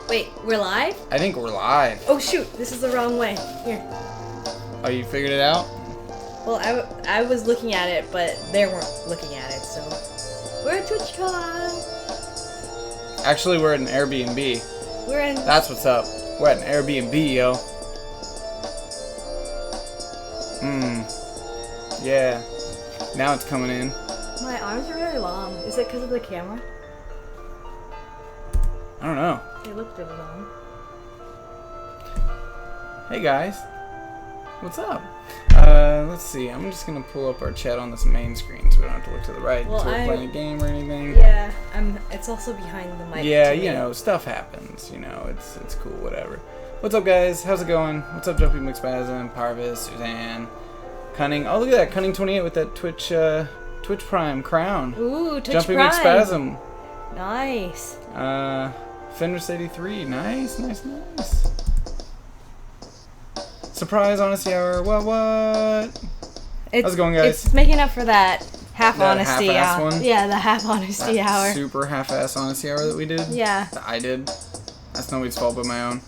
Wait, we're live? I think we're live. Oh shoot, this is the wrong way. Here. Oh, you figured it out? Well, I was looking at it, but they weren't looking at it, so... We're at TwitchCon! Actually, we're at an Airbnb. We're in... That's what's up. We're at an Airbnb, yo. Yeah. Now it's coming in. My arms are really long. Is it because of the camera? I don't know. They look really long. Hey, guys. What's up? Let's see. I'm just going to pull up our chat on this main screen so we don't have to look to the right well, until we're playing a game or anything. Yeah, it's also behind the mic. Yeah, you know, stuff happens. You know, it's cool, whatever. What's up, guys? How's it going? What's up, Jumpy McSpasm, Parvis, Suzanne, Cunning? Oh, look at that. Cunning 28 with that Twitch Prime crown. Ooh, Twitch Jumpy Prime. McSpasm. Nice. Fenris 83. Nice. Surprise Honesty Hour. What? How's it going, guys? It's making up for that half That honesty half-ass hour. one? Yeah, the half honesty That hour. super half-ass Honesty Hour that we did? Yeah. That I did. That's nobody's fault but my own.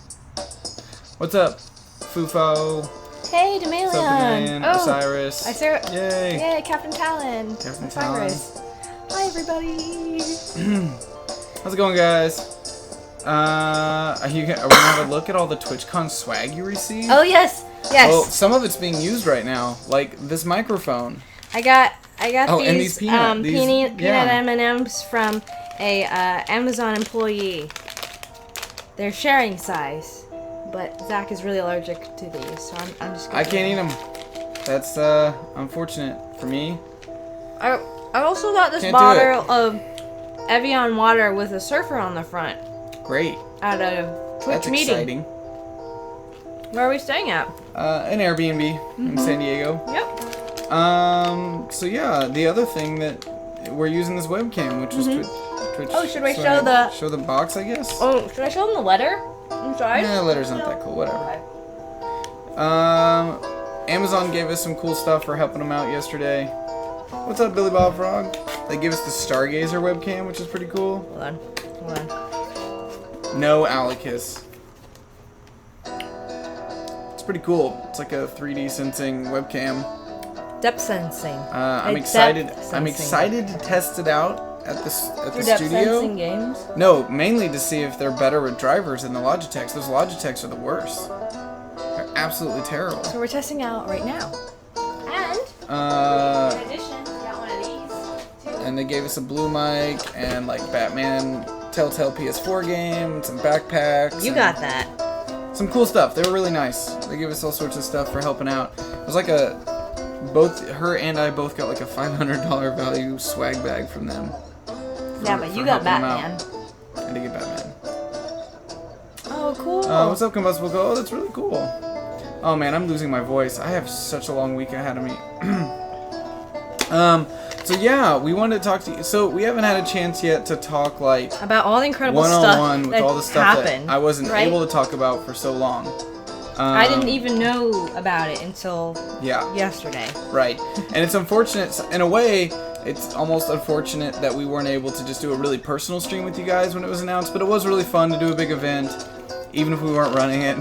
What's up, Fufo? Hey, What's up, Demalion. Demalion? Osiris. Yay. Yay, Captain Talon. Captain Osiris. Hi, everybody. How's it going, guys? Are we gonna have a look at all the TwitchCon swag you received? Oh yes. Well, some of it's being used right now, like this microphone. I got and these peanut M&Ms from a Amazon employee. They're sharing size, but Zach is really allergic to these, so I'm just. I can't eat them. That's unfortunate for me. I also got this bottle of Evian water with a surfer on the front. Great. At a Twitch That's meeting. exciting. Where are we staying at? An Airbnb in San Diego. Yep. So yeah, the other thing that we're using this webcam, which is Twitch. Oh, should we show the box? I guess. Oh, should I show them the letter inside? Yeah, the letter's not that cool. Whatever. Amazon gave us some cool stuff for helping them out yesterday. What's up, Billy Bob Frog? They gave us the Stargazer webcam, which is pretty cool. Hold on. No Alicus. It's pretty cool. It's like a 3D sensing webcam. Depth sensing. I'm excited to test it out at the studio. Sensing games? No, mainly to see if they're better with drivers than the Logitechs. Those Logitechs are the worst. They're absolutely terrible. So we're testing out right now. And in addition, we got one of these too. And they gave us a blue mic and like Batman Telltale PS4 game and some backpacks. You got that. Some cool stuff. They were really nice. They gave us all sorts of stuff for helping out. It was like both her and I both got like a $500 value swag bag from them. Yeah, but you got Batman. I did get Batman. Oh, cool. What's up, Combustible? Oh, that's really cool. Oh man, I'm losing my voice. I have such a long week ahead of me. So yeah, we wanted to talk to you. So we haven't had a chance yet to talk like about all the incredible one-on-one stuff with all the stuff happened, that I wasn't able to talk about for so long. I didn't even know about it until yesterday. Right, and it's unfortunate in a way. It's almost unfortunate that we weren't able to just do a really personal stream with you guys when it was announced, but it was really fun to do a big event, even if we weren't running it.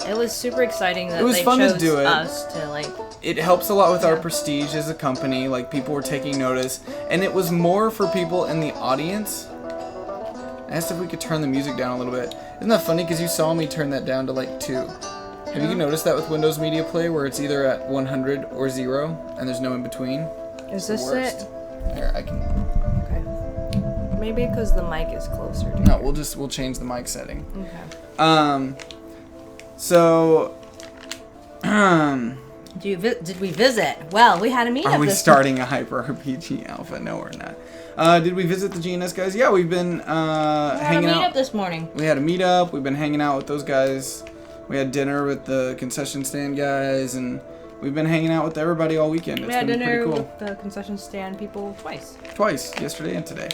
It was super exciting that it was they fun chose to do it. us to like. It helps a lot with our prestige as a company. Like people were taking notice, and it was more for people in the audience. I asked if we could turn the music down a little bit. Isn't that funny? Because you saw me turn that down to like 2. Have you noticed that with Windows Media Player, where it's either at 100 or 0, and there's no in between? Is this it? Here, I can. Okay. Maybe because the mic is closer to No, we'll change the mic setting. Okay. So. Did we visit? Well, we had a meetup. Are we starting a Hyper RPG Alpha? No, we're not. Did we visit the GNS guys? Yeah, we've been hanging out. We had a meetup this morning. We had a meetup. We've been hanging out with those guys. We had dinner with the concession stand guys, and we've been hanging out with everybody all weekend. It's been pretty cool. With the concession stand people twice. Twice, yesterday and today.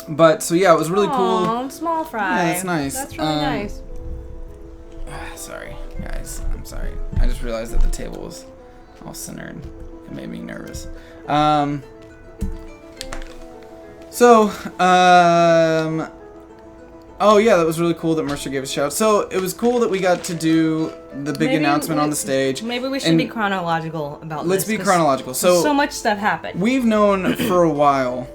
But so yeah, it was really cool. Small fry. Yeah, that's nice. That's really nice. Sorry, guys. I'm sorry. I just realized that the table was all centered. It made me nervous. So, oh yeah, that was really cool that Mercer gave us a shout. So it was cool that we got to do the big announcement on the stage. Maybe we should be chronological about let's this. Let's be chronological. So much stuff happened. We've known for a while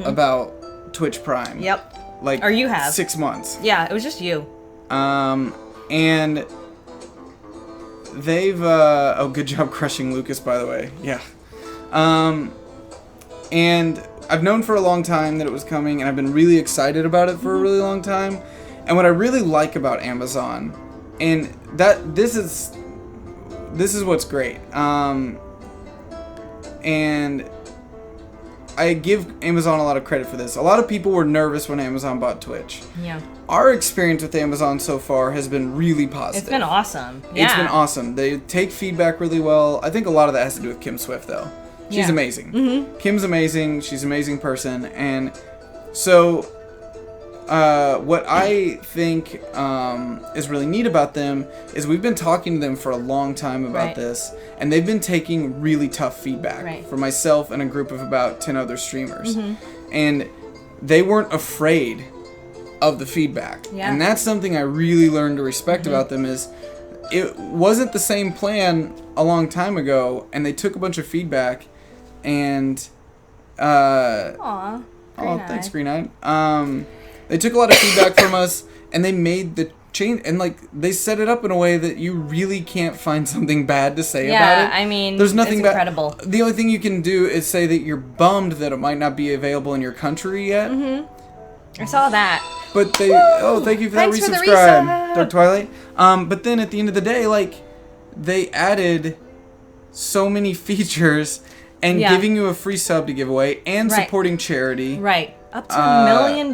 about Twitch Prime. Yep. Like, or you have 6 months. Yeah, it was just you. And they've oh, good job crushing Lucas, by the way. Yeah. And I've known for a long time that it was coming, and I've been really excited about it for a really long time. And what I really like about Amazon, and that this is what's great. And I give Amazon a lot of credit for this. A lot of people were nervous when Amazon bought Twitch. Yeah. Our experience with Amazon so far has been really positive. It's been awesome. Yeah. It's been awesome. They take feedback really well. I think a lot of that has to do with Kim Swift, though. She's amazing. Kim's amazing. She's an amazing person. And so what I think is really neat about them is we've been talking to them for a long time about this, and they've been taking really tough feedback from myself and a group of about 10 other streamers. And they weren't afraid of the feedback. And that's something I really learned to respect about them is it wasn't the same plan a long time ago, and they took a bunch of feedback and thanks, Green-Eyed. They took a lot of feedback from us, and they made the change, and like they set it up in a way that you really can't find something bad to say about it. Yeah, I mean, there's nothing it's incredible. The only thing you can do is say that you're bummed that it might not be available in your country yet. I saw that. But they, thank you for Thanks that for the resubscribe, resub. Dark Twilight. But then at the end of the day, like, they added so many features and giving you a free sub to give away and supporting charity. Right. Up to $1 million.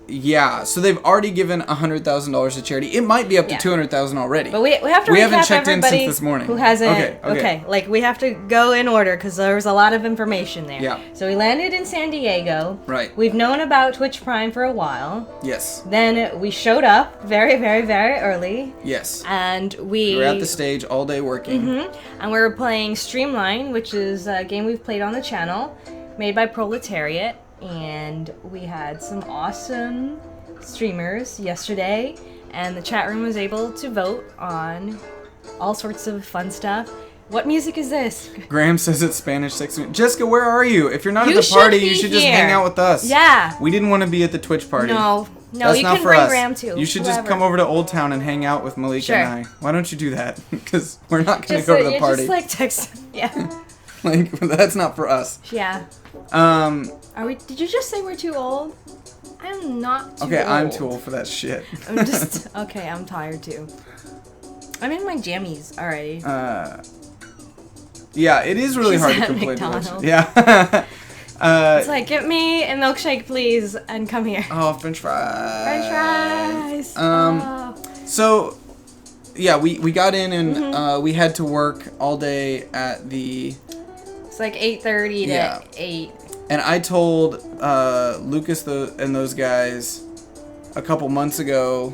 Yeah, so they've already given $100,000 to charity. It might be up to $200,000 already. But we have to haven't recap checked in everybody since this morning. who hasn't. Okay. Like we have to go in order because there was a lot of information there. Yeah. So we landed in San Diego. Right. We've known about Twitch Prime for a while. Yes. Then we showed up very, very, very early. Yes. And we were at the stage all day working. And we were playing Streamline, which is a game we've played on the channel, made by Proletariat, and we had some awesome streamers yesterday, and the chat room was able to vote on all sorts of fun stuff. What music is this? Graham says it's Spanish 6 minutes. Jessica, where are you? If you're not You at the party, should be you should just here. hang out with us. Yeah. We didn't want to be at the Twitch party. No, That's you not can for bring us. Graham too. You should whoever. just come over to Old Town and hang out with Malika Sure. and I. Why don't you do that? Because we're not going to Just go to the party. Just like text. Yeah. Like, that's not for us. Yeah. Are we? Did you just say we're too old? I'm not too old. Okay, I'm too old for that shit. I'm just okay. I'm tired too. I'm in my jammies already. Yeah, it is really She's hard to at complain. McDonald's. Yeah. It's like, get me a milkshake, please, and come here. Oh, French fries. French fries. So, yeah, we got in and we had to work all day at the. It's like 8:30 to 8. And I told Lucas and those guys a couple months ago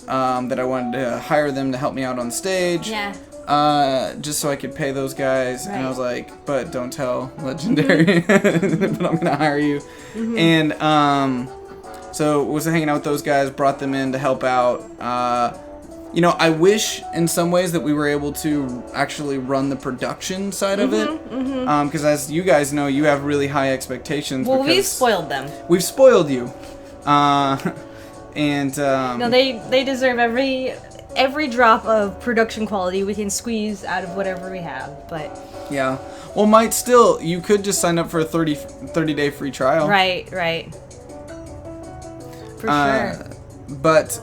that I wanted to hire them to help me out on stage. Yeah. Just so I could pay those guys. Right. And I was like, but don't tell Legendary, but I'm going to hire you. And so was hanging out with those guys, brought them in to help out. You know, I wish in some ways that we were able to actually run the production side of it. Because as you guys know, you have really high expectations. Well, we've spoiled them. We've spoiled you. And no, they deserve every drop of production quality we can squeeze out of whatever we have, but yeah. Well, you could just sign up for a 30-day free trial. Right. For sure. But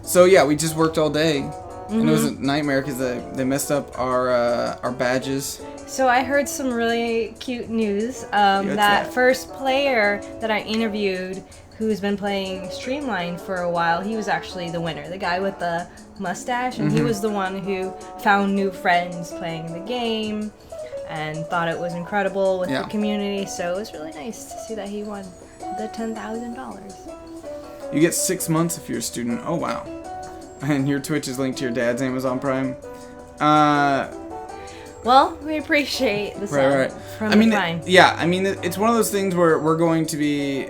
so yeah, we just worked all day, and it was a nightmare because they messed up our badges. So I heard some really cute news. That first player that I interviewed, who's been playing Streamline for a while, he was actually the winner. The guy with the mustache, and he was the one who found new friends playing the game and thought it was incredible with the community. So it was really nice to see that he won the $10,000. You get 6 months if you're a student. Oh, wow. And your Twitch is linked to your dad's Amazon Prime. Well, we appreciate the sub from the Prime. Yeah, I mean, it's one of those things where we're going to be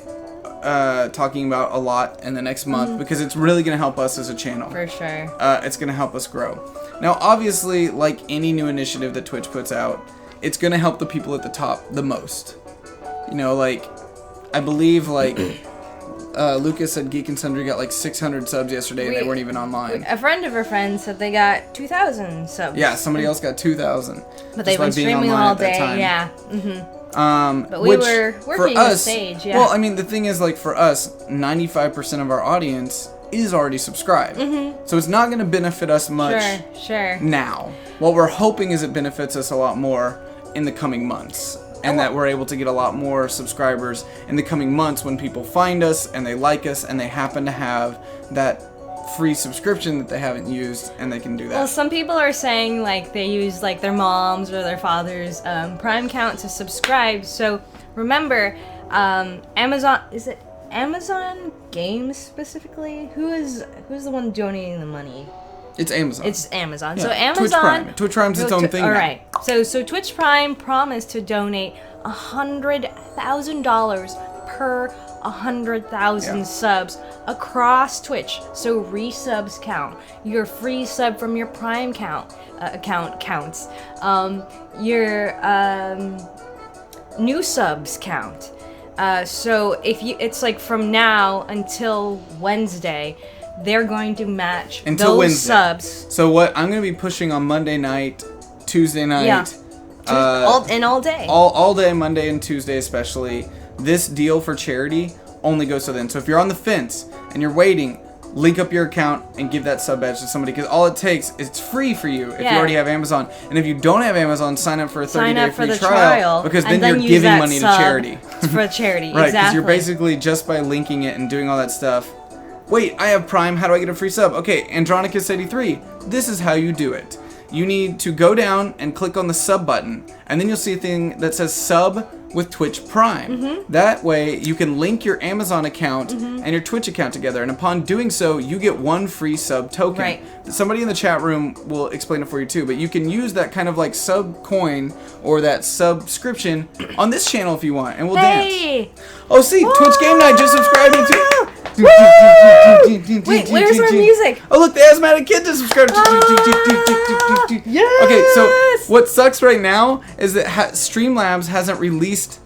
talking about a lot in the next month because it's really going to help us as a channel. For sure. It's going to help us grow. Now, obviously, like any new initiative that Twitch puts out, it's going to help the people at the top the most. You know, like, I believe, like, Lucas said Geek and Sundry got like 600 subs yesterday and they weren't even online. A friend of a friend said they got 2,000 subs. Yeah, somebody else got 2,000. But they've been streaming all day, yeah. But we were working on stage, yeah. Well, I mean, the thing is, like, for us, 95% of our audience is already subscribed. So it's not going to benefit us much now. What we're hoping is it benefits us a lot more in the coming months. And that we're able to get a lot more subscribers in the coming months when people find us and they like us and they happen to have that free subscription that they haven't used and they can do that. Well, some people are saying like they use like their mom's or their father's Prime account to subscribe. So remember, Amazon, is it Amazon Games specifically? Who's the one donating the money? It's Amazon. It's Amazon. Yeah. So Amazon. Twitch Prime's its own thing. All right. So Twitch Prime promised to donate $100,000 per 100,000 subs across Twitch. So resubs count. Your free sub from your Prime account counts. Your new subs count. So if it's like from now until Wednesday, they're going to match until those Wednesday. Subs. So what I'm going to be pushing on Monday night, Tuesday night, all day. All day, Monday and Tuesday especially. This deal for charity only goes to then. So if you're on the fence and you're waiting, link up your account and give that sub badge to somebody because all it takes is it's free for you if you already have Amazon. And if you don't have Amazon, sign up for a 30-day free trial because then you're giving money to charity. For charity, right? Because exactly. you're basically just by linking it and doing all that stuff. Wait, I have Prime. How do I get a free sub? Okay, Andronicus83. This is how you do it. You need to go down and click on the sub button, and then you'll see a thing that says sub with Twitch Prime. That way, you can link your Amazon account and your Twitch account together, and upon doing so, you get one free sub token. Right. Somebody in the chat room will explain it for you too, but you can use that kind of like sub coin or that subscription on this channel if you want, and we'll dance. Oh, see, Twitch Game Night just subscribed to. Wait, where's our music? Oh, look, the asthmatic kid just subscribed. Yes! Okay, so what sucks right now is that Streamlabs hasn't released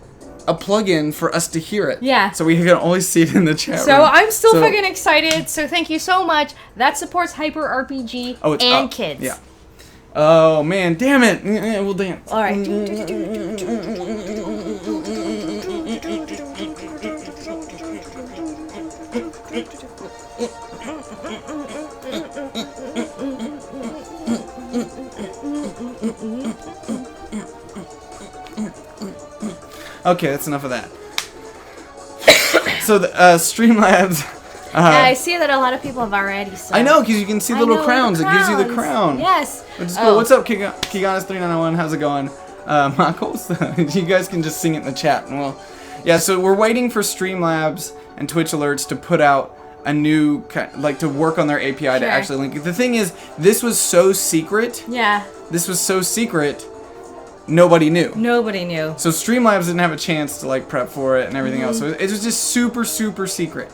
a plugin for us to hear it. Yeah. So we can only see it in the chat room. So I'm still fucking excited. So thank you so much. That supports Hyper RPG and kids. Yeah. Oh man, damn it! We'll dance. All right. Okay, that's enough of that. So the Streamlabs. Yeah, I see that a lot of people have already subbed. I know, because you can see the little crowns. It gives you the crown. Yes. Which is cool. What's up, Kiganis3991? How's it going? Michaels? You guys can just sing it in the chat. Well, yeah, so we're waiting for Streamlabs and Twitch Alerts to put out a new, like, to work on their API to actually link it. The thing is, this was so secret. Yeah. This was so secret, nobody knew. Nobody knew. So Streamlabs didn't have a chance to, like, prep for it and everything else. So it was just super, super secret.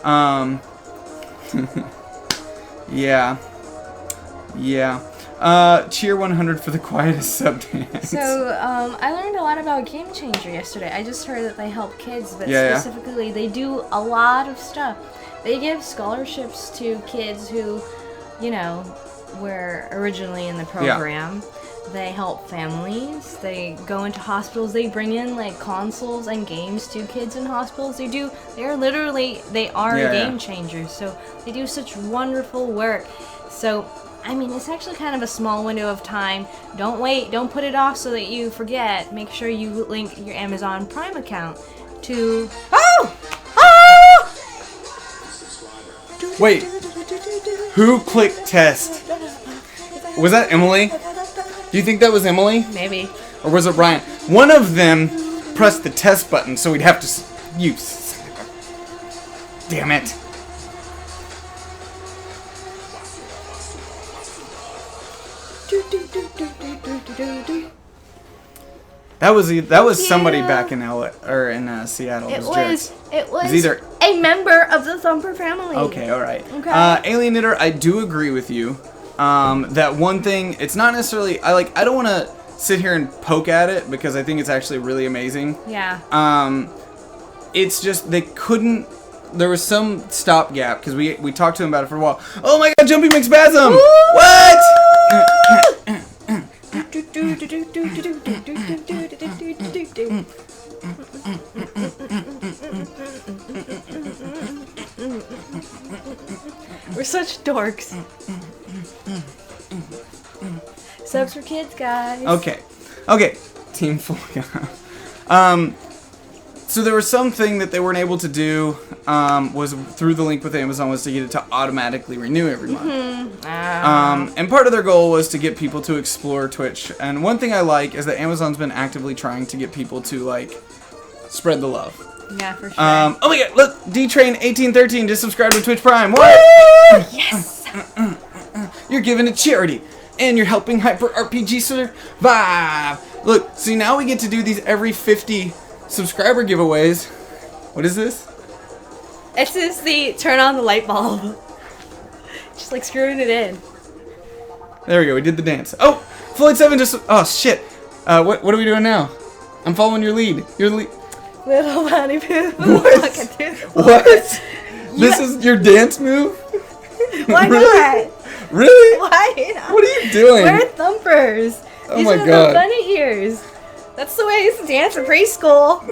Yeah. Cheer 100 for the quietest sub dance. So, I learned a lot about Game Changer yesterday. I just heard that they help kids, but specifically they do a lot of stuff. They give scholarships to kids who, you know, were originally in the program. Yeah. They help families. They go into hospitals. They bring in like consoles and games to kids in hospitals. They are game changers. So they do such wonderful work. So, I mean, it's actually kind of a small window of time. Don't wait. Don't put it off so that you forget. Make sure you link your Amazon Prime account to... Wait. Who clicked test? Was that Emily? Do you think that was Emily? Maybe. Or was it Brian? One of them pressed the test button, so we'd have to use. Damn it. That was somebody back in Seattle. It was either a member of the Thumper family. Okay, all right. Okay. Alien Knitter, I do agree with you. That one thing, it's not necessarily I don't want to sit here and poke at it because I think it's actually really amazing. Yeah. It's just they couldn't. There was some stopgap because we talked to them about it for a while. Oh my God, Jumpy McSpasm! Woo! What? We're such dorks. Subs for kids, guys. Okay. Team Full. So there was something that they weren't able to do was through the link with Amazon was to get it to automatically renew every month. And part of their goal was to get people to explore Twitch. And one thing I like is that Amazon's been actively trying to get people to spread the love. Yeah, for sure. Oh my God! Look, DTrain1813 just subscribed to Twitch Prime. What? Woo! Yes. You're giving to charity, and you're helping Hyper RPG survive. Look, see now we get to do these every 50 subscriber giveaways. What is this? This is the turn on the light bulb. Just screwing it in. There we go. We did the dance. Oh, Floyd 7 just. Oh shit. What are we doing now? I'm following your lead. Your lead. Little bunny poo. What? What? This is your dance move? Why Really? not? Really? Why not? What are you doing? We're thumpers. Oh These my are God. the bunny ears. That's the way I used to dance in preschool.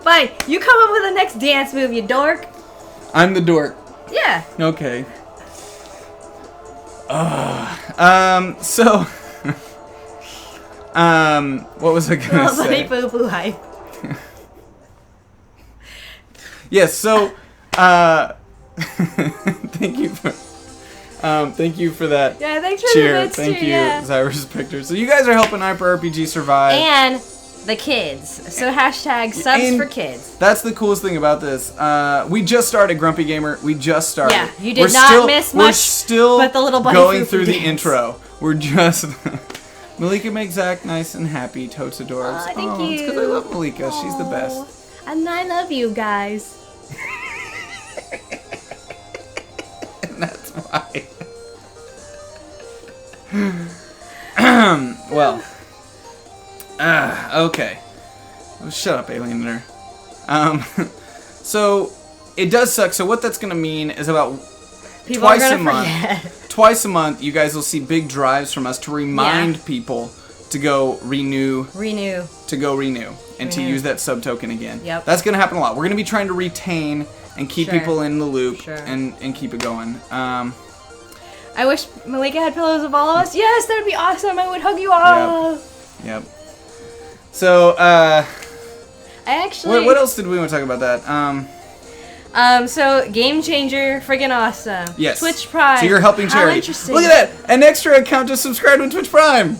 Fine, you come up with the next dance move, you dork. I'm the dork. Yeah. Okay. What was I gonna Little say? bunny poo poo hype. Yes, so, thank you for that. Yeah, thanks for cheer. the bits Thank too, you, yeah. Cyrus Pictures. So you guys are helping Hyper RPG survive. And the kids. So hashtag subs And for kids. That's the coolest thing about this. We just started Grumpy Gamer. We just started. Yeah, you did not miss much, We're still but the little bunny going foo-foo through the dance. intro. We're just. Malika makes Zac nice and happy. Totes adorbs. Aw, thank It's you. because I love Malika. She's the best. And I love you guys. And that's why. Well. Okay. Oh, shut up, Alien Knitter. So, it does suck. So what that's going to mean is about People twice are a gonna month. forget. Twice a month, you guys will see big drives from us to remind people to go renew. To go renew. And to use that sub token again. Yep. That's going to happen a lot. We're going to be trying to retain and keep Sure. people in the loop Sure. and keep it going. I wish Malika had pillows of all of us. Yes, that would be awesome. I would hug you all. Yep. So, I actually. what else did we want to talk about that? So Game Changer, friggin' awesome. Yes. Twitch Prime. So you're helping How charity. interesting. Look at that! An extra account to subscribe to Twitch Prime!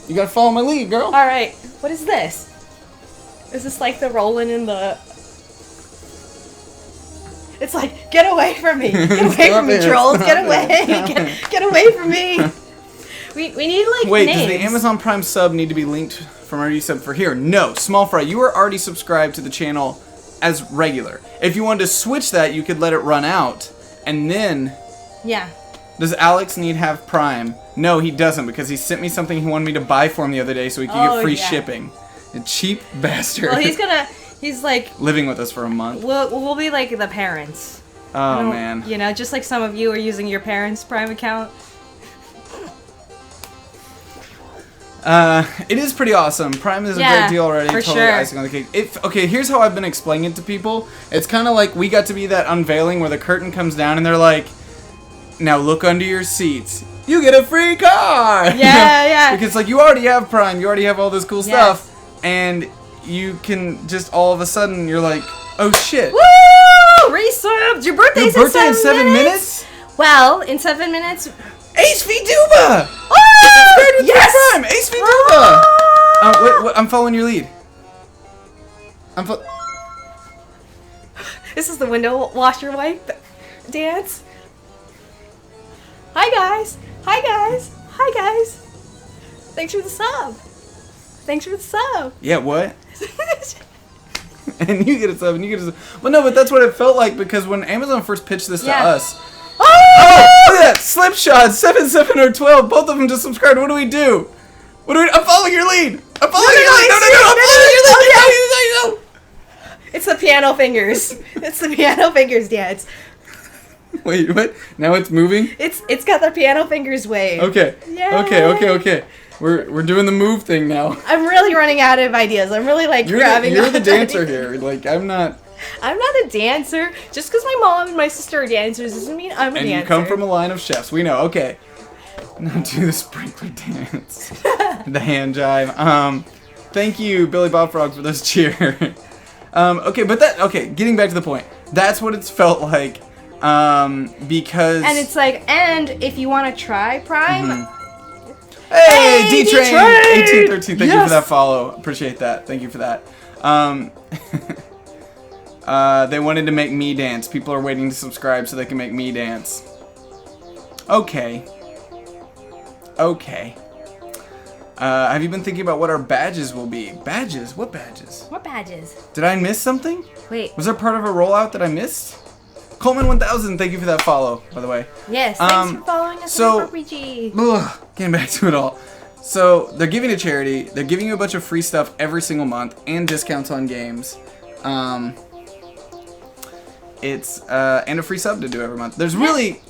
You gotta follow my lead, girl. Alright, what is this? Is this like the rolling in the... It's like, get away from me! Get away from me, it. trolls! Get Stop away! it. Get away from me! We need Wait, names. does the Amazon Prime sub need to be linked from already sub for here? No, Small Fry, you are already subscribed to the channel as regular. If you wanted to switch that, you could let it run out, and then... Yeah. Does Alex need to have Prime? No, he doesn't, because he sent me something he wanted me to buy for him the other day so he could get free shipping. A cheap bastard. Well, he's like... living with us for a month. We'll be like the parents. Oh, man. You know, just like some of you are using your parents' Prime account. It is pretty awesome. Prime is a great deal already. For Totally sure. icing on the cake. Okay, here's how I've been explaining it to people. It's kind of like we got to be that unveiling where the curtain comes down and they're like, now look under your seats. You get a free car! Yeah. Because like you already have Prime, you already have all this cool stuff, and you can just all of a sudden you're like, oh shit. Woo! Resubbed! Your birthday's Your birthday in 7 minutes? Well, in 7 minutes... Ace V Duba! Oh! Yes! Prime! Ace V Duba! Wait, I'm following your lead. This is the window washer wipe dance. Hi guys. Hi guys. Hi guys. Thanks for the sub. Thanks for the sub. Yeah, what? And you get a sub, and you get a sub. Well, no, but that's what it felt like, because when Amazon first pitched this to us... Oh, look at that! Slipshot, 7, 7, or 12, both of them just subscribed. What do we do? I'm following your lead! I'm following your lead! No, I'm following your lead! No. It's the piano fingers. It's the piano fingers, Dad. Wait, what? Now it's moving? It's got the piano fingers wave. Okay. Yay. Okay. We're doing the move thing now. I'm really running out of ideas. I'm really grabbing. You're the dancer here. Like, I'm not a dancer. Just because my mom and my sister are dancers doesn't mean I'm a dancer. And you come from a line of chefs. We know. Okay. Now do the sprinkler dance. The hand jive. Thank you, Billy Bob Frog, for those cheers. Okay, getting back to the point. That's what it's felt like. Because... And it's like, and if you want to try Prime... Mm-hmm. Hey, D-Train! 1813, thank you for that follow. Appreciate that. Thank you for that. They wanted to make me dance. People are waiting to subscribe so they can make me dance. Okay. Have you been thinking about what our badges will be? Badges? What badges? What badges? Did I miss something? Wait. Was there part of a rollout that I missed? Coleman 1000, thank you for that follow, by the way. Yes, thanks for following us on RPG. Getting back to it all. So, they're giving to charity. They're giving you a bunch of free stuff every single month and discounts on games. It's and a free sub to do every month. There's really...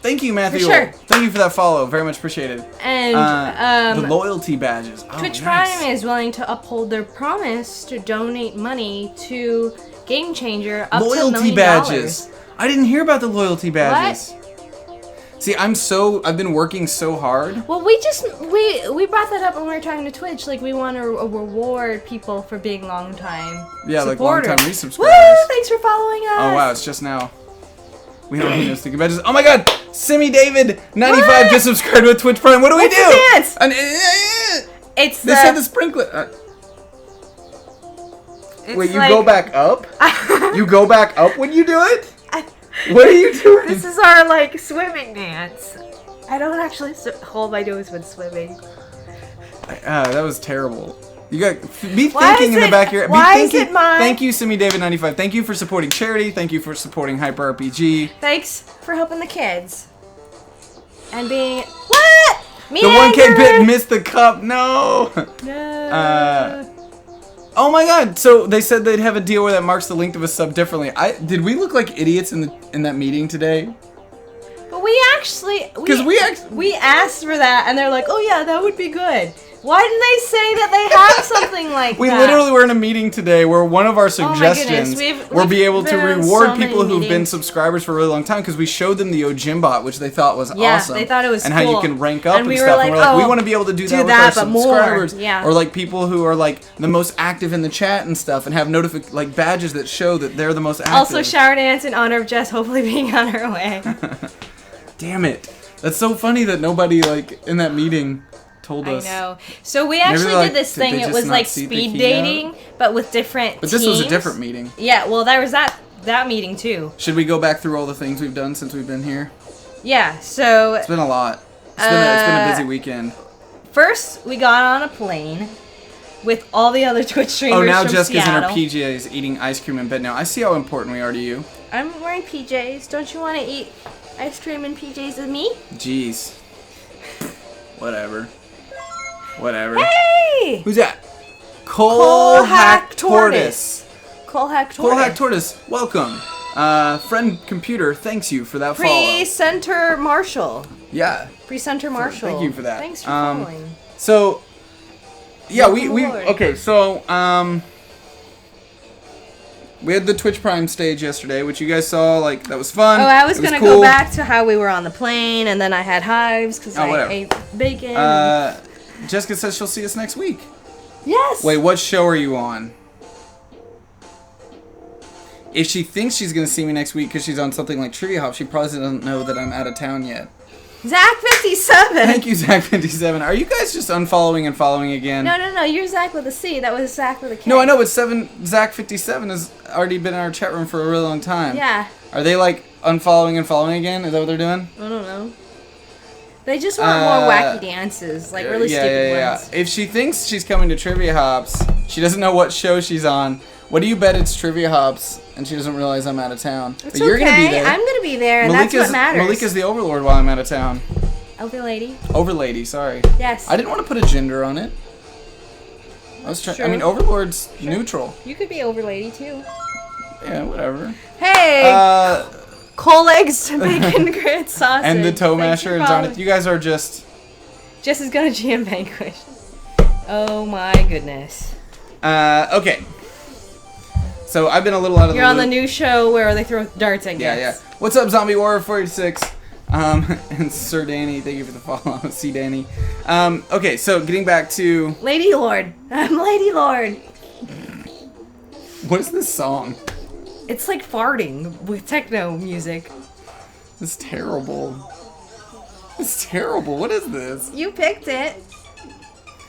Thank you, Matthew. For sure. Thank you for that follow. Very much appreciated. And the loyalty badges. Twitch Prime is willing to uphold their promise to donate money to Game Changer up to $1 million. Loyalty badges. I didn't hear about the loyalty badges. What? See, I've been working so hard. Well, we brought that up when we were talking to Twitch. Like, we want to reward people for being long time. Yeah, supporters. Like long time resubscribers. Woo! Thanks for following us. Oh wow, it's just now. We don't need no sticky badges. Oh my God, Simi David 95 just subscribed with Twitch Prime. What do we do? Dance? They said the sprinkler. Wait, you go back up? You go back up when you do it? What are you doing? This is our swimming dance. I don't actually hold my nose when swimming. That was terrible. You got be thinking in the back of your head. Thank you, Simi David 95. Thank you for supporting charity. Thank you for supporting Hyper RPG. Thanks for helping the kids. And being what? The one kid bit missed the cup. No. No. Oh my God! So they said they'd have a deal where that marks the length of a sub differently. Did we look like idiots in that meeting today? But we asked for that, and they're like, "Oh yeah, that would be good." Why didn't they say that they have something like we that? We literally were in a meeting today where one of our suggestions will be able to reward people who've been subscribers for a really long time because we showed them the Ojimbot, which they thought was awesome. Yeah, they thought it was and cool. how you can rank up and stuff. And we're like, we want to be able to do that with our subscribers. Yeah. Or like people who are like the most active in the chat and stuff and have badges that show that they're the most active. Also, shower dance in honor of Jess hopefully being on her way. Damn it. That's so funny that nobody in that meeting told us. I know. So we actually did this thing. It was like speed dating, but with different But this teams. was a different meeting. Yeah, well, there was that meeting too. Should we go back through all the things we've done since we've been here? Yeah, so... It's been a lot. It's been a busy weekend. First, we got on a plane with all the other Twitch streamers from Seattle. Oh, now Jessica's in her PJs eating ice cream in bed now. I see how important we are to you. I'm wearing PJs. Don't you want to eat ice cream in PJs with me? Jeez. Whatever. Hey! Who's that? Colehack Tortoise. Colehack Tortoise, welcome. Friend Computer, thanks you for that follow. Pre-Center Marshall. Yeah. Pre-Center Marshall. Thank you for that. Thanks for following. So, yeah, we had the Twitch Prime stage yesterday, which you guys saw. That was fun. Oh, I was gonna go back to how we were on the plane, and then I had hives because I ate bacon. Jessica says she'll see us next week. Yes. Wait, what show are you on? If she thinks she's gonna see me next week because she's on something like Trivia Hop, she probably doesn't know that I'm out of town yet. Zac57. Thank you, Zac57. Are you guys just unfollowing and following again? No. You're Zac with a C. That was Zac with a K. No, I know, but Zac57 has already been in our chat room for a really long time. Yeah. Are they unfollowing and following again? Is that what they're doing? I don't know. They just want more wacky dances, like really stupid ones. If she thinks she's coming to Trivia Hops, she doesn't know what show she's on. What do you bet it's Trivia Hops, and she doesn't realize I'm out of town? It's but you're gonna be there. I'm gonna be there, and that's what matters. Malika's the overlord while I'm out of town. Overlady. Overlady, sorry. Yes. I didn't want to put a gender on it. I was trying. I mean, overlord's neutral. You could be overlady too. Yeah, whatever. Hey. Coal eggs, bacon, grits, sausage. And the toe masher and Jonathan. You guys are just as good as GM Vanquish. Oh my goodness. Okay. So I've been a little out of the loop. You're on the new show where they throw darts, I guess. Yeah. What's up, Zombie Warrior 486? And Sir Danny, thank you for the follow. See Danny. Okay, so getting back to Lady Lord. I'm Lady Lord. What is this song? It's like farting with techno music. It's terrible. It's terrible. What is this? You picked it.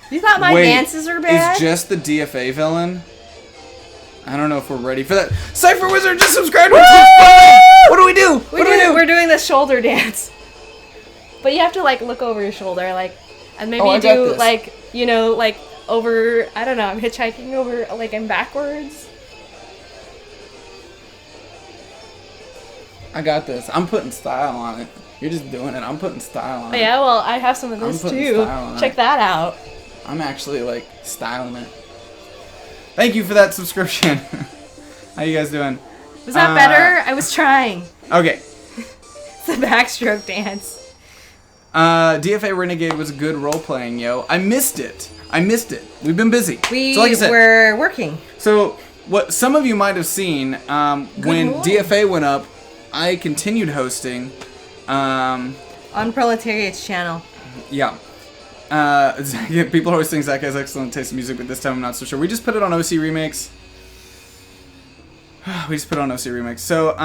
You thought my dances are bad? Is just the DFA villain? I don't know if we're ready for that. Cypher Wizard just subscribed to Twitch. What do we do? What do we do? We're doing the shoulder dance. But you have to like look over your shoulder, like, and maybe you do like, you know, like over. I don't know. I'm hitchhiking over, like, and backwards. I got this. I'm putting style on it. You're just doing it. I'm putting style on it. Yeah, well, I have some of this too. Check that out. I'm actually like styling it. Thank you for that subscription. How you guys doing? Was that better? I was trying. Okay. It's a backstroke dance. DFA Renegade was good role playing, yo. I missed it. We've been busy. So like I said, we're working. So what some of you might have seen when DFA went up, I continued hosting on Proletariat's channel. Yeah. People always think Zac has excellent taste in music, but this time I'm not so sure. We just put it on OC Remix. So,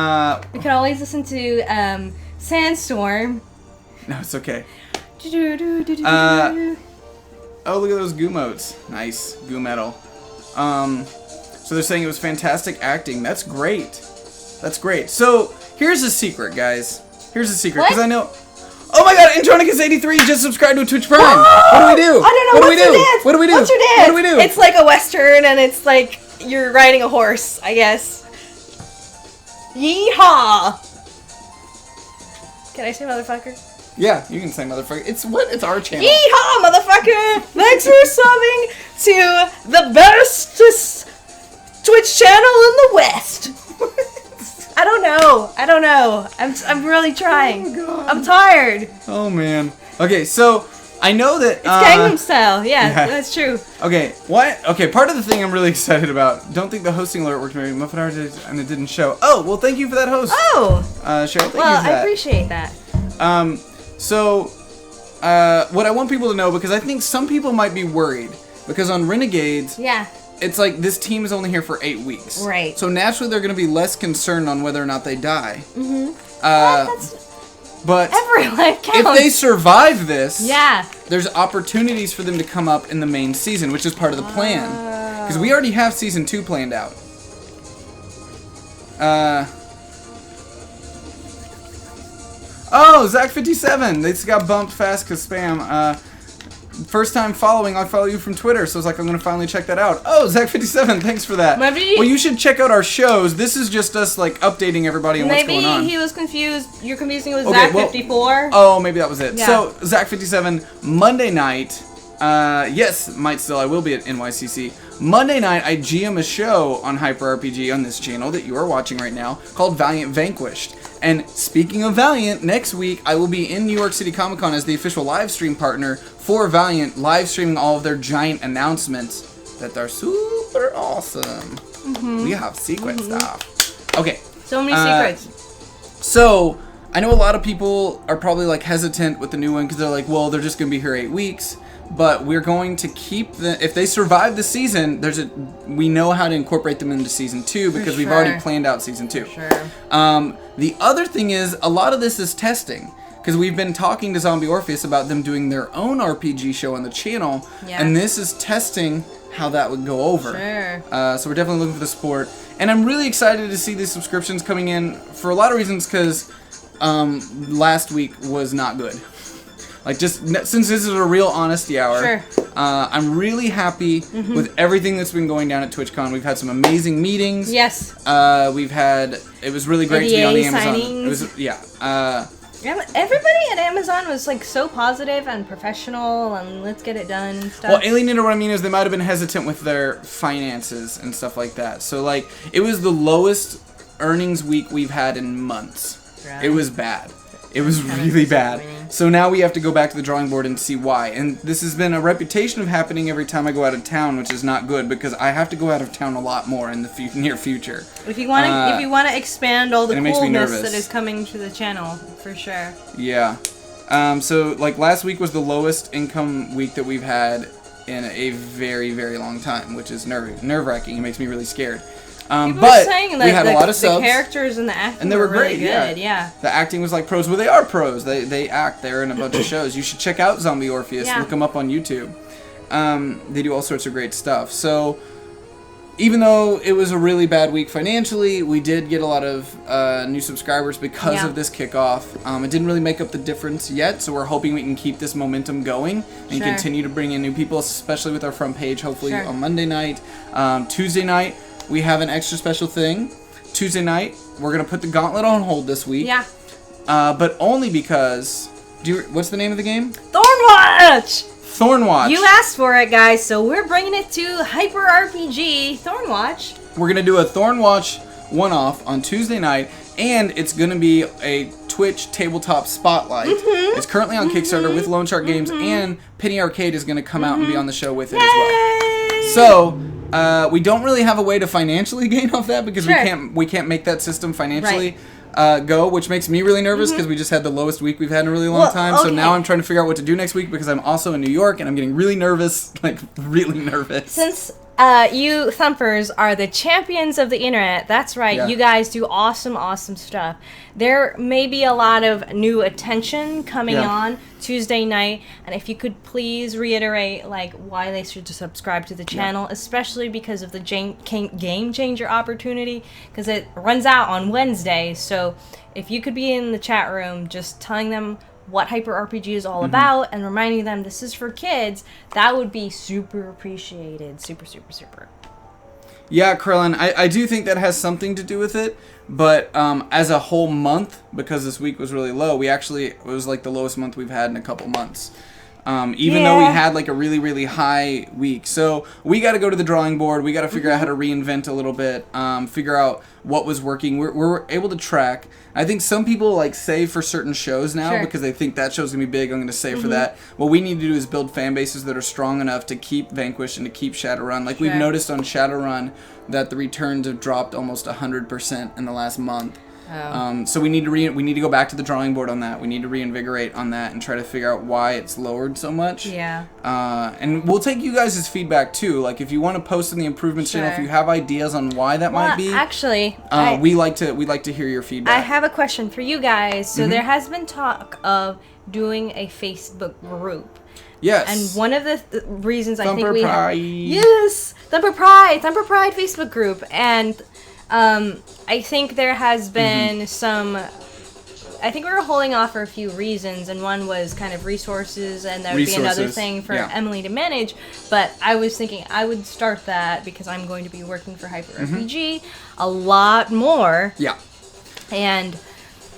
we can always listen to Sandstorm. No, it's okay. Oh, look at those goo modes. Nice. Goo metal. So they're saying it was fantastic acting. That's great. So, here's a secret, guys. Because I know... Oh my god, Intronicus83 just subscribed to Twitch Prime. Whoa! What do we do? I don't know. What do we do? What's your dance? It's like a western, and it's like you're riding a horse, I guess. Yeehaw! Can I say motherfucker? Yeah, you can say motherfucker. It's our channel. Yeehaw, motherfucker! Thanks for subbing to the best Twitch channel in the West. I don't know. I'm really trying. Oh, God. I'm tired. Oh man. Okay, so I know that it's Gangnam Style. Yeah, that's true. Okay, what? Okay, part of the thing I'm really excited about. Don't think the hosting alert worked very muffin hours and it didn't show. Oh, well, thank you for that host. Oh. Cheryl, thank you for that. Well, I appreciate that. What I want people to know, because I think some people might be worried, because on Renegades. Yeah. It's like this team is only here for 8 weeks. Right. So naturally they're going to be less concerned on whether or not they die. Mm-hmm. But every life counts. If they survive this, yeah, there's opportunities for them to come up in the main season, which is part of the plan. Because we already have season 2 planned out. Oh, Zac57. They just got bumped fast because spam. First time following, I follow you from Twitter, so I was like, I'm going to finally check that out. Oh, Zac57, thanks for that. Maybe. Well, you should check out our shows. This is just us, like, updating everybody on what's going on. Maybe he was confused. You're confusing with Zac54. Oh, maybe that was it. Yeah. So, Zac57, Monday night, yes, might still, I will be at NYCC. Monday night, I GM a show on Hyper RPG on this channel that you are watching right now called Valiant Vanquished. And speaking of Valiant, next week I will be in New York City Comic Con as the official live stream partner for Valiant, live streaming all of their giant announcements that are super awesome. Mm-hmm. We have secret stuff. Okay. So many secrets. So, I know a lot of people are probably like hesitant with the new one because they're like, well, they're just going to be here 8 weeks. But we're going to keep if they survive the season, we know how to incorporate them into season 2 because we've already planned out season 2. Sure. The other thing is, a lot of this is testing. Because we've been talking to Zombie Orpheus about them doing their own RPG show on the channel. Yeah. And this is testing how that would go over. Sure. So we're definitely looking for the support. And I'm really excited to see these subscriptions coming in for a lot of reasons because last week was not good. Like, just since this is a real honesty hour, Sure. I'm really happy with everything that's been going down at TwitchCon. We've had some amazing meetings. Yes. It was really great to be on the Amazon. Signings. It was, Everybody at Amazon was like so positive and professional and let's get it done and stuff. well, alienator, what I mean is they might have been hesitant with their finances and stuff like that. So, like, it was the lowest earnings week we've had in months. Right. It was bad. It was really bad. So now we have to go back to the drawing board and see why. And this has been a reputation of happening every time I go out of town, which is not good because I have to go out of town a lot more in the near future. If you want to expand all the coolness that is coming to the channel, for sure. Yeah. So like last week was the lowest income week that we've had in a very, very long time, which is nerve-wracking. It makes me really scared. People but were saying that we had a lot of subs. The characters and the acting and they were really great, good. Yeah. The acting was like pros. Well, they are pros. They act. They're in a bunch of shows. You should check out Zombie Orpheus. Yeah. Look them up on YouTube. They do all sorts of great stuff. So even though it was a really bad week financially, we did get a lot of new subscribers because of this kickoff. It didn't really make up the difference yet, so we're hoping we can keep this momentum going and continue to bring in new people, especially with our front page, hopefully on Monday night. Tuesday night, we have an extra special thing. Tuesday night, we're going to put the gauntlet on hold this week. Yeah. But only because... what's the name of the game? Thornwatch! Thornwatch. You asked for it, guys, so we're bringing it to Hyper RPG Thornwatch. We're going to do a Thornwatch one-off on Tuesday night, and it's going to be a Twitch tabletop spotlight. It's currently on Kickstarter with Lone Shark Games, and Penny Arcade is going to come out and be on the show with it as well. So, we don't really have a way to financially gain off that because we can't make that system financially go, which makes me really nervous because we just had the lowest week we've had in a really long time. So now I'm trying to figure out what to do next week because I'm also in New York and I'm getting really nervous, like really nervous. Since you Thumpers are the champions of the internet, that's right, you guys do awesome, awesome stuff. There may be a lot of new attention coming on Tuesday night, and if you could please reiterate like why they should subscribe to the channel, especially because of the game changer opportunity, because it runs out on Wednesday. So if you could be in the chat room just telling them what Hyper RPG is all about and reminding them this is for kids, that would be super appreciated. Super, super, super. Yeah, Krillin, I do think that has something to do with it, but as a whole month, because this week was really low, it was like the lowest month we've had in a couple months. Even though we had like a really, really high week. So we got to go to the drawing board. We got to figure out how to reinvent a little bit, figure out what was working. We're able to track. I think some people like save for certain shows now because they think that show's going to be big. I'm going to save for that. What we need to do is build fan bases that are strong enough to keep Vanquish and to keep Shadowrun. Like we've noticed on Shadowrun that the returns have dropped almost 100% in the last month. So we need to go back to the drawing board on that. We need to reinvigorate on that and try to figure out why it's lowered so much. Yeah. And we'll take you guys' feedback too. Like if you want to post in the improvements channel, if you have ideas on why that might be. Actually, we'd like to hear your feedback. I have a question for you guys. So there has been talk of doing a Facebook group. Yes. And one of the reasons I think we have Thumper Pride Facebook group, and I think there has been some. I think we were holding off for a few reasons, and one was kind of resources, and that would be another thing for Emily to manage. But I was thinking I would start that because I'm going to be working for Hyper RPG a lot more. Yeah. And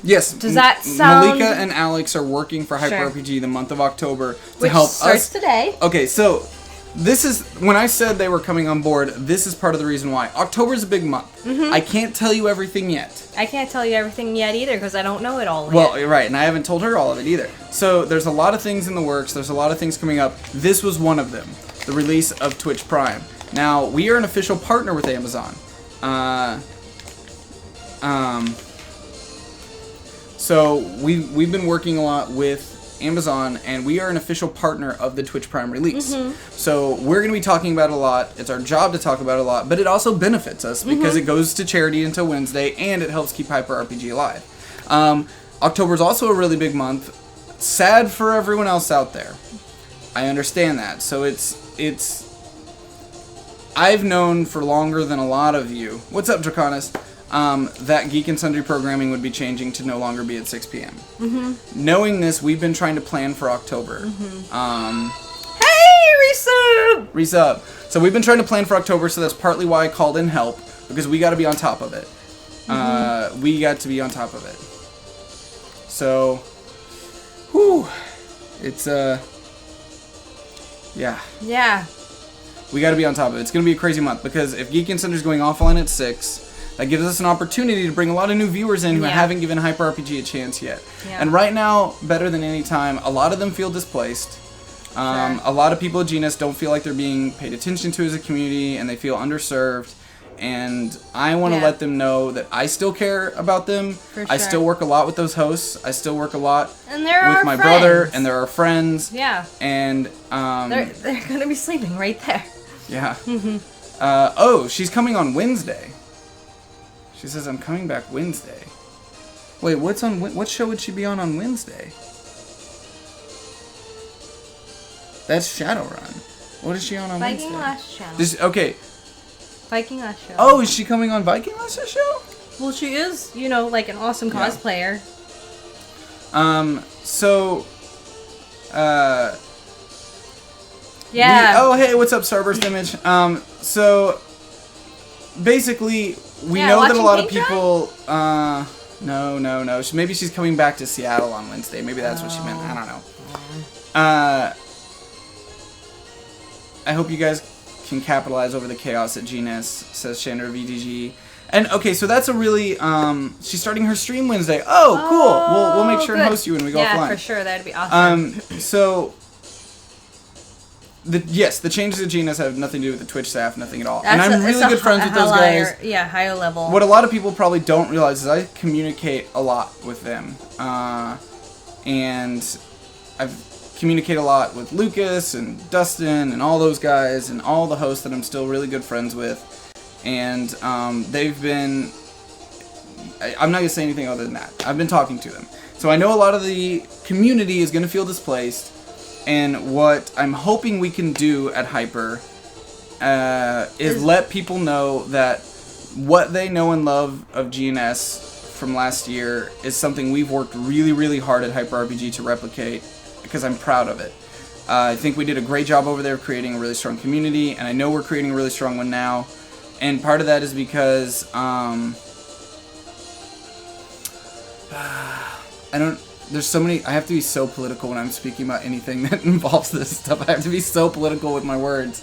yes, does that sound? Malika and Alex are working for Hyper RPG the month of October to help us. Which starts today. Okay, so. This is, when I said they were coming on board, this is part of the reason why. October is a big month. I can't tell you everything yet. I can't tell you everything yet either because I don't know it all yet. Well, right, and I haven't told her all of it either. So there's a lot of things in the works. There's a lot of things coming up. This was one of them, the release of Twitch Prime. Now, we are an official partner with Amazon. So we've been working a lot with Amazon, and we are an official partner of the Twitch Prime release. So we're going to be talking about it a lot. It's our job to talk about it a lot, but it also benefits us because it goes to charity until Wednesday, and it helps keep Hyper RPG alive. October is also a really big month. Sad for everyone else out there. I understand that. So it's I've known for longer than a lot of you. What's up, Draconis? that Geek and Sundry programming would be changing to no longer be at 6 p.m. Knowing this, we've been trying to plan for October. Hey, Resub! So we've been trying to plan for October, so that's partly why I called in help, because we got to be on top of it. We got to be on top of it. So, whew, it's, yeah. Yeah. We got to be on top of it. It's going to be a crazy month, because if Geek and Sundry is going offline at 6, that gives us an opportunity to bring a lot of new viewers in who haven't given Hyper RPG a chance yet. Yeah. And right now, better than any time, a lot of them feel displaced. A lot of people at GNS don't feel like they're being paid attention to as a community, and they feel underserved. And I want to let them know that I still care about them. I still work a lot with those hosts. I still work a lot with my brother, and they're our friends. Yeah. And they're gonna be sleeping right there. Yeah. Oh, she's coming on Wednesday. She says I'm coming back Wednesday. Wait, what show would she be on Wednesday? That's Shadowrun. What is she on Wednesday? Viking Last Show. Okay. Viking Last Show. Oh, is she coming on Viking Last Show? Well, she is, like an awesome cosplayer. Yeah. Oh, hey, what's up, Starburst Image? So, basically, we know that a lot of people... No. Maybe she's coming back to Seattle on Wednesday. Maybe that's what she meant. I don't know. I hope you guys can capitalize over the chaos at GNS, says Chandra VDG. And, okay, so that's a really... she's starting her stream Wednesday. Oh, cool. We'll make sure and host you when we go offline. Yeah, for sure. That'd be awesome. So... the changes at GNS have nothing to do with the Twitch staff, nothing at all. And I'm really good friends with those guys. Yeah, higher level. What a lot of people probably don't realize is I communicate a lot with them. And I've communicated a lot with Lucas and Dustin and all those guys and all the hosts that I'm still really good friends with. And they've been... I'm not going to say anything other than that. I've been talking to them. So I know a lot of the community is going to feel displaced. And what I'm hoping we can do at Hyper is let people know that what they know and love of GNS from last year is something we've worked really, really hard at Hyper RPG to replicate, because I'm proud of it. I think we did a great job over there creating a really strong community, and I know we're creating a really strong one now. And part of that is because there's so many... I have to be so political when I'm speaking about anything that involves this stuff. I have to be so political with my words.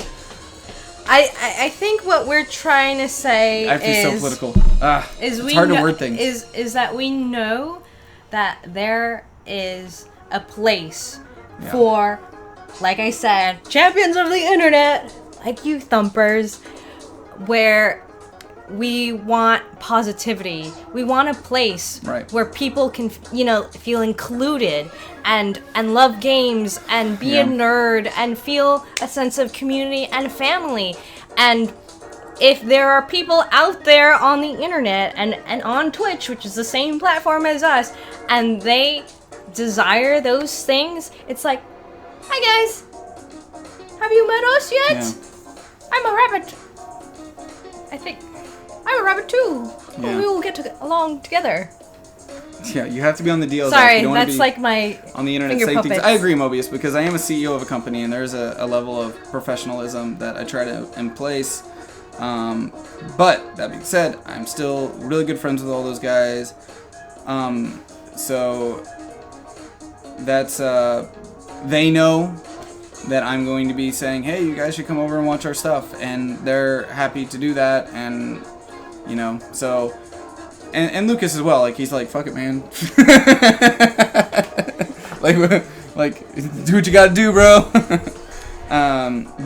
I think what we're trying to say I have to be so political. It's hard to word things. Is that we know that there is a place for, like I said, champions of the internet, like you thumpers, where we want positivity. We want a place where people can, feel included and love games and be a nerd and feel a sense of community and family. And if there are people out there on the internet and on Twitch, which is the same platform as us, and they desire those things, it's like, hi guys, have you met us yet? Yeah. I'm a rabbit. I think I'm a rabbit too. Yeah. We will get along together. Yeah, you have to be on the deal. Sorry, that's like my on the internet saying things. I agree, Mobius, because I am a CEO of a company, and there's a level of professionalism that I try to in place. But that being said, I'm still really good friends with all those guys. So that's they know that I'm going to be saying, hey, you guys should come over and watch our stuff, and they're happy to do that, and so. And Lucas as well, like, he's like, fuck it, man. like, do what you gotta do, bro.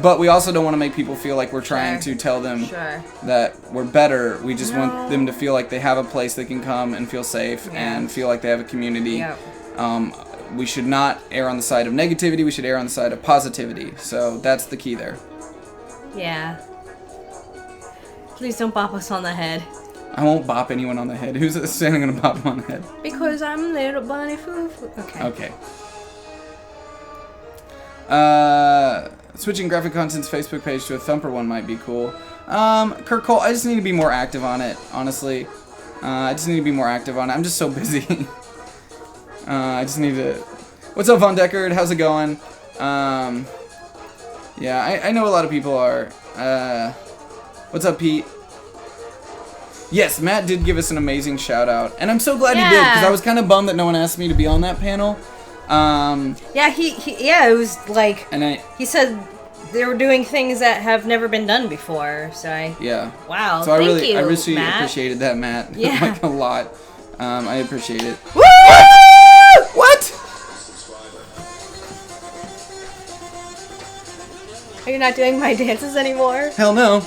But we also don't want to make people feel like we're trying to tell them that we're better. We just want them to feel like they have a place they can come and feel safe and feel like they have a community. We should not err on the side of negativity. We should err on the side of positivity. So that's the key there. Yeah. Please don't bop us on the head. I won't bop anyone on the head. Who's saying I'm gonna bop him on the head? Because I'm little bunny foo-foo. Okay. Switching Graphic Content's Facebook page to a Thumper one might be cool. Kurt Cole, I just need to be more active on it, honestly. I just need to be more active on it. I'm just so busy. I just need to... What's up, Von Deckard? How's it going? Yeah, I know a lot of people are. What's up, Pete? Yes, Matt did give us an amazing shout out, and I'm so glad he did, because I was kind of bummed that no one asked me to be on that panel. Yeah, it was like, and he said they were doing things that have never been done before, so wow, so thank you, I really Matt. appreciated that, Matt. Yeah. Like, a lot. I appreciate it. Woo! What? Are you not doing my dances anymore? Hell no.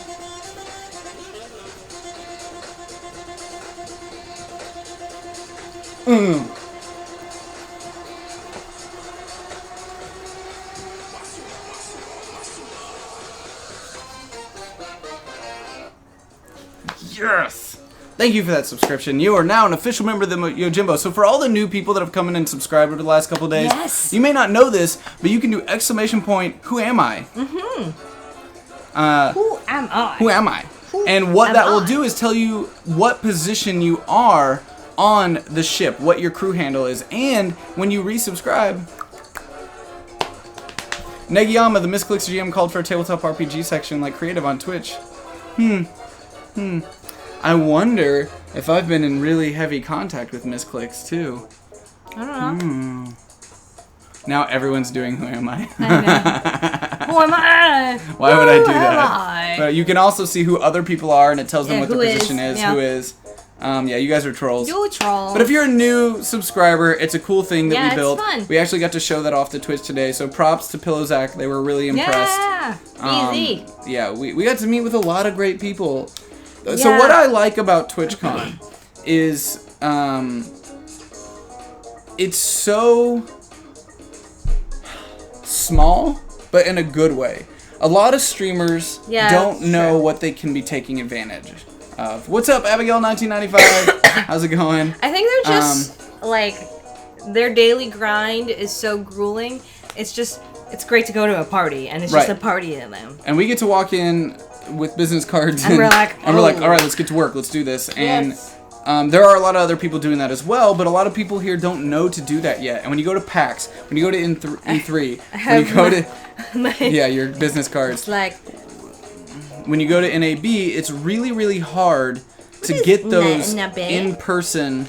Yes! Thank you for that subscription. You are now an official member of the Yojimbo. So for all the new people that have come in and subscribed over the last couple of days, you may not know this, but you can do ! Who am I? Mm-hmm. Who am I? Who am I? And what that will do is tell you what position you are on the ship, what your crew handle is, and when you resubscribe, Negiyama, the Misclicks GM, called for a tabletop RPG section like creative on Twitch. I wonder if I've been in really heavy contact with Misclicks too. I don't know. Now everyone's doing Who Am I? I know. Who am I? Why would I do that? But you can also see who other people are, and it tells them what their position is, who is. Yeah, you guys are trolls. You trolls. But if you're a new subscriber, it's a cool thing that we built. It's fun. We actually got to show that off to Twitch today, so props to Pillow Zac. They were really impressed. Yeah, easy. Yeah, we got to meet with a lot of great people. So what I like about TwitchCon is it's so small, but in a good way. A lot of streamers don't know what they can be taking advantage of. What's up, Abigail 1995? How's it going? I think they're just like their daily grind is so grueling. It's great to go to a party, and it's just a party to them. And we get to walk in with business cards, and we're like, all right, let's get to work, let's do this. And there are a lot of other people doing that as well, but a lot of people here don't know to do that yet. And when you go to PAX, when you go to E3, when you go to your business cards, like when you go to NAB, it's really, really hard to get those in-person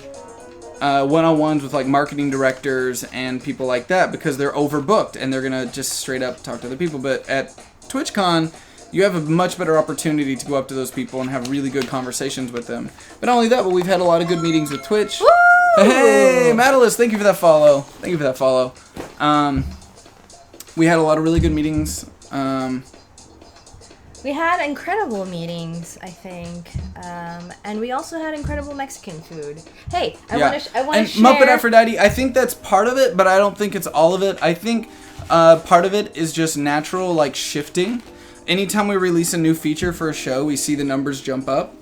one-on-ones with like marketing directors and people like that, because they're overbooked and they're gonna just straight up talk to other people. But at TwitchCon, you have a much better opportunity to go up to those people and have really good conversations with them. But not only that, but we've had a lot of good meetings with Twitch. Woo! Hey, Madalis, thank you for that follow. Thank you for that follow. We had a lot of really good meetings. We had incredible meetings, I think, and we also had incredible Mexican food. Hey, I want to share. Muppet Aphrodite, I think that's part of it, but I don't think it's all of it. I think part of it is just natural, like, shifting. Anytime we release a new feature for a show, we see the numbers jump up,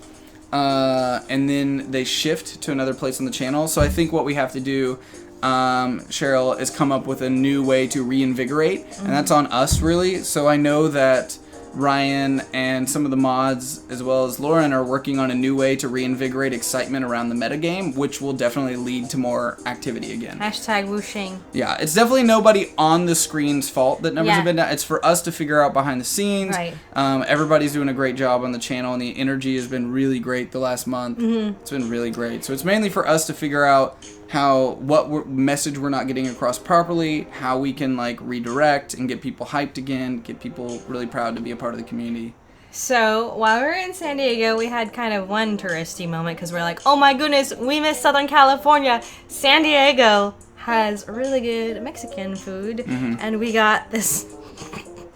and then they shift to another place on the channel. So I think what we have to do, Cheryl, is come up with a new way to reinvigorate, and that's on us, really. So I know that Ryan and some of the mods, as well as Lauren, are working on a new way to reinvigorate excitement around the metagame, which will definitely lead to more activity again. Hashtag whooshing. Yeah, it's definitely nobody on the screen's fault that numbers have been down. It's for us to figure out behind the scenes. Right. Everybody's doing a great job on the channel, and the energy has been really great the last month. It's been really great. So it's mainly for us to figure out what message we're not getting across properly, how we can like redirect and get people hyped again, get people really proud to be a part of the community. So while we were in San Diego, we had kind of one touristy moment because we're like, oh my goodness, we miss Southern California. San Diego has really good Mexican food, and we got this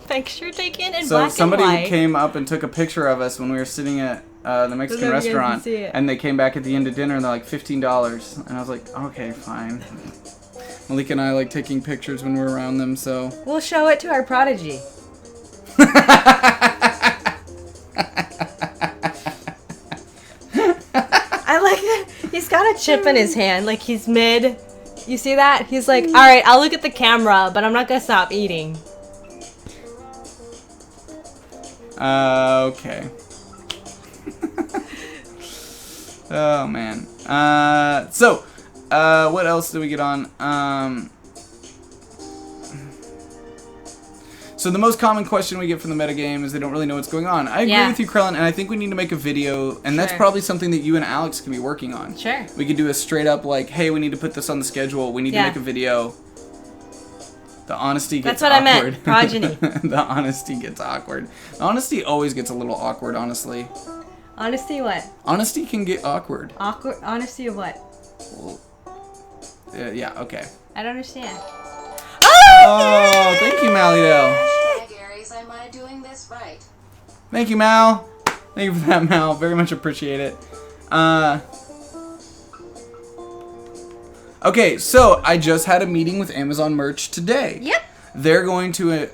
picture taken in black and white. So somebody came up and took a picture of us when we were sitting at the Mexican restaurant, and they came back at the end of dinner and they're like $15, and I was like, okay, fine. Malika and I like taking pictures when we're around them, so we'll show it to our prodigy. I like that he's got a chip in his hand, like he's mid. You see that? He's like, all right, I'll look at the camera, but I'm not gonna stop eating. Okay. Oh man. What else did we get on? So the most common question we get from the metagame is they don't really know what's going on. I agree with you, Krellin, and I think we need to make a video, and that's probably something that you and Alex can be working on. Sure. We could do a straight up like, hey, we need to put this on the schedule. We need to make a video. The honesty gets awkward. That's what I meant. Progeny. The honesty gets awkward. The honesty always gets a little awkward, honestly. Honesty what? Honesty can get awkward. Awkward? Honesty of what? Well, yeah, okay. I don't understand. Oh, thank you, Malidale. Am I doing this right? Thank you, Mal. Thank you for that, Mal. Very much appreciate it. Okay, so I just had a meeting with Amazon Merch today. Yep. They're going to,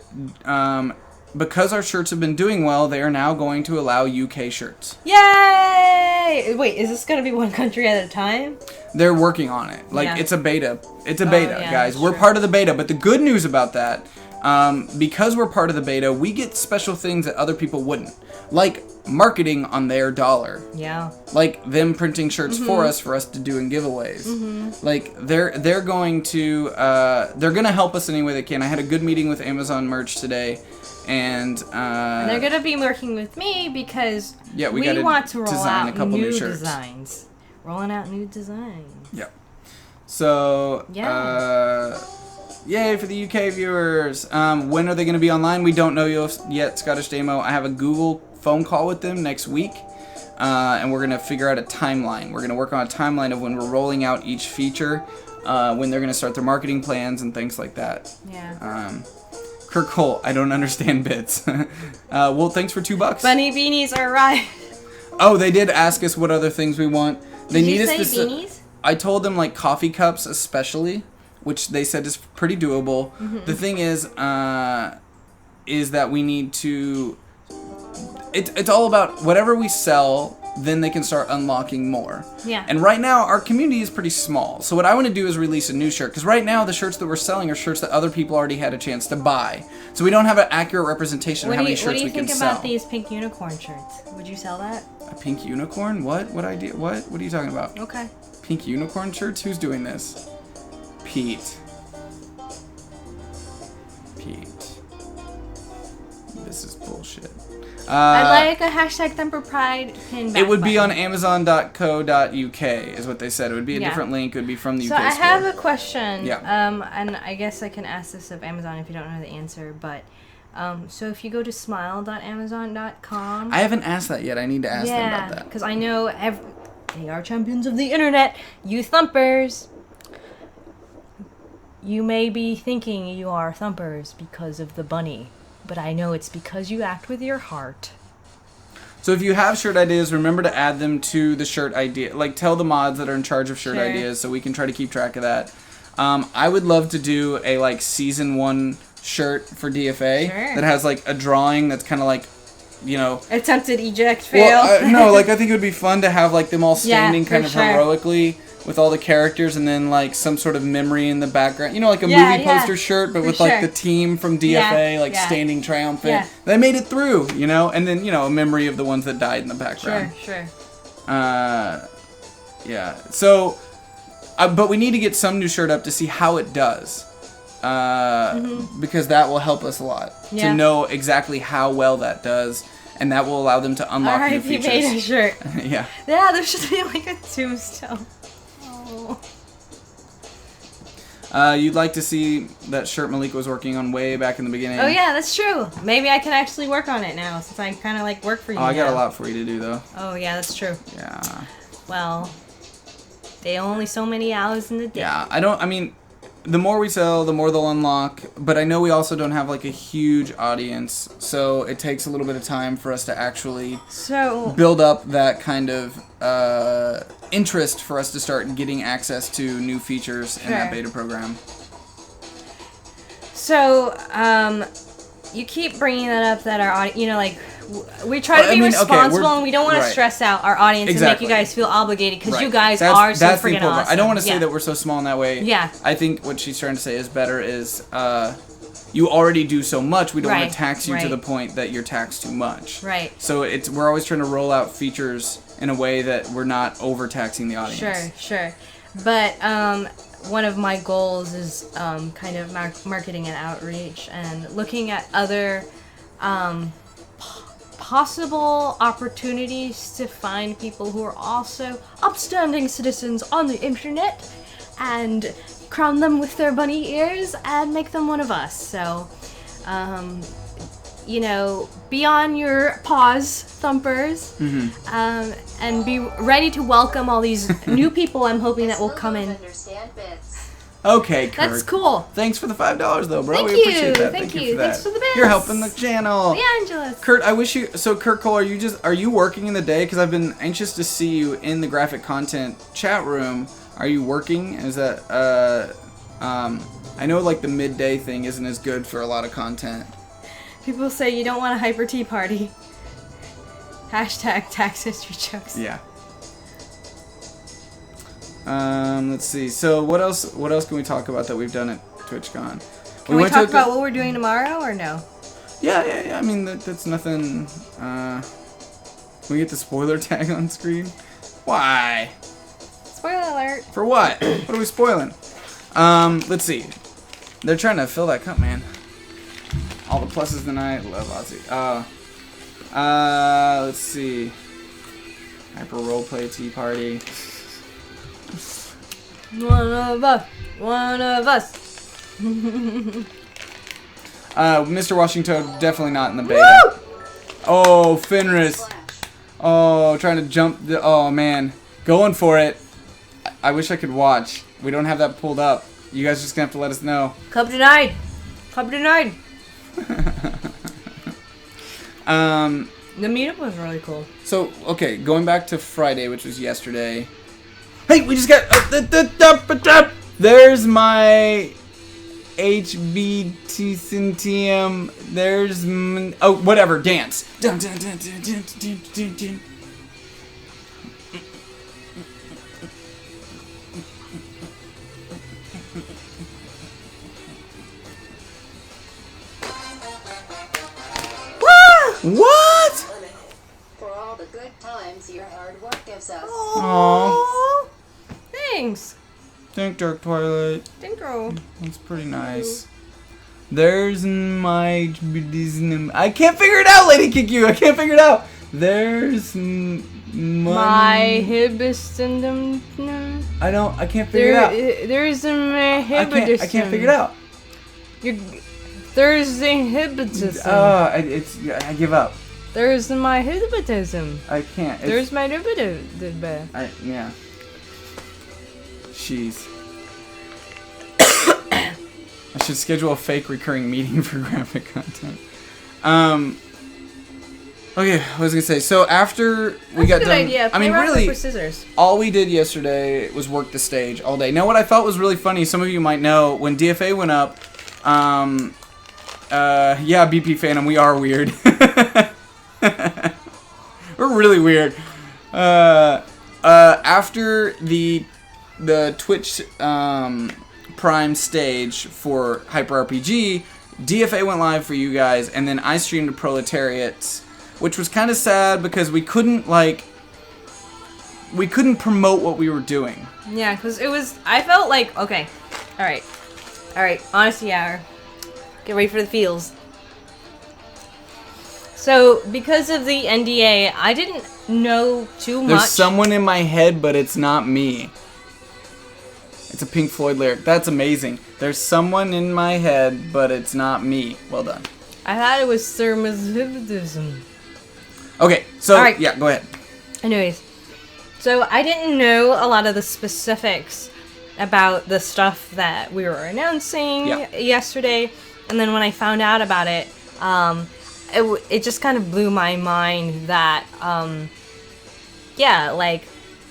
because our shirts have been doing well, they are now going to allow UK shirts. Yay! Wait, is this going to be one country at a time? They're working on it. Like, it's a beta. It's a beta, guys. We're part of the beta. But the good news about that, because we're part of the beta, we get special things that other people wouldn't. Like marketing on their dollar. Yeah. Like them printing shirts for us to do in giveaways. Like they're going to help us any way they can. I had a good meeting with Amazon Merch today, and they're gonna be working with me because we want to roll design out a couple new shirts. designs. Rolling out new designs. Yep. So yay for the UK viewers. When are they going to be online? We don't know yet, Scottish Demo. I have a Google phone call with them next week, and we're going to figure out a timeline. We're going to work on a timeline of when we're rolling out each feature, when they're going to start their marketing plans and things like that. Yeah. Kirk Cole, I don't understand bits. Well, thanks for $2. Bunny beanies are right. Oh, they did ask us what other things we want. They Did need you us say to. beanies? I told them like coffee cups, especially, which they said is pretty doable. The thing is that we need to. It's all about whatever we sell. Then they can start unlocking more. Yeah. And right now, our community is pretty small. So what I want to do is release a new shirt. Because right now, the shirts that we're selling are shirts that other people already had a chance to buy. So we don't have an accurate representation of how many shirts we can sell. What do you think about these pink unicorn shirts? Would you sell that? A pink unicorn? What? What idea? What? What are you talking about? Okay. Pink unicorn shirts? Who's doing this? Pete. This is bullshit. I'd like a hashtag Thumper Pride pin back It would be on button. Amazon.co.uk is what they said. It would be a different link. It would be from the UK So I store. have a question. Yeah. And I guess I can ask this of Amazon if you don't know the answer, but so if you go to smile.amazon.com. I haven't asked that yet. I need to ask them about that. Because I know they are champions of the internet. You thumpers. You may be thinking you are thumpers because of the bunny, but I know it's because you act with your heart. So if you have shirt ideas, remember to add them to the shirt idea. Like, tell the mods that are in charge of shirt ideas so we can try to keep track of that. I would love to do a, like, Season 1 shirt for DFA that has, like, a drawing that's kind of like, you know... Attempted eject fail. Well, no, like, I think it would be fun to have, like, them all standing kind of heroically with all the characters and then, like, some sort of memory in the background. You know, like a movie poster shirt, but with, like, the team from DFA, standing triumphant. Yeah. They made it through, you know? And then, you know, a memory of the ones that died in the background. Sure. Yeah. So, but we need to get some new shirt up to see how it does. Because that will help us a lot. To know exactly how well that does. And that will allow them to unlock new features. Alright, you made a shirt. Yeah. Yeah, there should be, like, a tombstone. You'd like to see that shirt Malika was working on way back in the beginning. Oh yeah, that's true. Maybe I can actually work on it now since I kind of like work for you. I got a lot for you to do though. Oh yeah, that's true. Yeah. Well, they only so many hours in the day. Yeah, I mean, the more we sell, the more they'll unlock. But I know we also don't have like a huge audience, so it takes a little bit of time for us to actually build up that kind of interest for us to start getting access to new features in that beta program. So, you keep bringing that up that our audience, you know, like, we try to be responsible and we don't want to stress out our audience and make you guys feel obligated because you guys are so freaking awesome. I don't want to say that we're so small in that way. Yeah. I think what she's trying to say is better is you already do so much. We don't want to tax you to the point that you're taxed too much. Right. So we're always trying to roll out features in a way that we're not overtaxing the audience. Sure. But one of my goals is kind of marketing and outreach and looking at other possible opportunities to find people who are also upstanding citizens on the internet and crown them with their bunny ears and make them one of us. So, be on your paws, thumpers, and be ready to welcome all these new people I'm hoping that will come in. Okay, Kurt. That's cool. Thanks for the $5 though, bro. Thank We you. appreciate that. Thank For you. that. Thanks for the bits. You're helping the channel. The Angelus. Kurt, I wish you. So, Kurt Cole, are you working in the day? Because I've been anxious to see you in the graphic content chat room. Are you working? Is that I know like the midday thing isn't as good for a lot of content. People say you don't want a hyper tea party. Hashtag tax history jokes. Yeah. Let's see. So what else can we talk about that we've done at TwitchCon? Can we talk about what we're doing tomorrow or no? Yeah. I mean that's nothing. Can we get the spoiler tag on screen? Why? Spoiler alert. For what? What are we spoiling? Let's see. They're trying to fill that cup, man. All the pluses tonight. Love Ozzy. Let's see. Hyper roleplay tea party. One of us. Mr. Washington definitely not in the beta. Woo! Oh, Fenris. Oh, trying to jump. Oh man, going for it. I wish I could watch. We don't have that pulled up. You guys are just gonna have to let us know. Club denied. The meetup was really cool. So, okay, going back to Friday, which was yesterday. Hey, we just got... there's my HBT Centium. There's... Oh, whatever, dance. Dun, dun, dun, dun, dun, dun, dun, dun. What? For all the good times your hard work gives us. Aww. Thanks. Think Dark Twilight. Thank you. That's pretty nice. There's my... I can't figure it out, Lady Kiku. I can't figure it out. There's my hibiscus. I can't figure it out. There's my hibiscus. I can't figure it out. There's the hibiscus. I give up. There's my hibiscus. I can't. There's my hibiscus. Yeah. Jeez. I should schedule a fake recurring meeting for graphic content. Okay, what was I gonna say? So after we got done, idea. I mean, rock, really, paper, scissors. all we did yesterday was work the stage all day. Now, what I thought was really funny, some of you might know, when DFA went up, yeah, BP Phantom, we are weird. We're really weird. After the Twitch Prime stage for Hyper RPG, DFA went live for you guys, and then I streamed Proletariats, which was kind of sad because we couldn't promote what we were doing. Yeah, because I felt like, okay, alright, honesty hour. Get ready for the feels. So, because of the NDA, I didn't know too much. There's someone in my head, but it's not me. It's a Pink Floyd lyric. That's amazing. There's someone in my head, but it's not me. Well done. I thought it was thermoshibitism. Okay, so, right. Yeah, go ahead. Anyways, so I didn't know a lot of the specifics about the stuff that we were announcing yesterday, and then when I found out about it, it just kind of blew my mind that,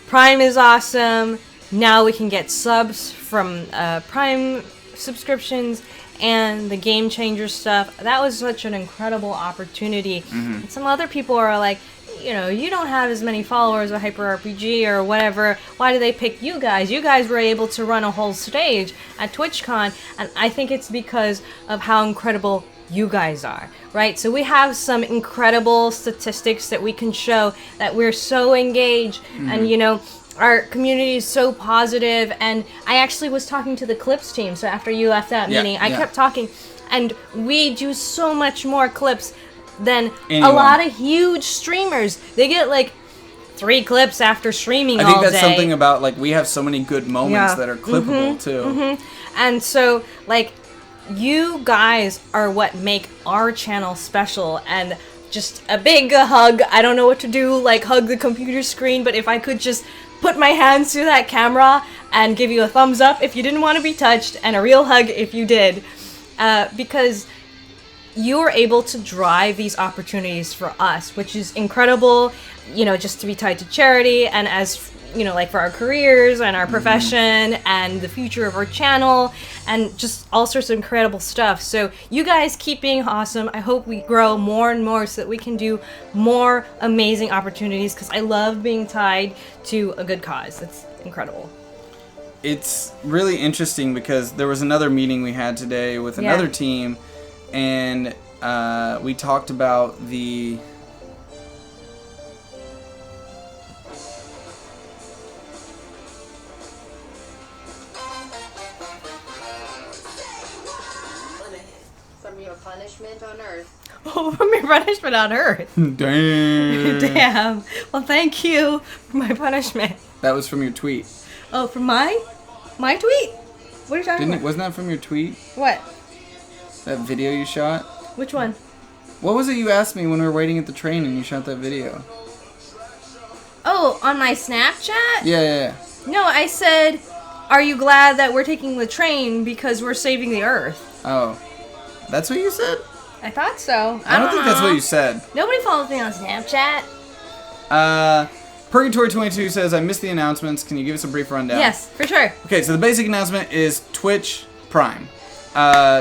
Prime is awesome. Now we can get subs from Prime subscriptions and the Game Changer stuff. That was such an incredible opportunity. Mm-hmm. And some other people are like, you don't have as many followers with Hyper RPG or whatever. Why do they pick you guys? You guys were able to run a whole stage at TwitchCon, and I think it's because of how incredible you guys are, right? So we have some incredible statistics that we can show that we're so engaged and, you know, our community is so positive. And I actually was talking to the Clips team. So after you left that meeting, I kept talking, and we do so much more clips than a lot of huge streamers. They get like 3 clips after streaming all day. I think that's something about, like, we have so many good moments that are clippable too. And so, like, you guys are what make our channel special, and just a big hug. I don't know what to do, like hug the computer screen, but if I could just put my hands through that camera and give you a thumbs up if you didn't want to be touched, and a real hug if you did, because you're able to drive these opportunities for us, which is incredible, you know, just to be tied to charity, and as you know, like for our careers and our profession and the future of our channel and just all sorts of incredible stuff. So you guys keep being awesome. I hope we grow more and more so that we can do more amazing opportunities, because I love being tied to a good cause. It's incredible. It's really interesting because there was another meeting we had today with another team, and we talked about the From your punishment on Earth. Oh, from your punishment on Earth. Damn. Damn. Well, thank you for my punishment. That was from your tweet. Oh, from my tweet? What are you talking about? Wasn't that from your tweet? What? That video you shot? Which one? What was it you asked me when we were waiting at the train and you shot that video? Oh, on my Snapchat? Yeah. No, I said, are you glad that we're taking the train because we're saving the Earth? Oh. That's what you said? I thought so. I don't think that's what you said. Nobody follows me on Snapchat. Purgatory22 says, I missed the announcements. Can you give us a brief rundown? Yes, for sure. Okay, so the basic announcement is Twitch Prime.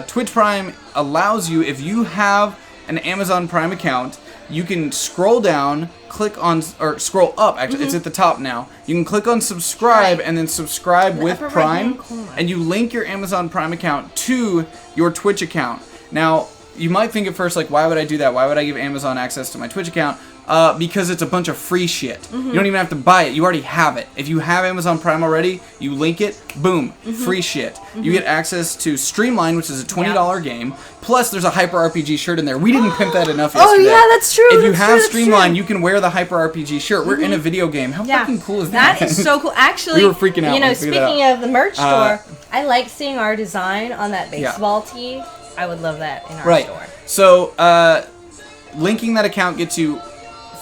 Twitch Prime allows you, if you have an Amazon Prime account, you can scroll down, click on, or scroll up, actually, it's at the top now. You can click on subscribe and then subscribe with Prime, and you link your Amazon Prime account to your Twitch account. Now, you might think at first, like, why would I do that? Why would I give Amazon access to my Twitch account? Because it's a bunch of free shit. You don't even have to buy it. You already have it. If you have Amazon Prime already, you link it, boom, free shit. You get access to Streamline, which is a $20 game. Plus, there's a Hyper RPG shirt in there. We didn't pimp that enough yesterday. Oh, yeah, that's true. If you have Streamline, you can wear the Hyper RPG shirt. We're in a video game. How fucking cool is that? That is so cool. Actually, we were freaking out. You know, speaking of the merch store, I like seeing our design on that baseball tee. I would love that in our store. So, linking that account gets you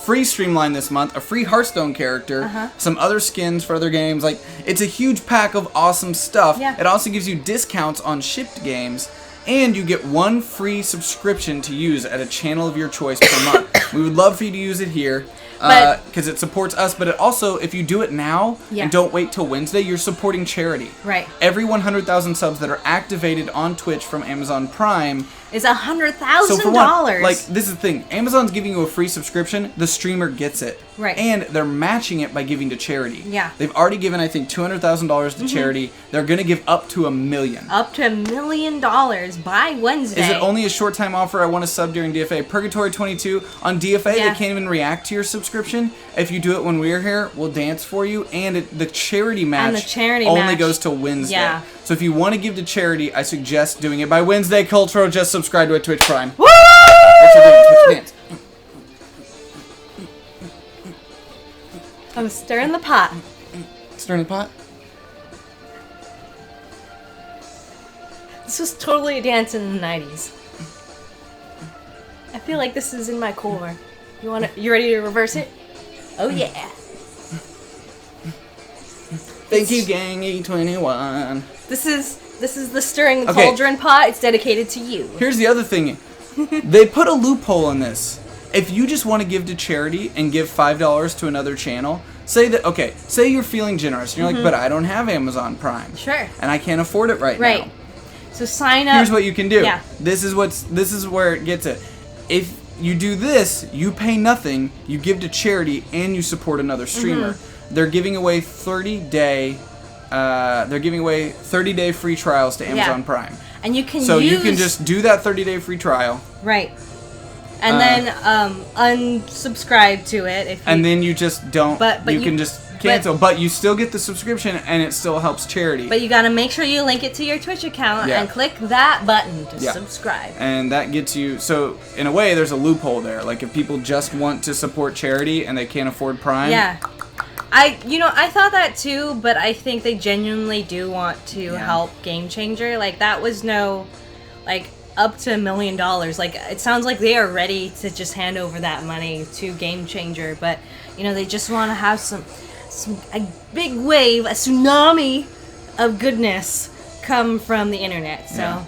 free Streamline this month, a free Hearthstone character, some other skins for other games. Like, it's a huge pack of awesome stuff. It also gives you discounts on shipped games, and you get 1 free subscription to use at a channel of your choice per month. We would love for you to use it here, because it supports us, but it also, if you do it now and don't wait till Wednesday, you're supporting charity. Right. Every 100,000 subs that are activated on Twitch from Amazon Prime is $100,000. So for one, like, this is the thing. Amazon's giving you a free subscription. The streamer gets it. Right. And they're matching it by giving to charity. Yeah. They've already given, I think, $200,000 to charity. They're going to give up to $1 million. Up to $1 million by Wednesday. Is it only a short time offer? I want to sub during DFA. Purgatory22 on DFA, they can't even react to your subscription. If you do it when we're here, we'll dance for you. And the charity match only goes till Wednesday. Yeah. So if you want to give to charity, I suggest doing it by Wednesday. Cultural, just subscribe to a Twitch Prime. Woo! What's your Twitch dance? I'm stirring the pot. Stirring the pot? This was totally a dance in the 90s. I feel like this is in my core. You ready to reverse it? Oh yeah. Thank you, gang E21. This is the stirring the cauldron pot. It's dedicated to you. Here's the other thing. They put a loophole in this. If you just want to give to charity and give $5 to another channel, say you're feeling generous and you're like, but I don't have Amazon Prime. Sure. And I can't afford it right now. So sign up. Here's what you can do. Yeah. This is where it gets it. If you do this, you pay nothing, you give to charity, and you support another streamer. They're giving away 30-day free trials to Amazon Prime. And you can you can just do that 30-day free trial. Right. And then unsubscribe to it if you, and then you just don't. But you can just cancel. But you still get the subscription, and it still helps charity. But you gotta make sure you link it to your Twitch account and click that button to subscribe. And that gets you. So in a way, there's a loophole there. Like if people just want to support charity and they can't afford Prime. Yeah. I thought that too, but I think they genuinely do want to help Game Changer. Like that was no, like. Up to $1 million. Like it sounds like they are ready to just hand over that money to Game Changer, but they just want to have a big wave, a tsunami of goodness come from the internet. So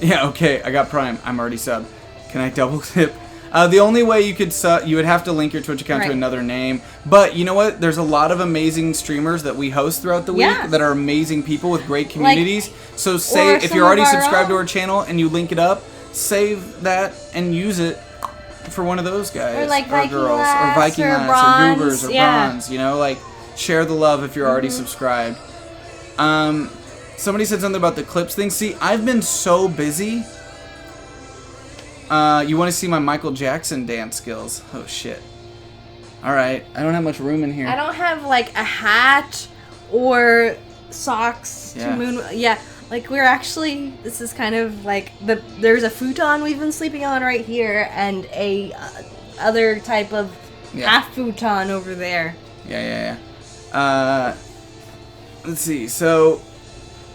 okay, I got Prime. I'm already subbed. Can I double tip? The only way you could you would have to link your Twitch account to another name. But you know what? There's a lot of amazing streamers that we host throughout the week that are amazing people with great communities. So if you're already subscribed to our channel and you link it up, save that and use it for one of those guys. Or like or Viking girls. Lass, or Viking Lass, Bronze, or Goobers, or Bronze. Share the love if you're already subscribed. Somebody said something about the clips thing. See, I've been so busy. You want to see my Michael Jackson dance skills? Oh shit! All right, I don't have much room in here. I don't have like a hat or socks to moon. Yeah, like we're actually. This is kind of like there's a futon we've been sleeping on right here, and a other type of half futon over there. Yeah. Let's see. So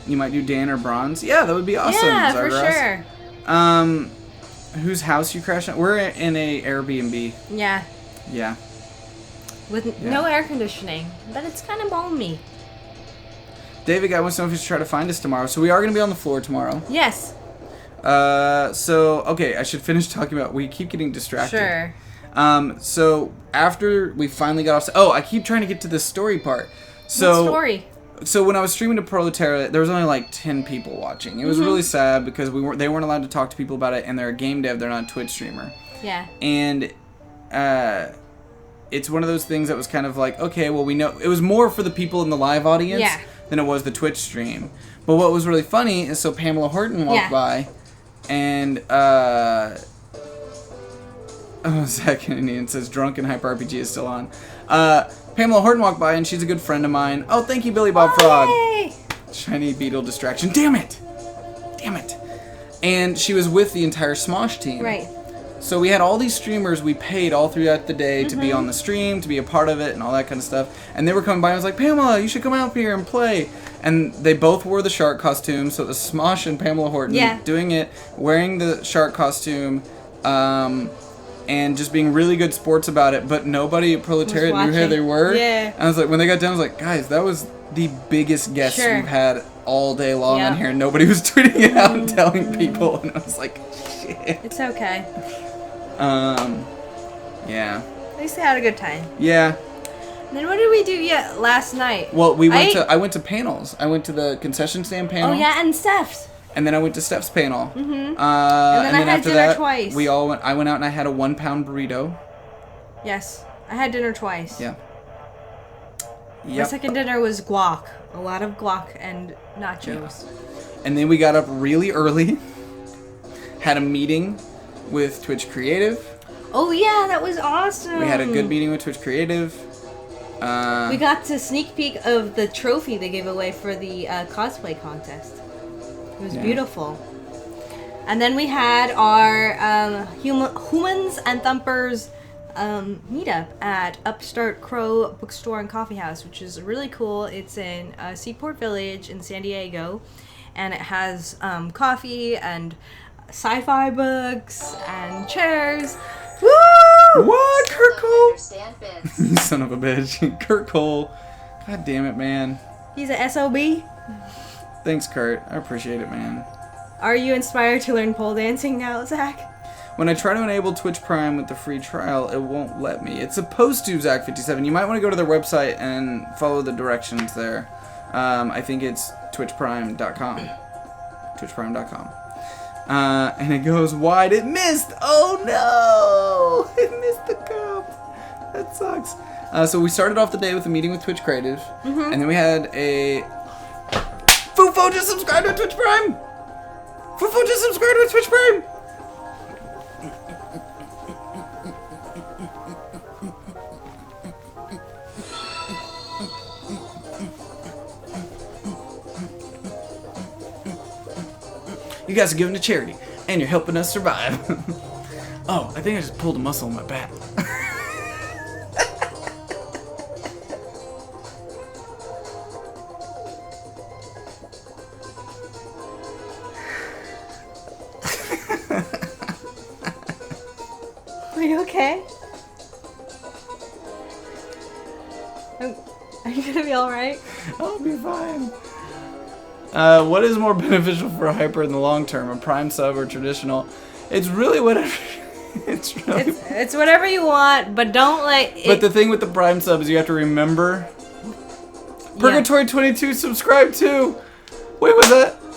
you might do Dan or Bronze. Yeah, that would be awesome. Yeah, Zargras. for sure. Whose house you crashed on? We're in a Airbnb. Yeah. Yeah. With no air conditioning, but it's kind of balmy. David Guy wants to know if you should try to find us tomorrow. So we are going to be on the floor tomorrow. Yes. Okay, I should finish talking about. We keep getting distracted. Sure. So after we finally got off. I keep trying to get to the story part. So. What story? So when I was streaming to Proletariat, there was only like 10 people watching. It was really sad because they weren't allowed to talk to people about it, and they're a game dev. They're not a Twitch streamer. Yeah. And it's one of those things that was kind of like, okay, well, we know it was more for the people in the live audience than it was the Twitch stream. But what was really funny is Pamela Horton walked by, and Zac Indian says Drunken Hyper RPG is still on. Pamela Horton walked by, and she's a good friend of mine. Oh, thank you, Billy Bob Frog. Yay! Shiny Beetle distraction. Damn it! And she was with the entire Smosh team. Right. So we had all these streamers we paid all throughout the day to be on the stream, to be a part of it, and all that kind of stuff. And they were coming by, and I was like, Pamela, you should come out here and play. And they both wore the shark costume, so it was Smosh and Pamela Horton doing it, wearing the shark costume, and just being really good sports about it, but nobody at Proletariat knew who they were. Yeah. And I was like, when they got done, I was like, guys, that was the biggest guest we've had all day long in here. Nobody was tweeting it out and telling people, and I was like, shit. It's okay. Yeah. At least they had a good time. Yeah. And then what did we do last night? Well, I went to panels. I went to the concession stand panel. Oh yeah, and Steph's. And then I went to Steph's panel. Mm-hmm. And then I had after dinner that, twice. I went out and I had a 1-pound burrito. Yes. I had dinner twice. Yeah. My second dinner was guac. A lot of guac and nachos. Yeah. And then we got up really early. Had a meeting with Twitch Creative. Oh yeah, that was awesome. We had a good meeting with Twitch Creative. We got to sneak peek of the trophy they gave away for the cosplay contest. It was beautiful. And then we had our Humans and Thumpers meetup at Upstart Crow Bookstore and Coffee House, which is really cool. It's in Seaport Village in San Diego, and it has coffee and sci-fi books and chairs. Woo! What? Kurt Cole? Understand bits. You son of a bitch. Kurt Cole. God damn it, man. He's a SOB. Thanks, Kurt. I appreciate it, man. Are you inspired to learn pole dancing now, Zach? When I try to enable Twitch Prime with the free trial, it won't let me. It's supposed to, Zach57. You might want to go to their website and follow the directions there. I think it's twitchprime.com. Twitchprime.com. And it goes wide. It missed! Oh no! It missed the cup. That sucks. So we started off the day with a meeting with Twitch Creative. And then we had a Fufo just subscribed to Twitch Prime. Fufo just subscribed to Twitch Prime. You guys are giving to charity, and you're helping us survive. Oh, I think I just pulled a muscle in my back. Are you okay? Are you gonna be alright? I'll be fine. What is more beneficial for a hyper in the long term, a prime sub or traditional? It's really whatever. It's whatever you want, but don't But the thing with the prime sub is you have to remember. Purgatory 22 subscribe too. Wait, was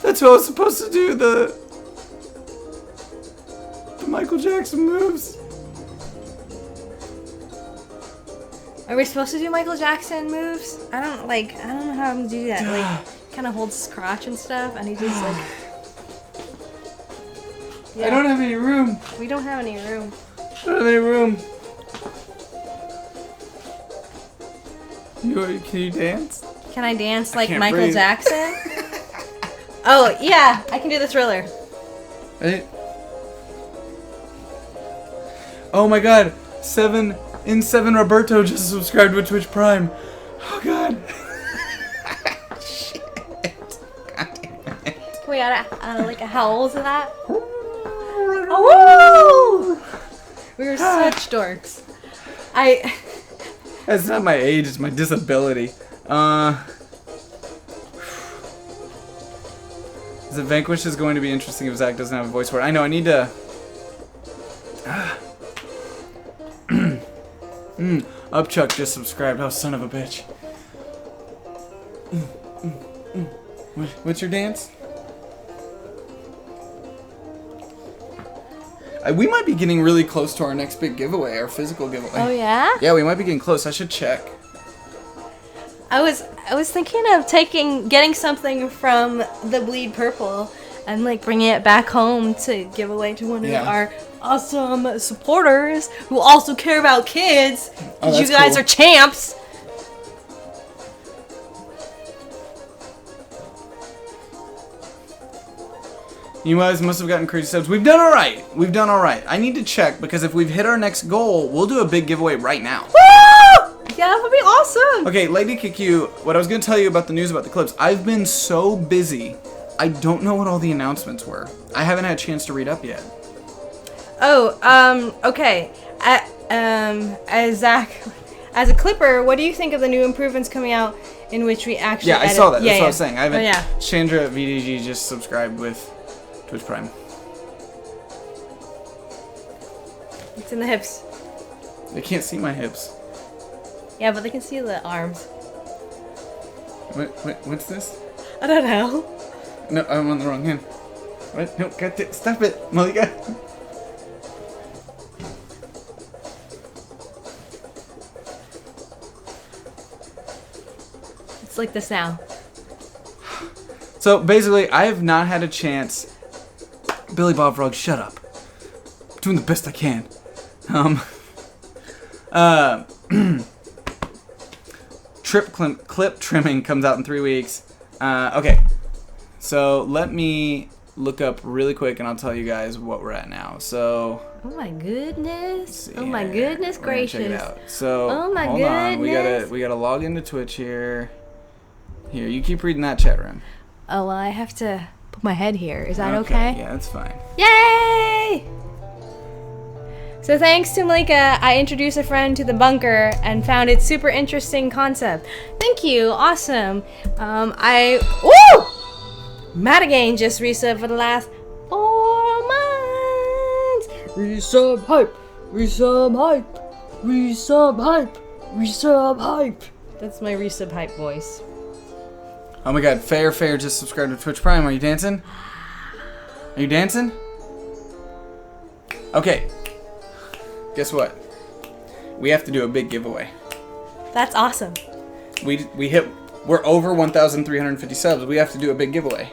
that's what I was supposed to do, the Michael Jackson moves. Are we supposed to do Michael Jackson moves? I don't know how I'm gonna do that. Like, kind of holds his crotch and stuff, and he just like. Yeah. I don't have any room. We don't have any room. I don't have any room. Can you dance? Can I dance like can't Michael breathe. Jackson? Oh yeah, I can do the Thriller. Right? Oh my God, 7 Roberto just subscribed to Twitch Prime. Oh God. Shit. God damn it. Can we add like a howls of that? Oh, woo! We were such dorks. That's not my age, it's my disability. The Vanquish is going to be interesting if Zac doesn't have a voice for it. I know, I need to... Upchuck just subscribed. Oh, son of a bitch. What's your dance? We might be getting really close to our next big giveaway, our physical giveaway. Oh yeah? Yeah, we might be getting close. I should check. I was thinking of getting something from the Bleed Purple and like bringing it back home to give away to one of our awesome supporters who also care about kids. Because you guys are champs. You guys must have gotten crazy subs. We've done all right. We've done all right. I need to check because if we've hit our next goal, we'll do a big giveaway right now. Woo! Yeah, that would be awesome. Okay, Lady KQ, what I was going to tell you about the news about the clips, I've been so busy, I don't know what all the announcements were. I haven't had a chance to read up yet. Oh, okay. As Zac, as a clipper, what do you think of the new improvements coming out in which we actually I saw that. That's what I was saying. I haven't. Oh, yeah. Chandra VDG just subscribed with Twitch Prime. It's in the hips. They can't see my hips. Yeah, but they can see the arms. What's this? I don't know. No, I'm on the wrong hand. What? No, got it. Stop it, Malika. It's like this now. So basically, I have not had a chance. Billy Bob Frog, shut up. I'm doing the best I can. Clip trimming comes out in 3 weeks. Okay, so let me look up really quick and I'll tell you guys what we're at now. So. Oh my goodness! Oh my goodness gracious! Check it out. So oh my hold goodness! on, we gotta log into Twitch here. Here, you keep reading that chat room. Oh well, I have to put my head here. Is that okay? Yeah, that's fine. Yay! So thanks to Malika, I introduced a friend to the bunker and found it super interesting concept. Thank you, awesome. Woo! Madigan just resubbed for the last 4 months. Resub hype, resub hype, resub hype, resub hype. That's my resub hype voice. Oh my God, Fair just subscribed to Twitch Prime. Are you dancing? Are you dancing? Okay. Guess what? We have to do a big giveaway. That's awesome. We hit we're over 1,350 subs. We have to do a big giveaway.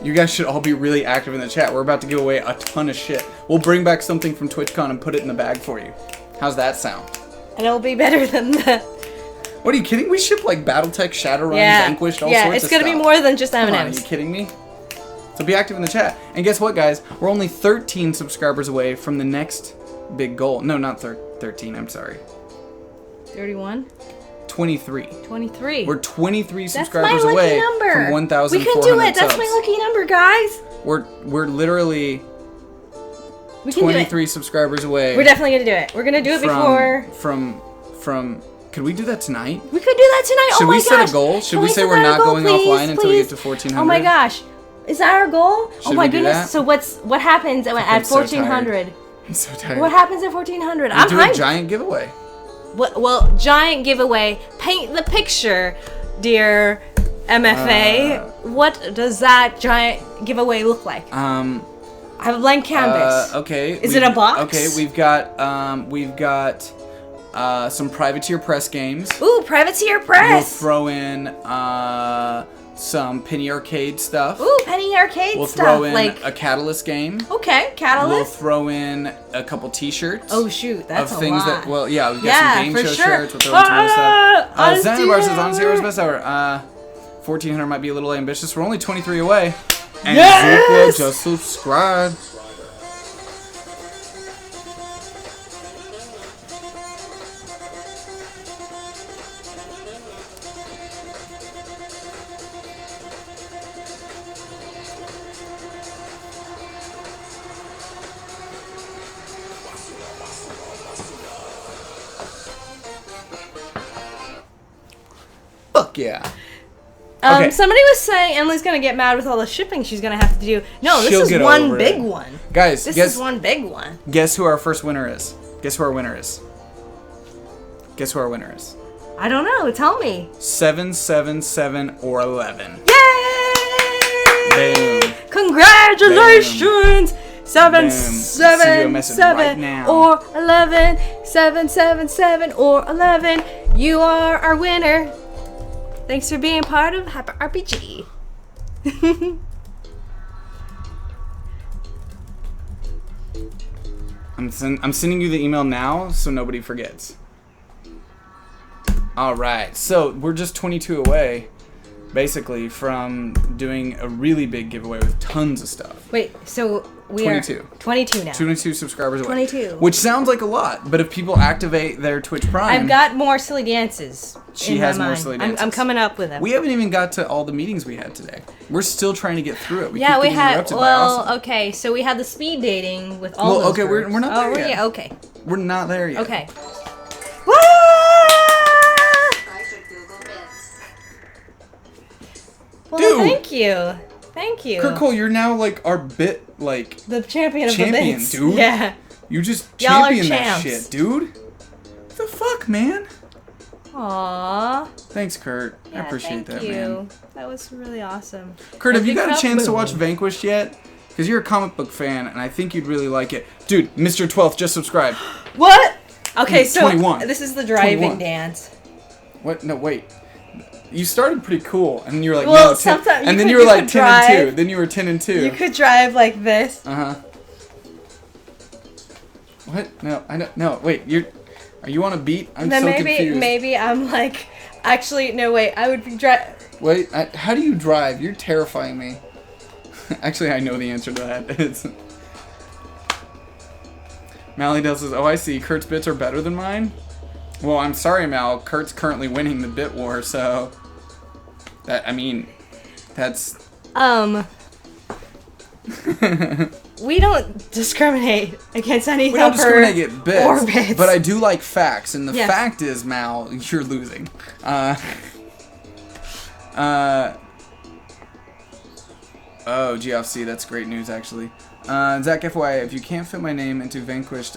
You guys should all be really active in the chat. We're about to give away a ton of shit. We'll bring back something from TwitchCon and put it in the bag for you. How's that sound? And it'll be better than the... What, are you kidding? We ship like Battletech, Shadowrun, Vanquished, all sorts of stuff. Yeah, it's gonna be more than just M&Ms. Come on, are you kidding me? So be active in the chat. And guess what, guys? We're only 13 subscribers away from the next big goal. No, not 13, I'm sorry. 31? 23. 23. We're 23 That's subscribers my lucky away number. from 1,400 We can do it. That's subs. my lucky number, guys. We're literally We can 23 subscribers away. We're definitely gonna do it. We're gonna do it before. From. Could we do that tonight? We could do that tonight. Should oh my we set gosh. a goal? Should Can we say set we're that not a goal, going please, offline until we please? get to 1,400? Oh my gosh. Is that our goal? Should oh my we do goodness. that? So what happens at I'm so 1,400? I'm so tired. What happens at 1,400? We I'm do a hyped. giant giveaway. Well, giant giveaway. Paint the picture, dear MFA. What does that giant giveaway look like? I have a blank canvas. Okay. Is it a box? Okay, we've got some Privateer Press games. Ooh, Privateer We'll Press. throw in some Penny Arcade stuff. Ooh, Penny Arcade We'll stuff. throw in like, a Catalyst game. okay, We'll Catalyst. throw in a couple T-shirts. Oh shoot, that's of a things lot. that, well, yeah, we've got Yeah, some game for show sure. shirts. We'll throw in some other stuff. Honesty Xanabar says on Hour. Zero's best hour. 1,400 might be a little ambitious. We're only 23 away. And Yes! Zuka just subscribe. Fuck yeah. Okay. Somebody was saying Emily's gonna get mad with all the shipping she's gonna have to do. No, this She'll is get one over big it. one. Guys, This guess is one big one. guess who our first winner is. Guess who our winner is. Guess who our winner is. I don't know. Tell me. 777 or 11. Yay! Boom. Congratulations! Boom. Send you a message right 777 now. or 11. 777 or 11. You are our winner. Thanks for being part of Happy RPG. I'm sending you the email now so nobody forgets. Alright, so we're just 22 away, basically, from doing a really big giveaway with tons of stuff. Wait, so we 22. are 22 now. 22 subscribers away. 22. Which sounds like a lot, but if people activate their Twitch Prime... I've got more silly dances. She in has my more mind. silly I'm dances. coming up with them. We haven't even got to all the meetings we had today. We're still trying to get through it. Yeah, keep we getting had. interrupted by Well, Austin. okay, so we had the speed dating with all Well, those okay, we're groups. not there yet. Yeah, okay. We're not there yet. Okay. Woo! I should Google bits. Well, Dude! thank you. Thank you. Kurt Cole, you're now like our bit, like, The champion of champion, the bits. dude. Yeah. you just Y'all are champion that champs. shit, dude. What the fuck, man? Aww. Thanks, Kurt. I Yeah, appreciate thank that, you. man. That was really awesome. Kurt, have you got a Cup? chance to watch Vanquished yet? Because you're a comic book fan, and I think you'd really like it. Dude, Mr. 12th just subscribed. What? Okay, so 21. this is the driving 21. dance. What? No, wait. You started pretty cool, and you were like, Well, no, 10, sometimes and then you you were could like 10 drive. and 2. Then you were 10 and 2. You could drive like this. Uh-huh. What? No, I don't. No, wait. Are you on a beat? I'm Then so maybe, confused. maybe I'm like, actually, no, wait, I would be Wait, how do you drive? You're terrifying me. Actually, I know the answer to that. It's Malidell says, "Oh, I see. Kurt's bits are better than mine." Well, I'm sorry, Mal. Kurt's currently winning the bit war, so that's. We don't discriminate against any We don't helper discriminate against bits, or bits. but I do like facts, and the Yes. fact is, Mal, you're losing. Oh, GFC, that's great news, actually. Zac, FYI, if you can't fit my name into Vanquished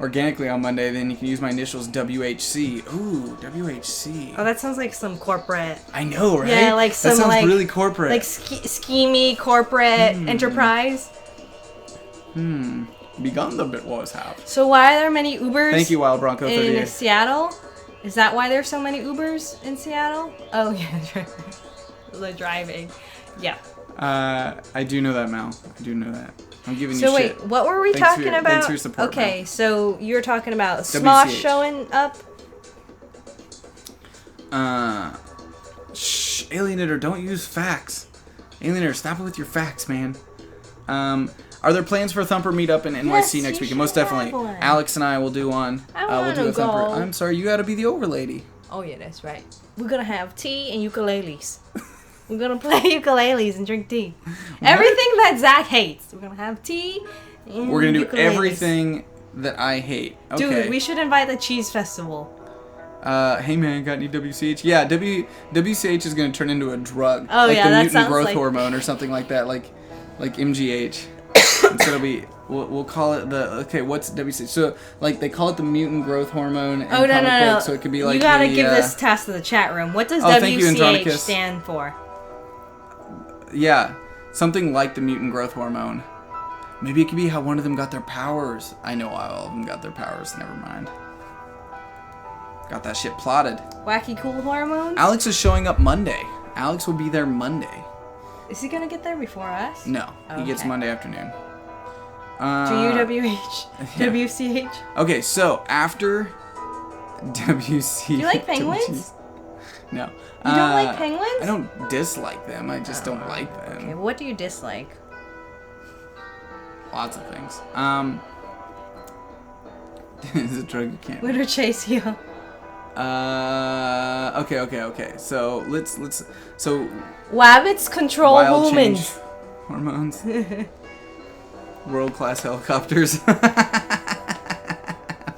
organically on Monday, then you can use my initials WHC. Ooh, WHC. Oh, that sounds like some corporate. I know, right? Yeah, like some that sounds like really corporate. like schemy corporate enterprise. Begun the Bit Wars have. So why are there many Ubers Thank you, Wild Bronco in 38. Seattle? Is that why there's so many Ubers in Seattle? Oh yeah, the driving. Yeah. I do know that, Mal. I do know that. I'm giving you So shit. wait, what were we Thanks talking about? Thanks for your support, okay, Mal. so you were talking about Smosh WCH. showing up. Alienator, don't use facts. Alienator, stop it with your facts, man. Are there plans for a Thumper meetup in NYC next week? Most definitely. One. Alex and I will do one. We'll do a Thumper. I'm sorry, you gotta be the overlady. Oh yeah, that's right. We're gonna have tea and ukuleles. We're gonna play ukuleles and drink tea. Everything that Zac hates. We're gonna have tea and We're gonna do ukuleles. everything that I hate. Okay. Dude, we should invite the cheese festival. Hey man, got any WCH? Yeah, WCH is gonna turn into a drug. Oh, like yeah, the that mutant sounds growth like- hormone or something like that, like MGH. And so it'll be we'll call it what's WCH? So like they call it the mutant growth hormone in comic books, so it could be like you gotta give this test to the chat room. What does thank you, WCH Andronicus. stand for? Yeah, something like the mutant growth hormone. Maybe it could be how one of them got their powers. I know all of them got their powers. Never mind. Got that shit plotted. Wacky cool hormones? Alex is showing up Monday. Alex will be there Monday. Is he gonna get there before us? No, he gets Okay. Monday afternoon. GUWH? yeah. WCH? Okay, so after WC. Do you like penguins? No. You don't like penguins? I don't dislike them. I just don't like them. Okay, what do you dislike? Lots of things. Is it a drug you can't? Winter chase you. Okay. So so Wabbits control wild change humans. hormones. World class helicopters.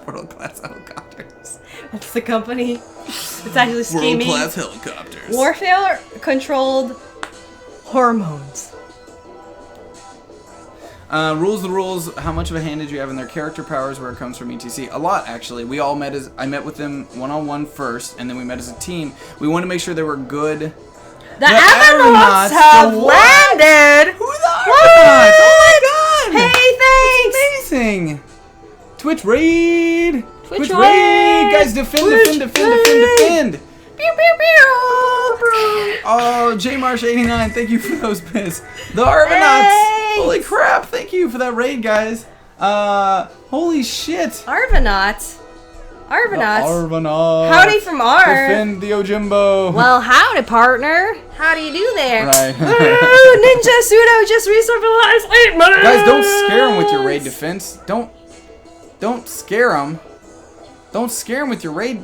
World class helicopters. That's the company. It's actually World scheming. class helicopters. Warfare controlled hormones. Rules the rules. How much of a hand did you have in their character powers where it comes from ETC? A lot, actually. We all met I met with them one-on-one first, and then we met as a team. We want to make sure they were good. The Aeronauts have the what? landed! Who are the Aeronauts? Oh my god! Hey, thanks! That's amazing! Twitch raid! Twitch raid! Guys, defend! Pew, pew, pew! Oh, JMarsh89, thank you for those bits. The Argonauts! Thanks! Holy crap, thank you for that raid, guys. Holy shit. Argonauts. Argonauts. Argonauts. Howdy from R. Defend the Ojimbo. Well, howdy, partner. How do you do there? Right. Ooh, Ninja Pseudo just resurfaced 8 months. Guys, don't scare them with your raid defense. Don't scare them. Don't scare him with your raid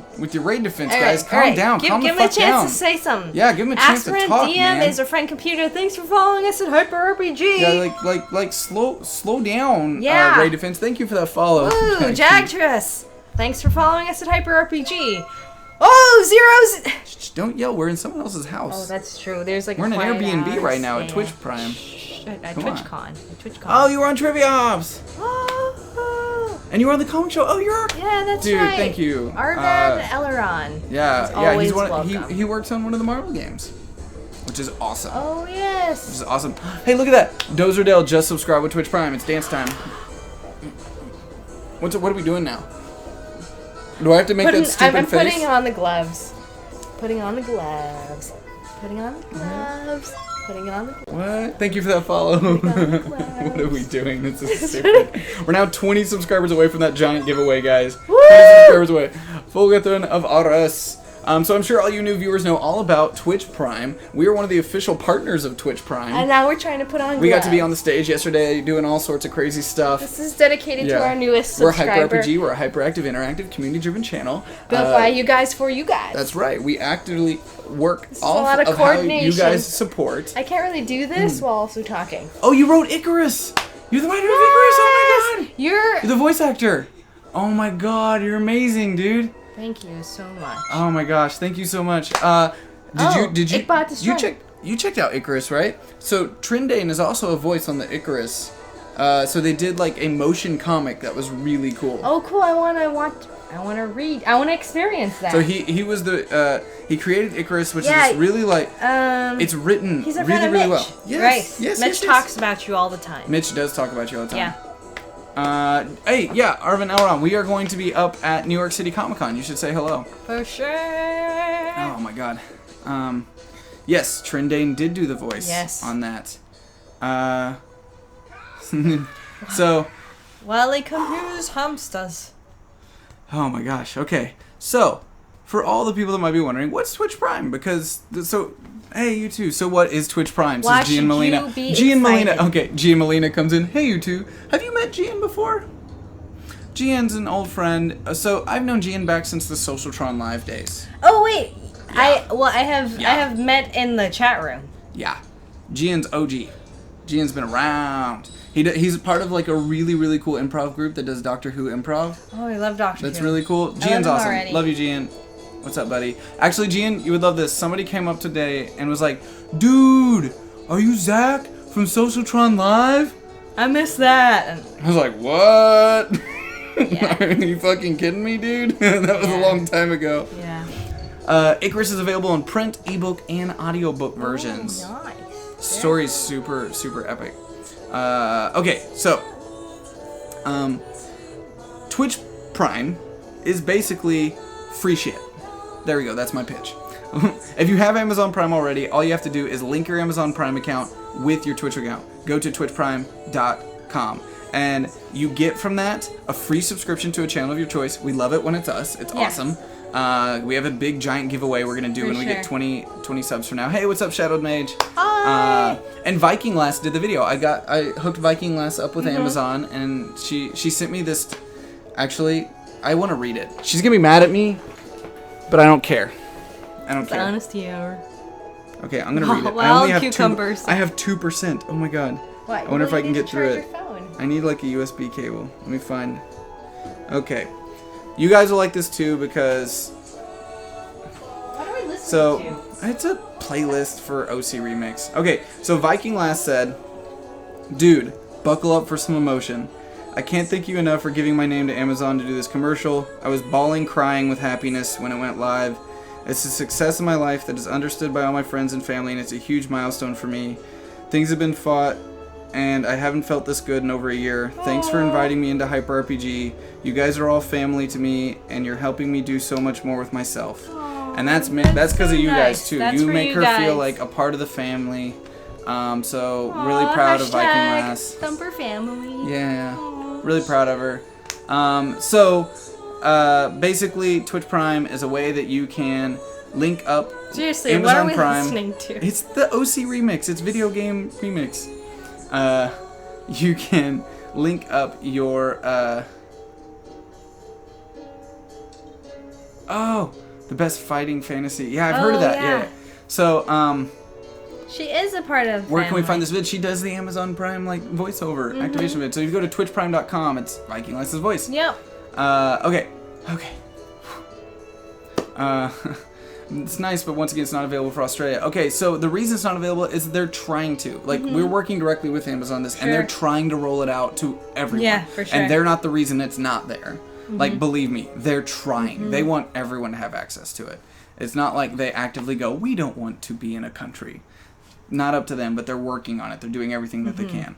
defense, guys. Calm down. Calm the give him a fuck down. chance to say something. Yeah, give him a chance Aspirin to talk, DM man. is a friend computer. Thanks for following us at Hyper RPG. Yeah, like slow down. Yeah. Raid defense. Thank you for that follow. Ooh, Jagtress. Thanks for following us at Hyper RPG. Oh, zeros. Shh, don't yell. We're in someone else's house. Oh, that's true. There's like We're a in an quiet Airbnb house. right now at Yeah. Twitch Prime. At Come on. TwitchCon. Oh, you were on Trivia Ops. Oh, And you were on the comic show. Oh, you're. yeah, that's Dude, right. thank you. Arvad Eleron. Yeah, is he's always one. welcome. He works on one of the Marvel games, which is awesome. Oh Which yes. is awesome. Hey, look at that. Dozerdale just subscribed with Twitch Prime. It's dance time. What are we doing now? Do I have to make that stupid I'm face? putting on the gloves. Putting on the gloves. Putting on the gloves. Putting on the gloves. What? Thank you for that follow. on the What are we doing? This is stupid. We're now 20 subscribers away from that giant giveaway, guys. Woo! 20 subscribers away. Fulgathon of Aras. So I'm sure all you new viewers know all about Twitch Prime. We are one of the official partners of Twitch Prime. And now we're trying to put on We got to be gloves. on the stage yesterday doing all sorts of crazy stuff. This is dedicated to our newest We're subscriber. Hyper RPG. We're a hyperactive, interactive, community-driven channel. Built by you guys for you guys. That's right. We actively work is a off lot of of how you coordination. guys support. I can't really do this while also talking. Oh, you wrote Icarus! You're the writer of Icarus! Oh my god! You're You're the voice actor! Oh my god, you're amazing, dude! Thank you so much. Oh my gosh, thank you so much. Oh, Did you Ickbot Destroy. you checked out Icarus, right? So Trindane is also a voice on the Icarus. So they did like a motion comic that was really cool. Oh, cool! I wanna read. I wanna experience that. So he was he created Icarus, which Yeah, is really like it's written he's a really friend of really Mitch. well. Yes, Right. yes, Mitch yes, talks about you all the time. Mitch does talk about you all the time. Yeah. Hey, yeah, Arvin Elron, we are going to be up at New York City Comic Con. You should say hello. For sure. Oh my god. Yes, Trindane did do the voice on that. So. Wally confused hamsters. Oh my gosh. Okay. So, for all the people that might be wondering, what's Twitch Prime? Because hey, you two. So what is Twitch Prime? Says Gian Molina. Gian Molina. Okay, Gian Molina comes in. Hey, you two. Have you met Gian before? Gian's an old friend. So I've known Gian back since the Socialtron Live days. Oh wait. Yeah. I have met in the chat room. Yeah. Gian's OG. Gian's been around. He's part of like a really, really cool improv group that does Doctor Who improv. Oh, I love Doctor Who. That's really cool. Gian's awesome. Already. Love you, Gian. What's up, buddy? Actually, Gian, you would love this. Somebody came up today and was like, "Dude, are you Zac from Socialtron Live?" I missed that. I was like, "What? Yeah. Are you fucking kidding me, dude?" That was a long time ago. Yeah. Icarus is available in print, ebook, and audiobook versions. Oh, nice. Story's super, super epic. Okay, so Twitch Prime is basically free shit. There we go, that's my pitch. If you have Amazon Prime already, all you have to do is link your Amazon Prime account with your Twitch account. Go to twitchprime.com and you get from that a free subscription to a channel of your choice. We love it when it's us. It's awesome. We have a big giant giveaway we're going to do when we get 20 subs from now. Hey, what's up, Shadowed Mage? Hi! And Viking Lass did the video. I hooked Viking Lass up with Amazon, and she sent me this. Actually, I want to read it. She's going to be mad at me, but I don't care. I don't care. Honesty hour. Okay, I'm going to read it. I only have cucumbers. I have 2%. Oh my god. What? I wonder if I can get through it. Your phone. I need like a USB cable. Let me find. Okay. You guys will like this too because What are we listening to? It's a playlist for OC Remix. Okay, so Viking Lass said, "Dude, buckle up for some emotion. I can't thank you enough for giving my name to Amazon to do this commercial. I was bawling, crying with happiness when it went live. It's a success in my life that is understood by all my friends and family, and it's a huge milestone for me. Things have been fought, and I haven't felt this good in over a year. Thanks for inviting me into Hyper RPG. You guys are all family to me, and you're helping me do so much more with myself." And that's because of you guys too. You make her feel like a part of the family. So really proud of Viking Lass. Thumper family. Yeah, really proud of her. Basically, Twitch Prime is a way that you can link up Seriously, Amazon what are we Prime. listening to? It's the OC Remix. It's video game remix. You can link up your the best fighting fantasy. Yeah, I've heard of that. Yeah. So she is a part of where can we find this vid? She does the Amazon Prime like voiceover activation vid. So if you go to twitchprime.com, it's Viking Lass's voice. Yep. Okay. It's nice, but once again, it's not available for Australia. Okay, so the reason it's not available is they're trying to. Like, we're working directly with Amazon on this, and they're trying to roll it out to everyone. Yeah, for sure. And they're not the reason it's not there. Like, believe me, they're trying. They want everyone to have access to it. It's not like they actively go, we don't want to be in a country. Not up to them, but they're working on it. They're doing everything that they can.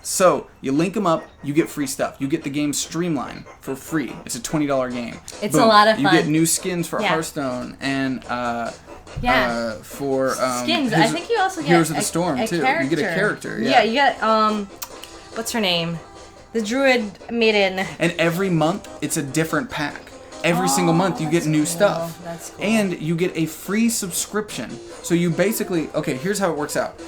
So you link them up, you get free stuff. You get the game Streamline for free. It's a $20 game. It's a lot of fun. You get new skins for Hearthstone and for skins. I think you also get Heroes of the Storm too. Character. You get a character. Yeah, you get what's her name? The Druid Maiden. And every month it's a different pack. Every single month you get new stuff. That's cool. And you get a free subscription. So you basically, okay, here's how it works out.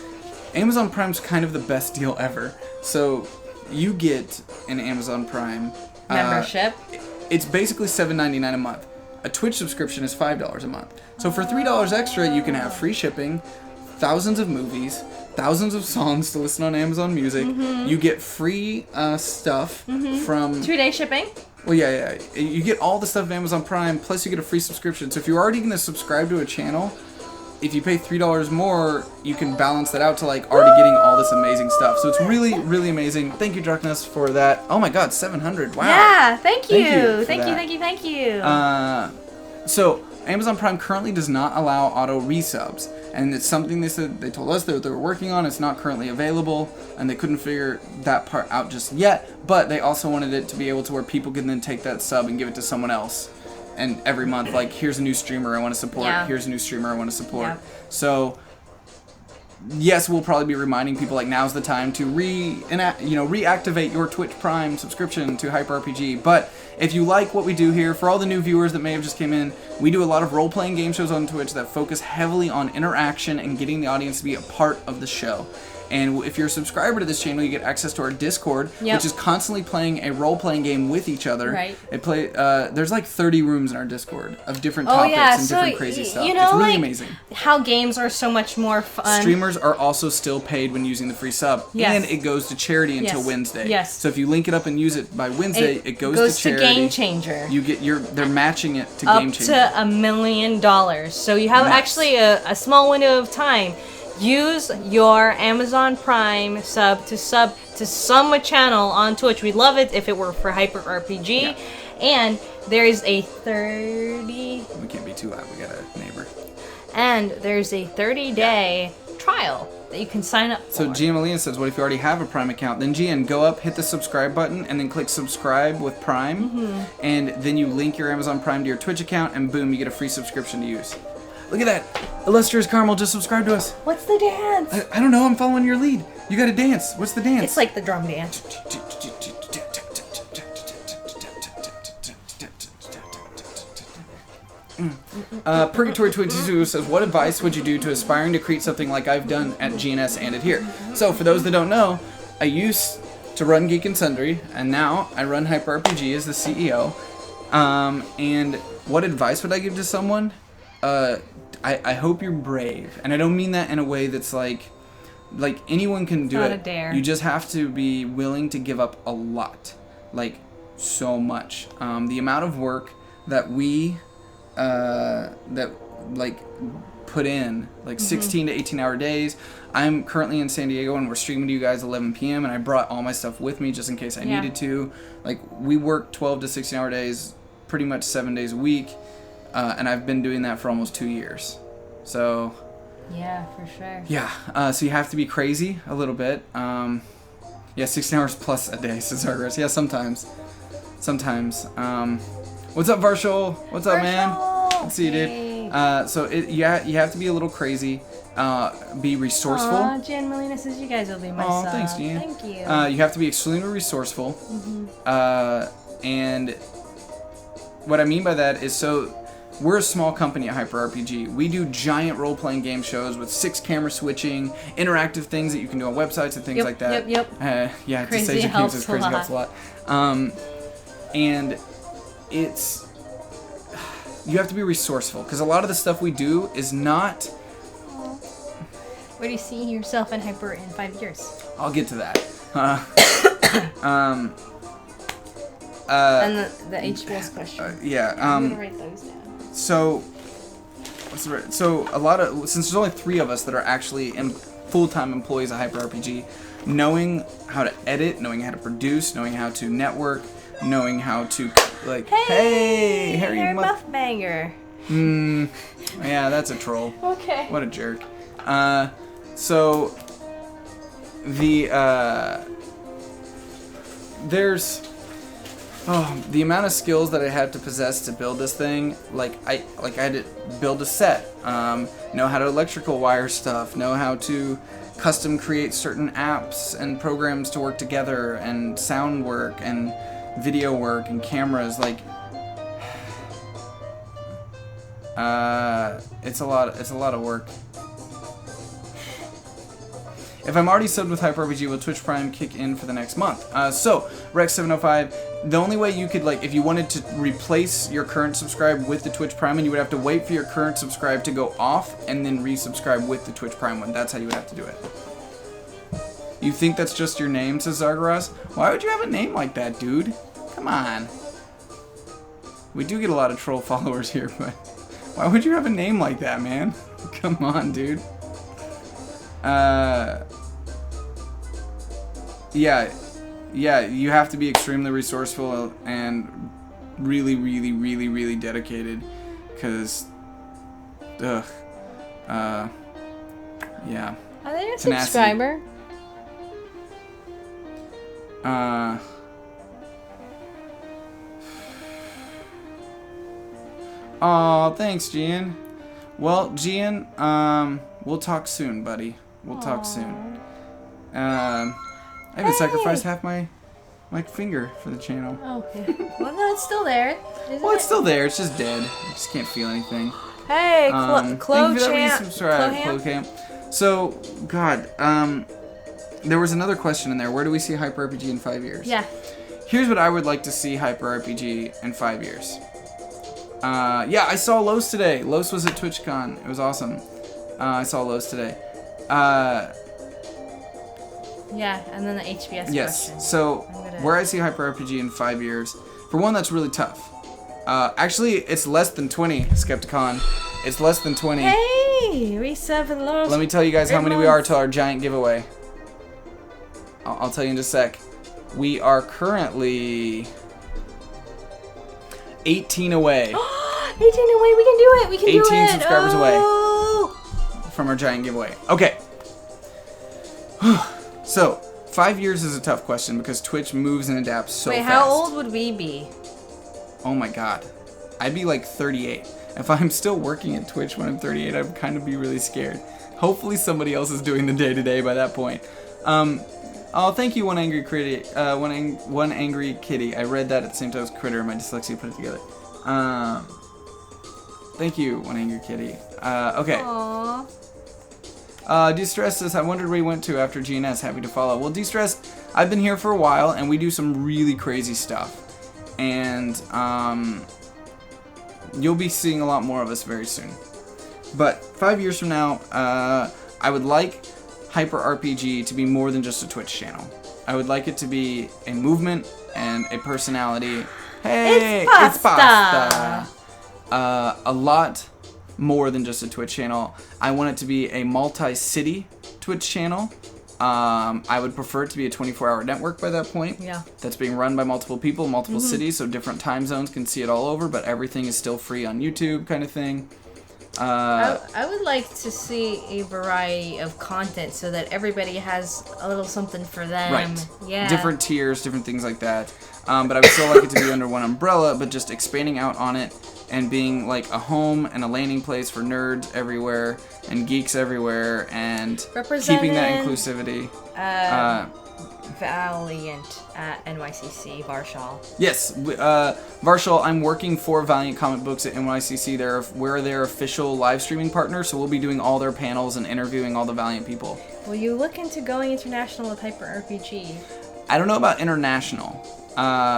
Amazon Prime's kind of the best deal ever. So you get an Amazon Prime membership. It's basically $7.99 a month. A Twitch subscription is $5 a month. So for $3 extra, you can have free shipping, thousands of movies, thousands of songs to listen on Amazon Music. You get free stuff from 2-day shipping. Well, yeah. You get all the stuff of Amazon Prime, plus you get a free subscription. So if you're already going to subscribe to a channel, if you pay $3 more, you can balance that out to like already getting all this amazing stuff. So it's really, really amazing. Thank you, Darkness, for that. Oh my God, 700! Wow. Yeah, thank you. Thank you. So Amazon Prime currently does not allow auto resubs. and it's something they told us that they were working on. It's not currently available, and they couldn't figure that part out just yet, but they also wanted it to be able to where people can then take that sub and give it to someone else. And every month, like, here's a new streamer I want to support. Yeah. Here's a new streamer I want to support. Yeah. So, yes, we'll probably be reminding people, like, now's the time to reactivate your Twitch Prime subscription to HyperRPG. But if you like what we do here, for all the new viewers that may have just came in, we do a lot of role-playing game shows on Twitch that focus heavily on interaction and getting the audience to be a part of the show. And if you're a subscriber to this channel, you get access to our Discord, which is constantly playing a role-playing game with each other. Right. There's like 30 rooms in our Discord of different topics and different crazy stuff. You know, it's really like, amazing. How games are so much more fun. Streamers are also still paid when using the free sub, and it goes to charity until Wednesday. Yes. So if you link it up and use it by Wednesday, it goes to charity. Game Changer. You get they're matching it to up Game Changer. to $1 million. So you have actually a small window of time. Use your Amazon Prime sub to some channel on Twitch. We'd love it if it were for HyperRPG. Yeah. And there is a 30... We can't be too loud. We got a neighbor. And there's a 30-day trial that you can sign up for. So GM Alina says, what if you already have a Prime account? Then GM, go up, hit the subscribe button, and then click subscribe with Prime. And then you link your Amazon Prime to your Twitch account, and boom, you get a free subscription to use. Look at that. Illustrious Carmel just subscribed to us. What's the dance? I don't know. I'm following your lead. You got to dance. What's the dance? It's like the drum dance. Purgatory 22 says, what advice would you do to aspiring to create something like I've done at GNS and Adhere? So for those that don't know, I used to run Geek and Sundry, and now I run HyperRPG as the CEO. And what advice would I give to someone? I hope you're brave, and I don't mean that in a way that's like anyone can do it. Not a dare. You just have to be willing to give up a lot, like so much. The amount of work that we put in, like 16 to 18-hour days. I'm currently in San Diego, and we're streaming to you guys 11 p.m. and I brought all my stuff with me just in case I needed to. Like, we work 12 to 16-hour days, pretty much 7 days a week. And I've been doing that for almost 2 years. So... Yeah, for sure. Yeah, so you have to be crazy a little bit. 16 hours plus a day, says Argus. Yeah, sometimes. What's up, Varshol? What's up, man? Let's see, dude. So you have to be a little crazy. Be resourceful. Aw, Jan Molina says you guys will be my sub. Thanks, Jan. Thank you. You have to be extremely resourceful. And what I mean by that is, so we're a small company at HyperRPG. We do giant role-playing game shows with 6 camera switching, interactive things that you can do on websites and things like that. Yeah, Crazy to say helps is crazy a helps a lot. And it's... You have to be resourceful, because a lot of the stuff we do is not... Where do you see yourself in Hyper in 5 years? I'll get to that. And the HBS question. I'm gonna write those down. So a lot of, since there's only 3 of us that are actually full-time employees at HyperRPG, knowing how to edit, knowing how to produce, knowing how to network, knowing how to hey Harry Muffbanger. Yeah, that's a troll. Okay. What a jerk. So there's the amount of skills that I had to possess to build this thing. I had to build a set, know how to electrical wire stuff, know how to custom create certain apps and programs to work together, and sound work and video work and cameras. It's a lot of work. If I'm already subbed with HyperRPG, will Twitch Prime kick in for the next month? So, Rex705, the only way you could, if you wanted to replace your current subscribe with the Twitch Prime, and you would have to wait for your current subscribe to go off, and then resubscribe with the Twitch Prime one. That's how you would have to do it. You think that's just your name, says Zargaraz? Why would you have a name like that, dude? Come on. We do get a lot of troll followers here, but why would you have a name like that, man? Come on, dude. Yeah, you have to be extremely resourceful and really, really, really, really dedicated, because, Yeah. Are they a Tenacity. subscriber? Oh, thanks, Gian. Well, Gian, we'll talk soon, buddy. We'll talk soon. I even sacrificed half my finger for the channel. Oh, yeah. Well, no, it's still there. Well, it's still there. It's just dead. I just can't feel anything. Hey, Thank you for that resubscribe, Cloham? Cloham. So, God, there was another question in there. Where do we see Hyper RPG in 5 years? Yeah. Here's what I would like to see Hyper RPG in 5 years. Yeah, I saw Los today. Los was at TwitchCon. It was awesome. I saw Los today. Yeah, and then the HBS Yes. question. So, where I see Hyper RPG in 5 years, for one, that's really tough. Actually, it's less than 20, Skepticon. It's less than 20. Hey, reset for the Lord. Let me tell you guys how many we are to our giant giveaway. I'll tell you in just a sec. We are currently 18 away. 18 away, we can do it. We can do it. 18 subscribers away Oh. from our giant giveaway. Okay. So, 5 years is a tough question because Twitch moves and adapts so Wait, fast. how old would we be? Oh my god. I'd be like 38. If I'm still working at Twitch when I'm 38, I'd kind of be really scared. Hopefully somebody else is doing the day-to-day by that point. Oh, thank you, One Angry Kitty. One Angry Kitty. I read that at the same time as Critter. My dyslexia put it together. Thank you, One Angry Kitty. Okay. Aww. De-Stress says, I wondered where you went to after GNS. Happy to follow. Well, De-Stress, I've been here for a while, and we do some really crazy stuff. And, you'll be seeing a lot more of us very soon. But 5 years from now, I would like Hyper RPG to be more than just a Twitch channel. I would like it to be a movement and a personality. Hey, it's pasta. A lot more than just a Twitch channel. I want it to be a multi-city Twitch channel. I would prefer it to be a 24-hour network by that point. Yeah. That's being run by multiple people, multiple cities, so different time zones can see it all over, but everything is still free on YouTube kind of thing. I would like to see a variety of content so that everybody has a little something for them. Right. Yeah. Different tiers, different things like that. But I would still like it to be under one umbrella, but just expanding out on it and being like a home and a landing place for nerds everywhere and geeks everywhere and keeping that inclusivity. Valiant at NYCC, Varshal. Yes, Varshal, I'm working for Valiant Comic Books at NYCC. We're their official live streaming partner, so we'll be doing all their panels and interviewing all the Valiant people. Will you look into going international with Hyper RPG? I don't know about international,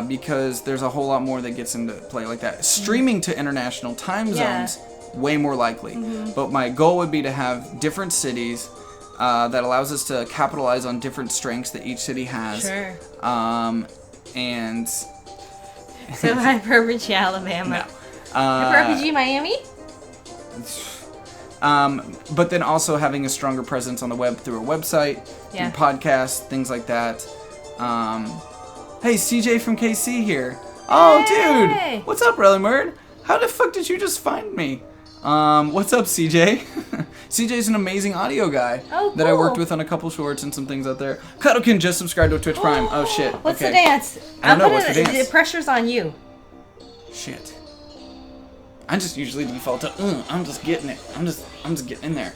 because there's a whole lot more that gets into play like that. Streaming to international time zones, way more likely. But my goal would be to have different cities that allows us to capitalize on different strengths that each city has. Sure. And... So Hyper RPG Alabama. No. Hyper RPG Miami? But then also having a stronger presence on the web through a website, through podcasts, things like that. Hey, CJ from KC here. Oh, Hey! dude! What's up, Relymurd? How the fuck did you just find me? What's up, CJ? CJ's an amazing audio guy that I worked with on a couple shorts and some things out there. Cuddlekin just subscribed to Twitch Prime. Oh, shit. What's okay. the dance? I don't know. What's the dance? The pressure's on you. Shit. I just usually default to, I'm just getting it. I'm just getting in there.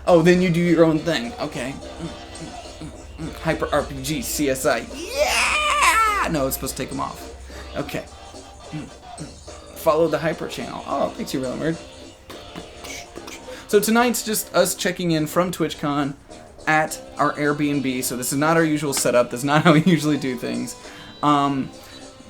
Oh, then you do your own thing. Okay. Hyper RPG, CSI. Yeah! No, it's supposed to take them off. Okay. Follow the Hyper channel. Oh, thanks you, Relymurd. So tonight's just us checking in from TwitchCon at our Airbnb. So this is not our usual setup. That's not how we usually do things.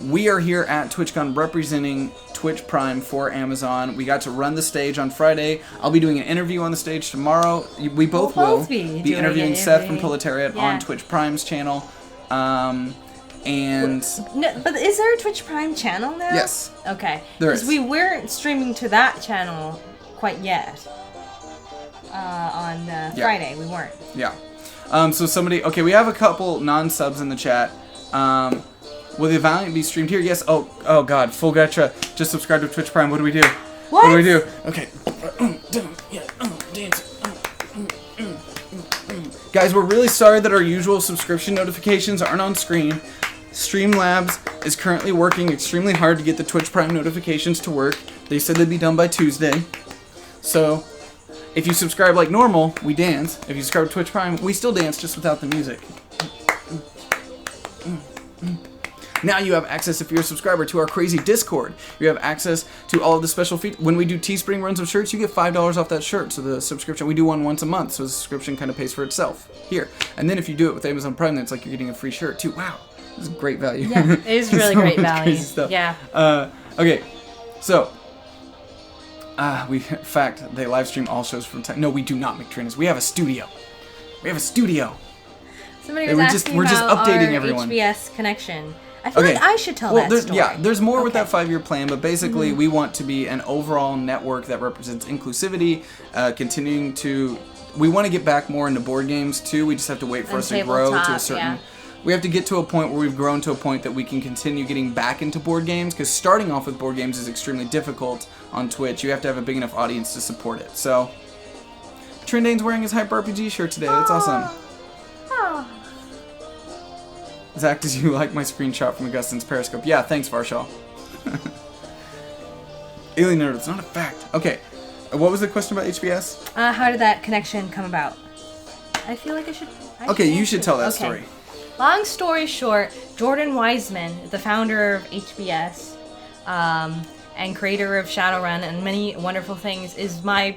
We are here at TwitchCon representing Twitch Prime for Amazon. We got to run the stage on Friday. I'll be doing an interview on the stage tomorrow. We both will be interviewing Seth from Proletariat on Twitch Prime's channel. No, but is there a Twitch Prime channel now? Yes. Okay. There is. Because we weren't streaming to that channel quite yet. On Friday, we weren't. Yeah. So somebody... Okay, we have a couple non-subs in the chat. Will the Valiant be streamed here? Yes. Oh God. Full Gacha. Just subscribe to Twitch Prime. What do we do? What do we do? Okay. Dance. Guys, we're really sorry that our usual subscription notifications aren't on screen. Streamlabs is currently working extremely hard to get the Twitch Prime notifications to work. They said they'd be done by Tuesday. So, if you subscribe like normal, we dance. If you subscribe to Twitch Prime, we still dance, just without the music. Now you have access, if you're a subscriber, to our crazy Discord. You have access to all of the special features. When we do Teespring runs of shirts, you get $5 off that shirt. So the subscription, we do one once a month, so the subscription kind of pays for itself here. And then if you do it with Amazon Prime, then it's like you're getting a free shirt too. Wow, this is great value. Yeah, it is really So great much value. crazy stuff. Yeah. Okay, so in fact, they live stream all shows from time. No, we do not make trainers. We have a studio. We have a studio. Somebody Hey, was asking we're just about updating our everyone. HBS connection. I feel like I should tell that story. Yeah, there's more with Okay. that 5-year plan, but basically we want to be an overall network that represents inclusivity, continuing to... We want to get back more into board games, too. We just have to wait for And us to grow to a tabletop, certain... yeah. We have to get to a point where we've grown to a point that we can continue getting back into board games, because starting off with board games is extremely difficult on Twitch. You have to have a big enough audience to support it. So, Trendane's wearing his Hyper RPG shirt today. That's awesome. Oh. Zach, did you like my screenshot from Augustin's Periscope? Yeah, thanks, Varshal. Alien Nerd, it's not a fact. Okay, what was the question about HBS? How did that connection come about? I feel like I should... Okay, you should tell that Okay. story. Long story short, Jordan Wiseman, the founder of HBS, and creator of Shadowrun and many wonderful things, is my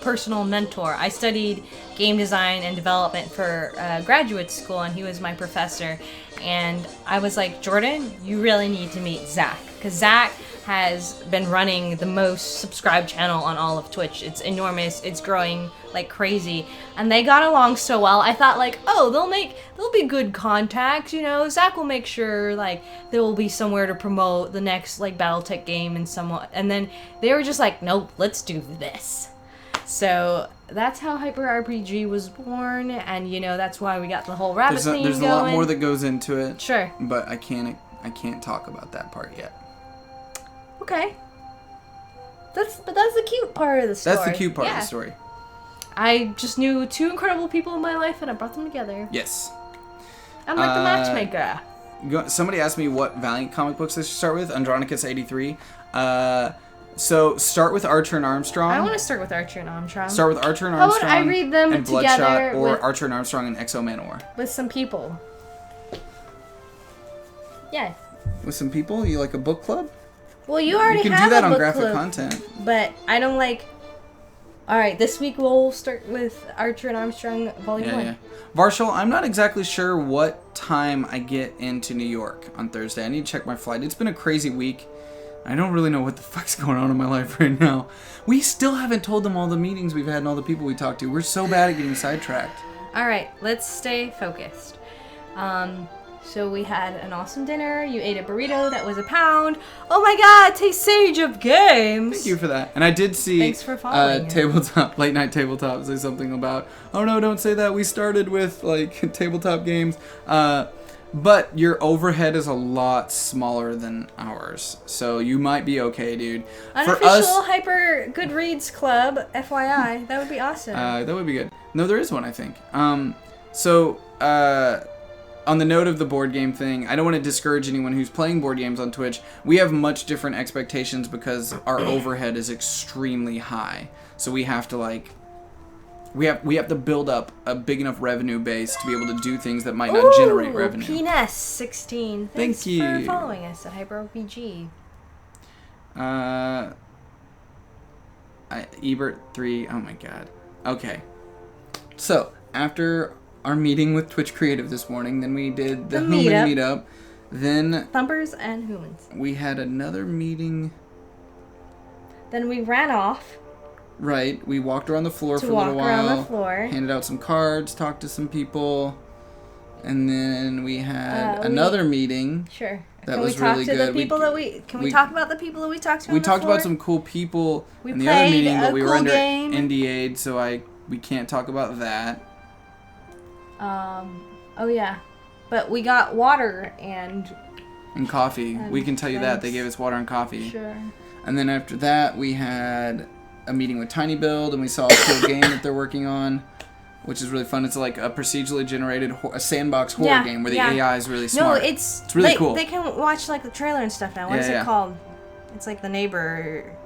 personal mentor. I studied game design and development for graduate school, and he was my professor. And I was like, Jordan, you really need to meet Zac, because Zac has been running the most subscribed channel on all of Twitch. It's enormous. It's growing like crazy, and they got along so well. I thought like, oh, they'll be good contacts, you know. Zac will make sure like there will be somewhere to promote the next like BattleTech game and somewhat. And then they were just like, nope, let's do this. So that's how Hyper RPG was born, and you know that's why we got the whole rabbit thing There's going. a lot more that goes into it. Sure. But I can't talk about that part yet. Okay. That's the cute part of the story. That's the cute part Yeah. of the story. I just knew two incredible people in my life, and I brought them together. Yes. I'm like the matchmaker. Somebody asked me what Valiant comic books I should start with. Andronicus 83. So start with Archer and Armstrong. I want to start with Archer and Armstrong. Start with Archer and How Armstrong. about I read them and together Bloodshot, or with- Archer and Armstrong and Exo Manowar. with some people. Yeah. With some people? You like a book club? Well, you already You can have do that a on book graphic club, content. but I don't like. All right, this week we'll start with Archer and Armstrong Volume 1. Yeah. Varshal, I'm not exactly sure what time I get into New York on Thursday. I need to check my flight. It's been a crazy week. I don't really know what the fuck's going on in my life right now. We still haven't told them all the meetings we've had and all the people we talked to. We're so bad at getting sidetracked. All right, let's stay focused. So we had an awesome dinner. You ate a burrito that was £1. Oh my god, taste sage of games. Thank you for that. And I did see Thanks for following. late night tabletop say something about, oh no, don't say that. We started with like tabletop games. But your overhead is a lot smaller than ours. So you might be okay, dude. Unofficial Hyper Goodreads Club, FYI. That would be awesome. That would be good. No, there is one, I think. On the note of the board game thing, I don't want to discourage anyone who's playing board games on Twitch. We have much different expectations because our overhead is extremely high. So we have to like... We have to build up a big enough revenue base to be able to do things that might not generate revenue. Penis16. Thanks you. for following us at HyperRPG. Ebert 3. Oh my god. Okay. So, after our meeting with Twitch Creative this morning, then we did the Human meetup. Then Thumpers and Humans. we had another meeting. Then we ran off. Right. We walked around the floor To for a little walk while. around the floor. Handed out some cards, talked to some people. And then we had we- another meeting. Sure. That Can was we talk really to good. the people Can we talk about the people that we talked to We on the talked floor? about some cool people We in the other played meeting, but a we were cool under game. NDA'd, so we can't talk about that. Oh yeah. But we got water and... And coffee. And We can tell you that. They thanks. gave us water and coffee. Sure. And then after that, we had a meeting with Tiny Build, and we saw a cool game that they're working on. which is really fun. It's like a procedurally generated a sandbox horror game where the AI is really smart. No, it's really cool. They can watch like the trailer and stuff now. What is it called? It's like The Neighbor.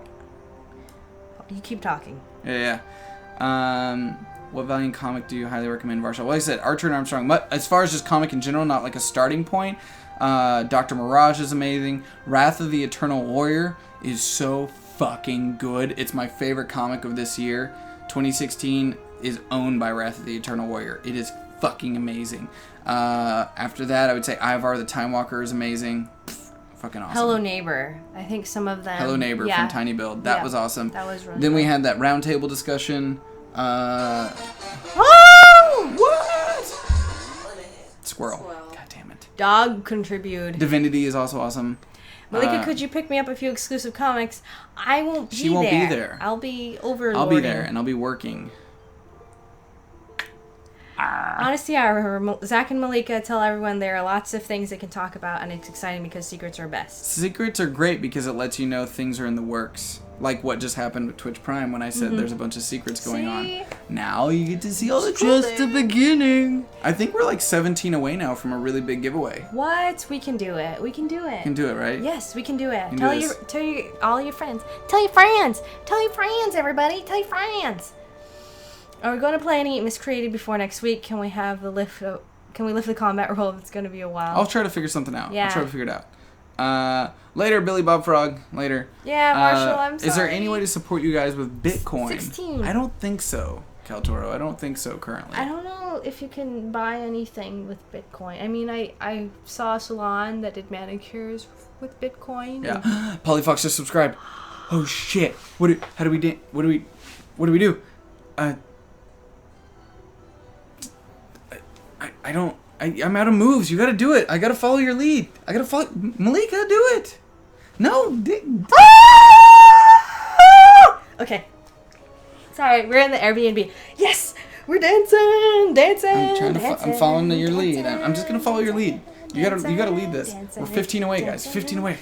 You keep talking. Yeah. What Valiant comic do you highly recommend, Marshall? Well, like I said, Archer and Armstrong. But as far as just comic in general, not like a starting point, Dr. Mirage is amazing. Wrath of the Eternal Warrior is so fucking good. It's my favorite comic of this year. 2016 is owned by Wrath of the Eternal Warrior. It is fucking amazing. After that, I would say Ivar the Time Walker is amazing. Fucking awesome. Hello Neighbor. I think some of them. Hello Neighbor from Tiny Build. That was awesome. That was really Then fun. we had that roundtable discussion. Oh! What? Squirrel. God damn it. Dog contributed. Divinity is also awesome. Malika, could you pick me up a few exclusive comics? I won't be there. She won't be there. I'll be overlording. I'll be there, and I'll be working. Honesty Hour, Zac and Malika tell everyone there are lots of things they can talk about, and it's exciting because secrets are best. Secrets are great because it lets you know things are in the works. Like what just happened with Twitch Prime when I said there's a bunch of secrets going on. Now you get to see all the just the beginning. I think we're like 17 away now from a really big giveaway. What? We can do it. We can do it. You can do it, right? Yes, we can do it. Can Tell do your, this. tell your, all your friends. Tell your friends. Tell your friends, everybody. Tell your friends. Are we going to play any Miscreated before next week? Can we have the lift? Can we lift the combat roll? It's going to be a while. I'll try to figure something out. Yeah. I'll try to figure it out. Later, Billy Bob Frog. Later. Yeah, Marshall, I'm sorry. Is there any way to support you guys with Bitcoin? 16. I don't think so, Caltoro. I don't think so currently. I don't know if you can buy anything with Bitcoin. I mean, I saw a salon that did manicures with Bitcoin. Yeah. Polyfox just subscribed. Oh shit. What do we do? I'm out of moves. You gotta do it. I gotta follow your lead. I gotta follow Malika, do it. No. Okay. Sorry, we're in the Airbnb. Yes! We're dancing! I'm following your lead. I'm just gonna follow your lead. You gotta lead this. We're 15 away, guys. 15 away.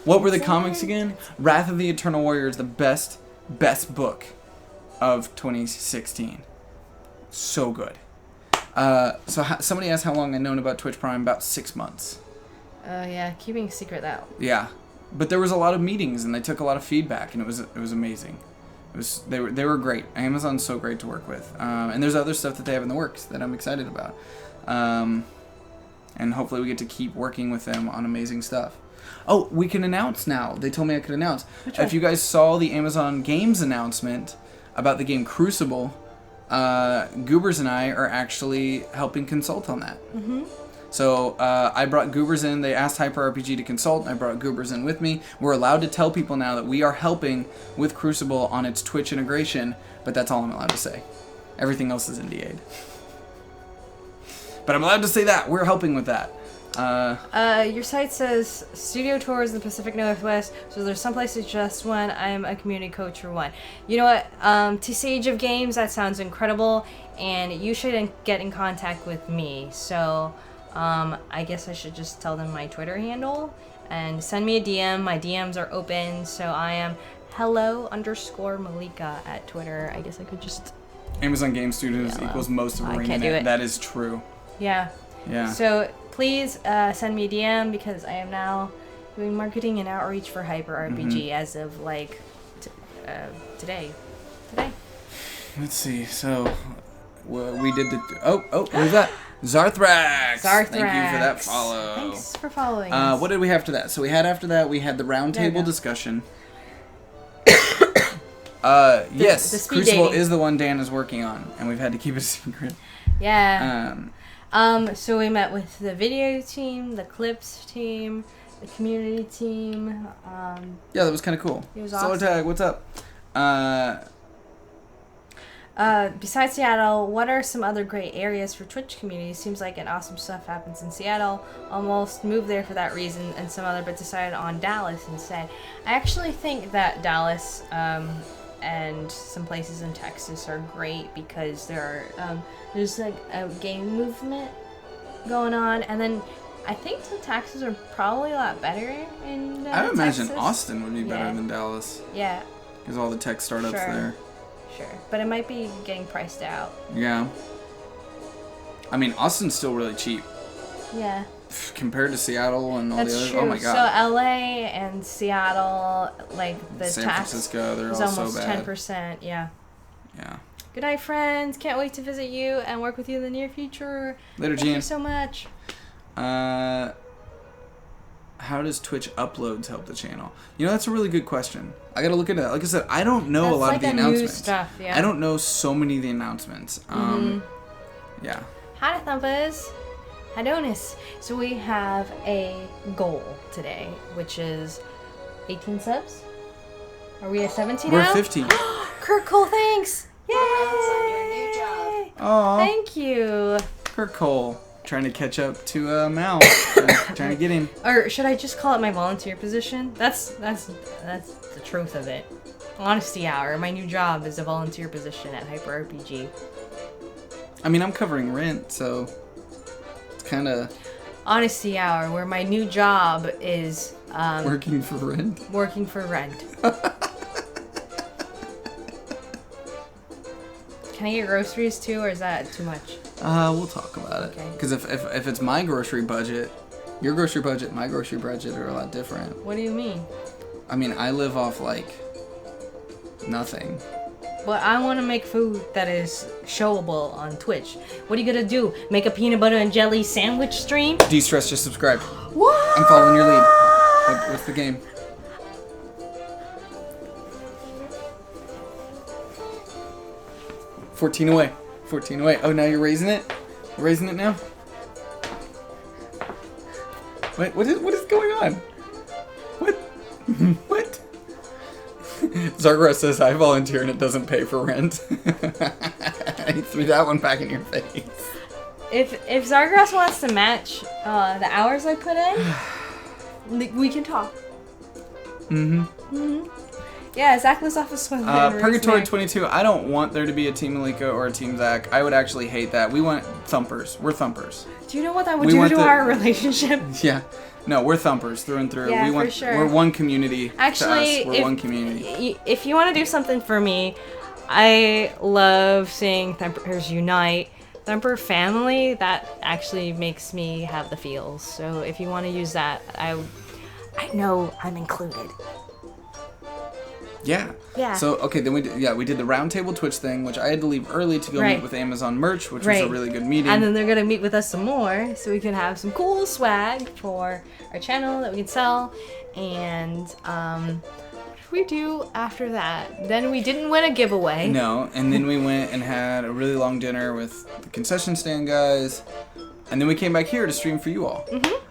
What were the comics again? Wrath of the Eternal Warrior is the best book of 2016. So good. Somebody asked how long I'd known about Twitch Prime. About 6 months. Yeah, keeping a secret that. Yeah, but there was a lot of meetings and they took a lot of feedback and it was amazing. They were great. Amazon's so great to work with. And there's other stuff that they have in the works that I'm excited about. And hopefully we get to keep working with them on amazing stuff. Oh, we can announce now. They told me I could announce. If you guys saw the Amazon Games announcement about the game Crucible, Goobers and I are actually helping consult on that. Mm-hmm. So I brought Goobers in. They asked Hyper RPG to consult. I brought Goobers in with me. We're allowed to tell people now that we are helping with Crucible on its Twitch integration, but that's all I'm allowed to say. Everything else is NDA'd. But I'm allowed to say that. We're helping with that. Your site says studio tours in the Pacific Northwest, so there's some places just one. I am a community coach for one. You know what? To Sage of Games, that sounds incredible, and you should get in contact with me. So, I guess I should just tell them my Twitter handle and send me a DM. My DMs are open, so I am hello_Malika at Twitter. I guess I could just... Amazon Game Studios equals most of ArenaNet. That is true. Yeah. Yeah. So please send me a DM because I am now doing marketing and outreach for Hyper RPG as of like today. Let's see. So we did the who's that? Zarthrax. Thank you for that follow. Thanks for following. What did we have after that? So after that we had the roundtable discussion. Yes, the speed Crucible dating. is the one Dan is working on, and we've had to keep it a secret. Yeah. So we met with the video team, the clips team, the community team. Yeah, that was kind of cool. It was Solar awesome. Tag, what's up? Besides Seattle, what are some other great areas for Twitch communities? Seems like an awesome stuff happens in Seattle. Almost moved there for that reason and some other, but decided on Dallas instead. I actually think that Dallas and some places in Texas are great because there's like a game movement going on, and then I think the taxes are probably a lot better in I would imagine Texas. Austin would be better than Dallas. Yeah. Because all the tech startups there. Sure. But it might be getting priced out. Yeah. I mean, Austin's still really cheap. Yeah. Compared to Seattle and all That's the other. true. Oh my god. So LA and Seattle, like the San tax Francisco, they're is all so almost bad. 10%. Yeah. Yeah. Good night, friends. Can't wait to visit you and work with you in the near future. Later, Thank you Gian. so much. How does Twitch uploads help the channel? You know, that's a really good question. I gotta look into that. Like I said, I don't know a lot of the announcements. Stuff, yeah. I don't know so many of the announcements. Yeah. Hi, Thumpers. Adonis. So we have a goal today, which is 18 subs. Are we at 17 We're now? 15. Kurt Cole, thanks. Yay! on your new job. Aw. Thank you. Kurt Cole. Trying to catch up to Mal. trying to get him. Or should I just call it my volunteer position? That's the truth of it. Honesty Hour. My new job is a volunteer position at Hyper RPG. I mean, I'm covering rent, so it's kind of Honesty Hour, where my new job is working for rent. working for rent. Can I get groceries too, or is that too much? We'll talk about it. Okay. Because if it's my grocery budget, your grocery budget, my grocery budget are a lot different. What do you mean? I mean, I live off like nothing. Well, I want to make food that is showable on Twitch. What are you gonna do? Make a peanut butter and jelly sandwich stream? D-Stress just subscribed. What? I'm following your lead. What's the game? $14 away. 14 away. Oh, now you're raising it? You're raising it now? What is going on? What? What? Zargras says I volunteer and it doesn't pay for rent. He threw that one back in your face. If Zargras wants to match the hours I put in, we can talk. Yeah, Zach lives off a swim lane. Purgatory 22, I don't want there to be a Team Malika or a Team Zac. I would actually hate that. We want thumpers. We're thumpers. Do you know what that would do to our relationship? Yeah. No, we're thumpers through and through. Yeah, we want, for sure. We're one community. Actually, to us. We're one community. If you want to do something for me, I love seeing Thumpers unite. Thumper family, that actually makes me have the feels. So if you want to use that, I know I'm included. Yeah. Yeah. So okay, then we did the roundtable Twitch thing, which I had to leave early to go meet with Amazon merch, which was a really good meeting. And then they're gonna meet with us some more, so we can have some cool swag for our channel that we can sell. And what did we do after that? Then we didn't win a giveaway. No, and then we went and had a really long dinner with the concession stand guys, and then we came back here to stream for you all.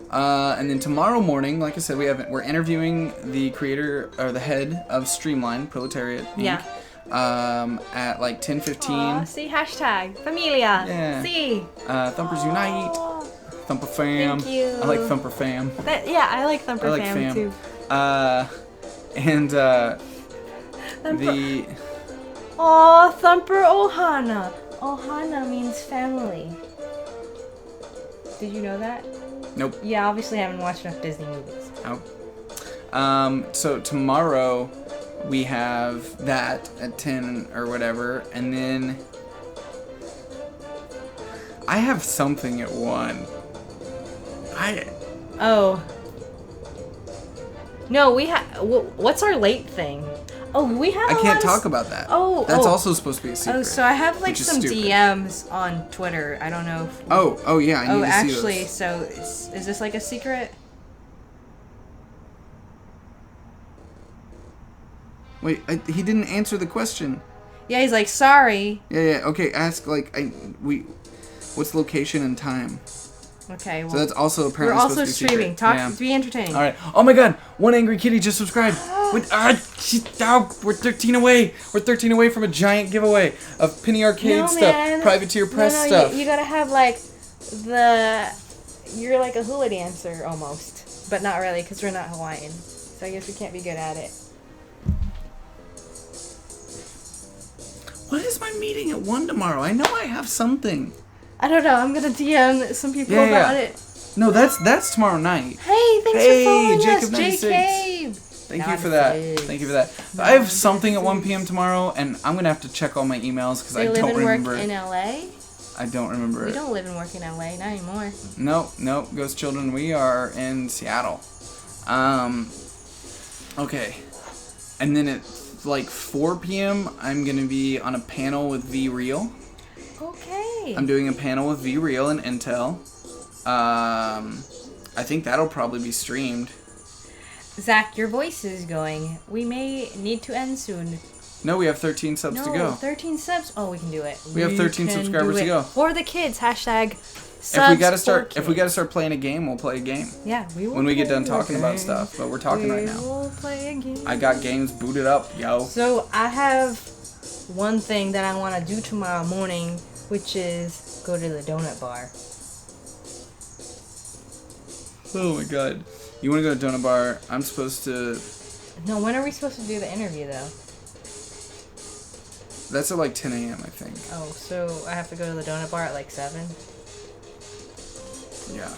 And then tomorrow morning, like I said, we're interviewing the creator or the head of Streamline Proletariat Inc. Yeah. At like 10:15. See hashtag Familia. Yeah. See. Thumpers Unite. Thumper Fam. Thank you. I like Thumper Fam. I like Thumper I like fam too. And Thumper. Oh, Thumper Ohana. Ohana means family. Did you know that? Nope. Yeah, obviously I haven't watched enough Disney movies. Oh. So tomorrow we have that at 10 or whatever, and then I have something at 1. Oh. No, we have. What's our late thing? Oh, we have. I can't talk about that. That's also supposed to be a secret. Oh, so I have like which is some stupid. DMs on Twitter. I don't know if. Oh yeah, I need to actually, see those. so is this like a secret? Wait, he didn't answer the question. Yeah, he's like, sorry. Yeah. Okay, ask what's location and time? Okay, well. So that's also apparently We're also supposed to be streaming. secret. Be entertaining. All right. Oh my God! One angry kitty just subscribed. We're 13 away. We're 13 away from a giant giveaway of Penny Arcade stuff, man. Privateer Press stuff. You gotta have like you're like a hula dancer almost, but not really because we're not Hawaiian. So I guess we can't be good at it. What is my meeting at 1 tomorrow? I know I have something. I don't know. I'm gonna DM some people about it. No, that's tomorrow night. Hey, thanks for following us, Jacob96. JK. Thank you for that. Thank you for that. I have something at 1 p.m. tomorrow, and I'm gonna have to check all my emails because I don't remember. They live and work in LA. I don't remember it. We don't live and work in LA, not anymore. Nope, Ghost Children. We are in Seattle. Okay. And then at like 4 p.m., I'm gonna be on a panel with V-Real. Okay. I'm doing a panel with V-Real and Intel. I think that'll probably be streamed. Zac, your voice is going. We may need to end soon. No, we have 13 subs to go. 13 subs? Oh, we can do it. We have 13 subscribers to go. For the kids, hashtag subs if we gotta for start playing a game, we'll play a game. Yeah, we will. When we get done talking about stuff, but we're talking right now. We will play a game. I got games booted up, yo. So I have one thing that I want to do tomorrow morning, which is go to the donut bar. Oh my god. You want to go to Donut Bar? I'm supposed to... No, when are we supposed to do the interview, though? That's at like 10 a.m., I think. Oh, so I have to go to the Donut Bar at like 7? Yeah.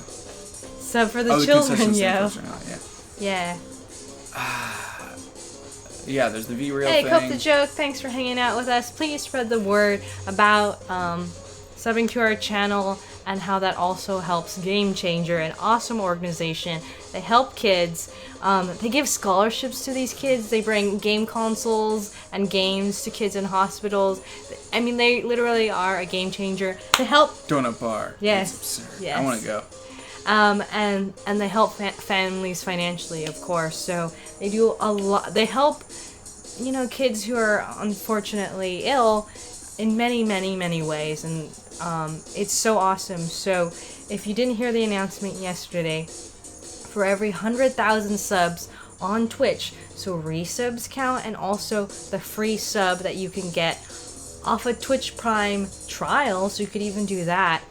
Sub for the children, yo. Yeah. Yeah, there's the V-Real thing. Hey, Cope the Joke, thanks for hanging out with us. Please spread the word about subbing to our channel and how that also helps Game Changer, an awesome organization. They help kids. They give scholarships to these kids. They bring game consoles and games to kids in hospitals. I mean, they literally are a game changer. They help... Donut Bar. Yes. It's absurd. Yes. I want to go. And they help families financially, of course. So they do a lot. They help, you know, kids who are unfortunately ill in many, many, many ways. And it's so awesome. So if you didn't hear the announcement yesterday, for every 100,000 subs on Twitch, so resubs count, and also the free sub that you can get off a Twitch Prime trial, so you could even do that.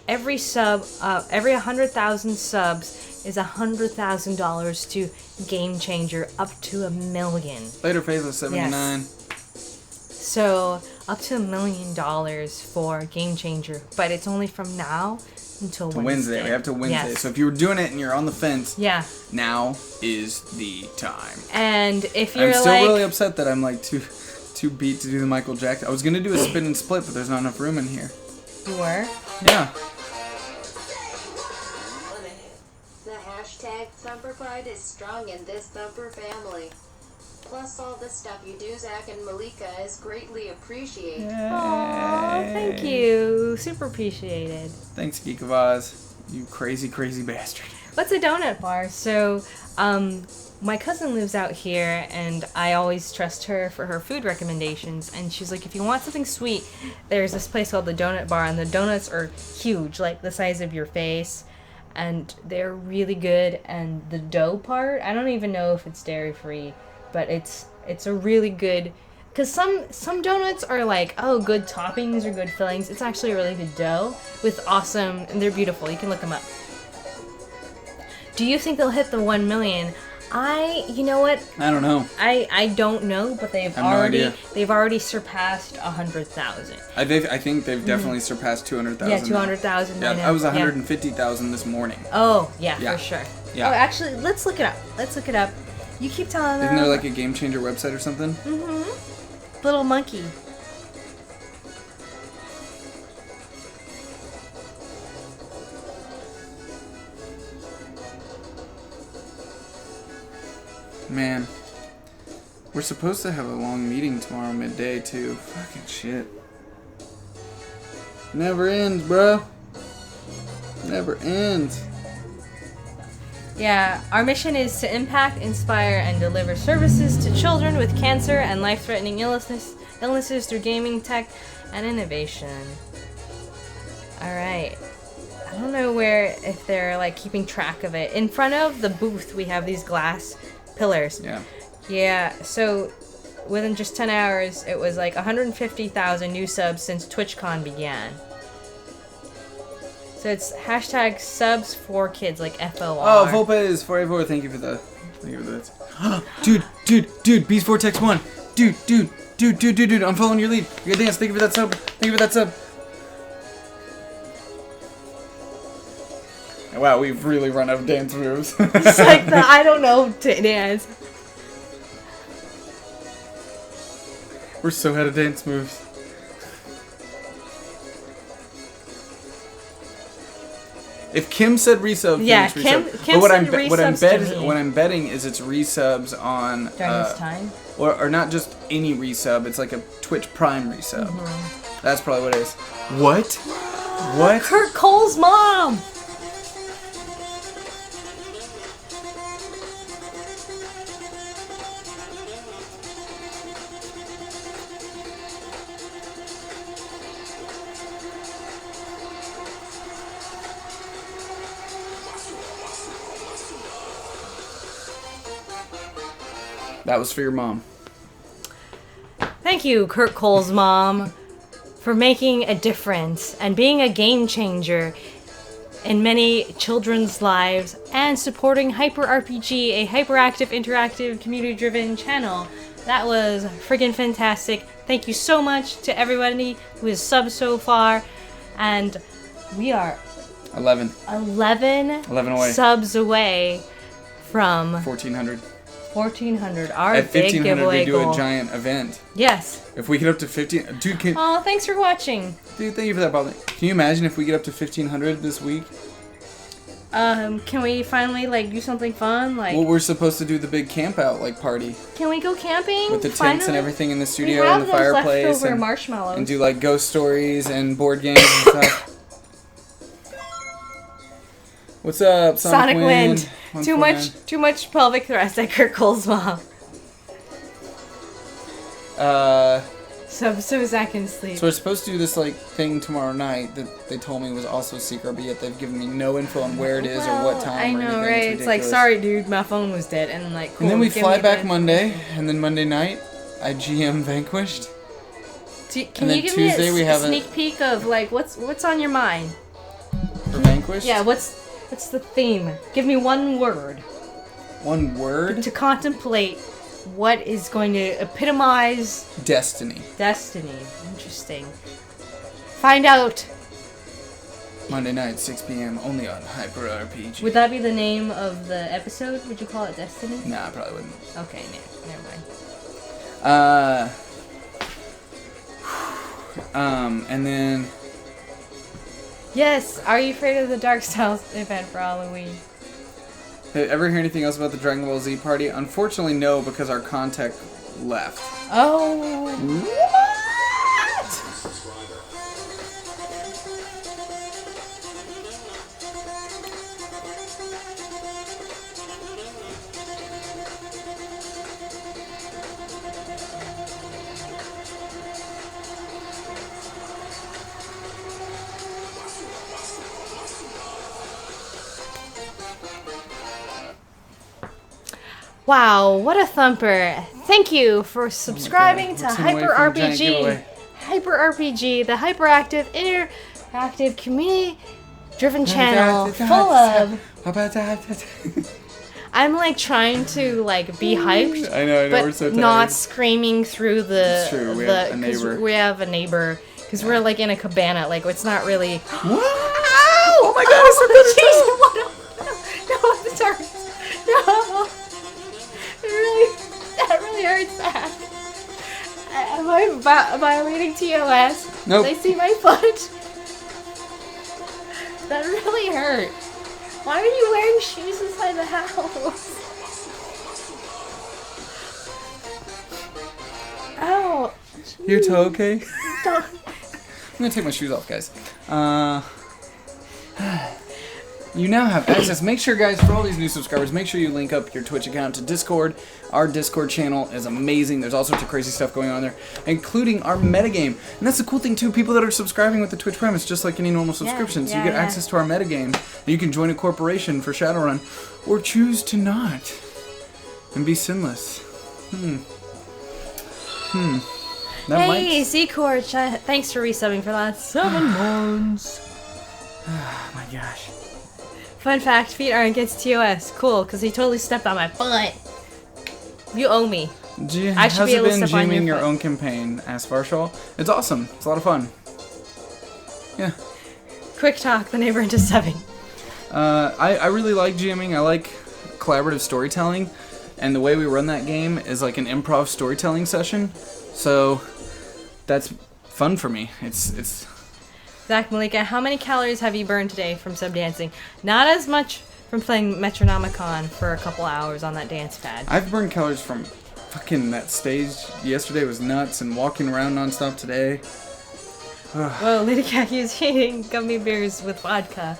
Every 100,000 subs is $100,000 to Game Changer, up to $1 million. Later, Faithless 79. Yes. So up to $1 million for Game Changer, but it's only from now until Wednesday. We have to Wednesday. Yes. So if you were doing it and you're on the fence, yeah, now is the time. And if you're I'm still really upset that I'm like too beat to do the Michael Jackson. I was gonna do a spin and split, but there's not enough room in here. You were? Yeah. The hashtag Thumper Pride is strong in this Thumper family. Plus all the stuff you do, Zac and Malika, is greatly appreciated. Aww, thank you. Super appreciated. Thanks, Geek of Oz. You crazy, crazy bastard. What's a donut bar? So, my cousin lives out here, and I always trust her for her food recommendations. And she's like, if you want something sweet, there's this place called the Donut Bar, and the donuts are huge, like the size of your face. And they're really good. And the dough part, I don't even know if it's dairy-free, but it's a really good... Because some donuts are like, oh, good toppings or good fillings. It's actually a really good dough with awesome... And they're beautiful. You can look them up. Do you think they'll hit the 1 million? You know what? I don't know. I don't know, but they've already surpassed 100,000. I think they've definitely surpassed 200,000. Yeah, 200,000. Yeah, I was 150,000 this morning. Oh, yeah, for sure. Yeah. Oh, actually, let's look it up. You keep telling them. Isn't there like a Game Changer website or something? Mm-hmm. Little monkey. Man, we're supposed to have a long meeting tomorrow midday too. Fucking shit. Never ends, bro. Never ends. Yeah, our mission is to impact, inspire, and deliver services to children with cancer and life-threatening illnesses through gaming, tech, and innovation. Alright. I don't know if they're like keeping track of it. In front of the booth, we have these glass pillars. Yeah. Yeah, so within just 10 hours, it was like 150,000 new subs since TwitchCon began. So it's hashtag subs for kids, like FOR. Oh, Volpez 484, thank you for that. Dude, Beast Vortex 1. Dude, I'm following your lead. You gotta dance, thank you for that sub. Thank you for that sub. Wow, we've really run out of dance moves. It's like the I don't know to dance. We're so out of dance moves. If Kim said resub, yeah, it's Kim resub. said resubs to me. What I'm betting is it's resubs on during this time. or not just any resub. It's like a Twitch Prime resub. Mm-hmm. That's probably what it is. What? What? Kurt Cole's mom. That was for your mom. Thank you, Kurt Cole's mom, for making a difference and being a game changer in many children's lives and supporting Hyper RPG, a hyperactive, interactive, community-driven channel. That was friggin' fantastic. Thank you so much to everybody who has subbed so far. And we are 11 away. Subs away from 1,400. 1,400. Our At big 1,500, giveaway we do goal. a giant event. Yes. If we get up to 15, dude, Oh, thanks for watching. dude, thank you for that, Bob. Can you imagine if we get up to 1,500 this week? Can we finally do something fun? Well, we're supposed to do the big camp out party Can we go camping? with the tents finally? and everything in the We studio have and the those fireplace leftover marshmallows. and do ghost stories and board games and stuff. What's up, Sonic Wind. 149. Too much pelvic thrust at Kurt Cole's mom. So Zach can sleep. So we're supposed to do this thing tomorrow night that they told me was also secret, but yet they've given me no info on where it is or what time. I or know, anything. right? It's It's sorry, dude, my phone was dead, and cool. And then we give fly me back the- Monday, and then Monday night I GM Vanquished. Can and then you give Tuesday me we a have sneak peek of what's on your mind? For Vanquished. Yeah, what's the theme? Give me one word. One word. To contemplate what is going to epitomize Destiny. Destiny. Interesting. Find out. Monday night, 6 p.m. only on Hyper RPG. Would that be the name of the episode? Would you call it Destiny? Nah, I probably wouldn't. Okay, never mind. And then Yes. Are you afraid of the Dark Styles event for Halloween? ever hear anything else about the Dragon Ball Z party? Unfortunately, no, because our contact left. Oh. What? Wow, what a thumper. Thank you for subscribing to Hyper RPG. Hyper RPG, the hyperactive, interactive, community-driven channel full of... I'm trying to be hyped, I know, but we're so tired. not screaming through the... It's true, we have a neighbor. We have a neighbor, because we're in a cabana, it's not really... Oh my god, No, I'm sorry. No. That really hurts, Zach. Am I violating TOS? Nope. Did they see my foot? That really hurt. Why are you wearing shoes inside the house? Ow. Your toe okay? Don't. I'm gonna take my shoes off, guys. You now have access. Make sure, guys, for all these new subscribers, make sure you link up your Twitch account to Discord. Our Discord channel is amazing. There's all sorts of crazy stuff going on there, including our metagame. And that's the cool thing, too. People that are subscribing with the Twitch Prime, it's just like any normal subscription. So you get access to our metagame. You can join a corporation for Shadowrun, or choose to not, and be sinless. Hey, Z-Cord, thanks for resubbing for the last 7 months. Oh my gosh. Fun fact, feet aren't against TOS. Cool, because he totally stepped on my foot. You owe me. I should be able to step on GMing your your foot. own campaign, Ask Farshall? It's awesome. It's a lot of fun. Yeah. Quick talk, the neighbor into subbing. I really like GMing. I like collaborative storytelling. And the way we run that game is like an improv storytelling session. So that's fun for me. It's Zac, Malika, how many calories have you burned today from sub dancing? Not as much from playing Metronomicon for a couple hours on that dance pad. I've burned calories from fucking that stage. Yesterday was nuts, and walking around nonstop today. Whoa, Lady Kaku's eating gummy bears with vodka.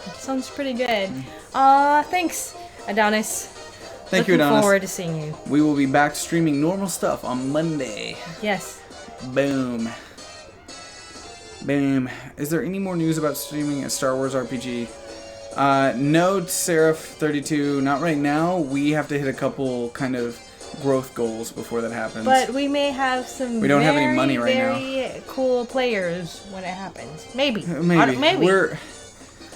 That sounds pretty good. Thanks, Adonis. Thank you, Adonis. Looking forward to seeing you. We will be back streaming normal stuff on Monday. Yes. Boom. Boom. Is there any more news about streaming a Star Wars RPG? No, Seraph32, not right now. We have to hit a couple kind of growth goals before that happens. But we may have some we don't have any money right now. Very cool players when it happens. Maybe. Maybe. Maybe.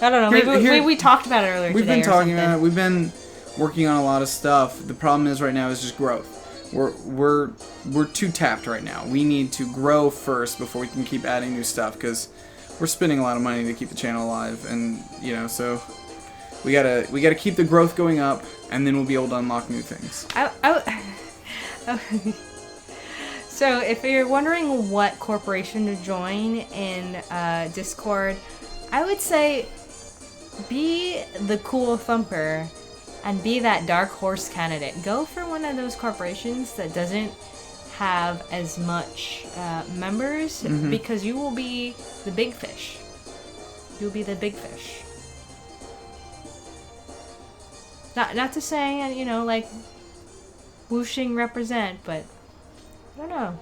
I don't know. Maybe we talked about it earlier We've today been or talking something. about it. We've been working on a lot of stuff. The problem is right now is just growth. We're too tapped right now. We need to grow first before we can keep adding new stuff, because we're spending a lot of money to keep the channel alive, and so we gotta keep the growth going up, and then we'll be able to unlock new things. So if you're wondering what corporation to join in Discord, I would say be the cool thumper and be that dark horse candidate. Go for one of those corporations that doesn't have as much members, because you will be the big fish. You'll be the big fish. Not to say, like, whooshing represent, but I don't know.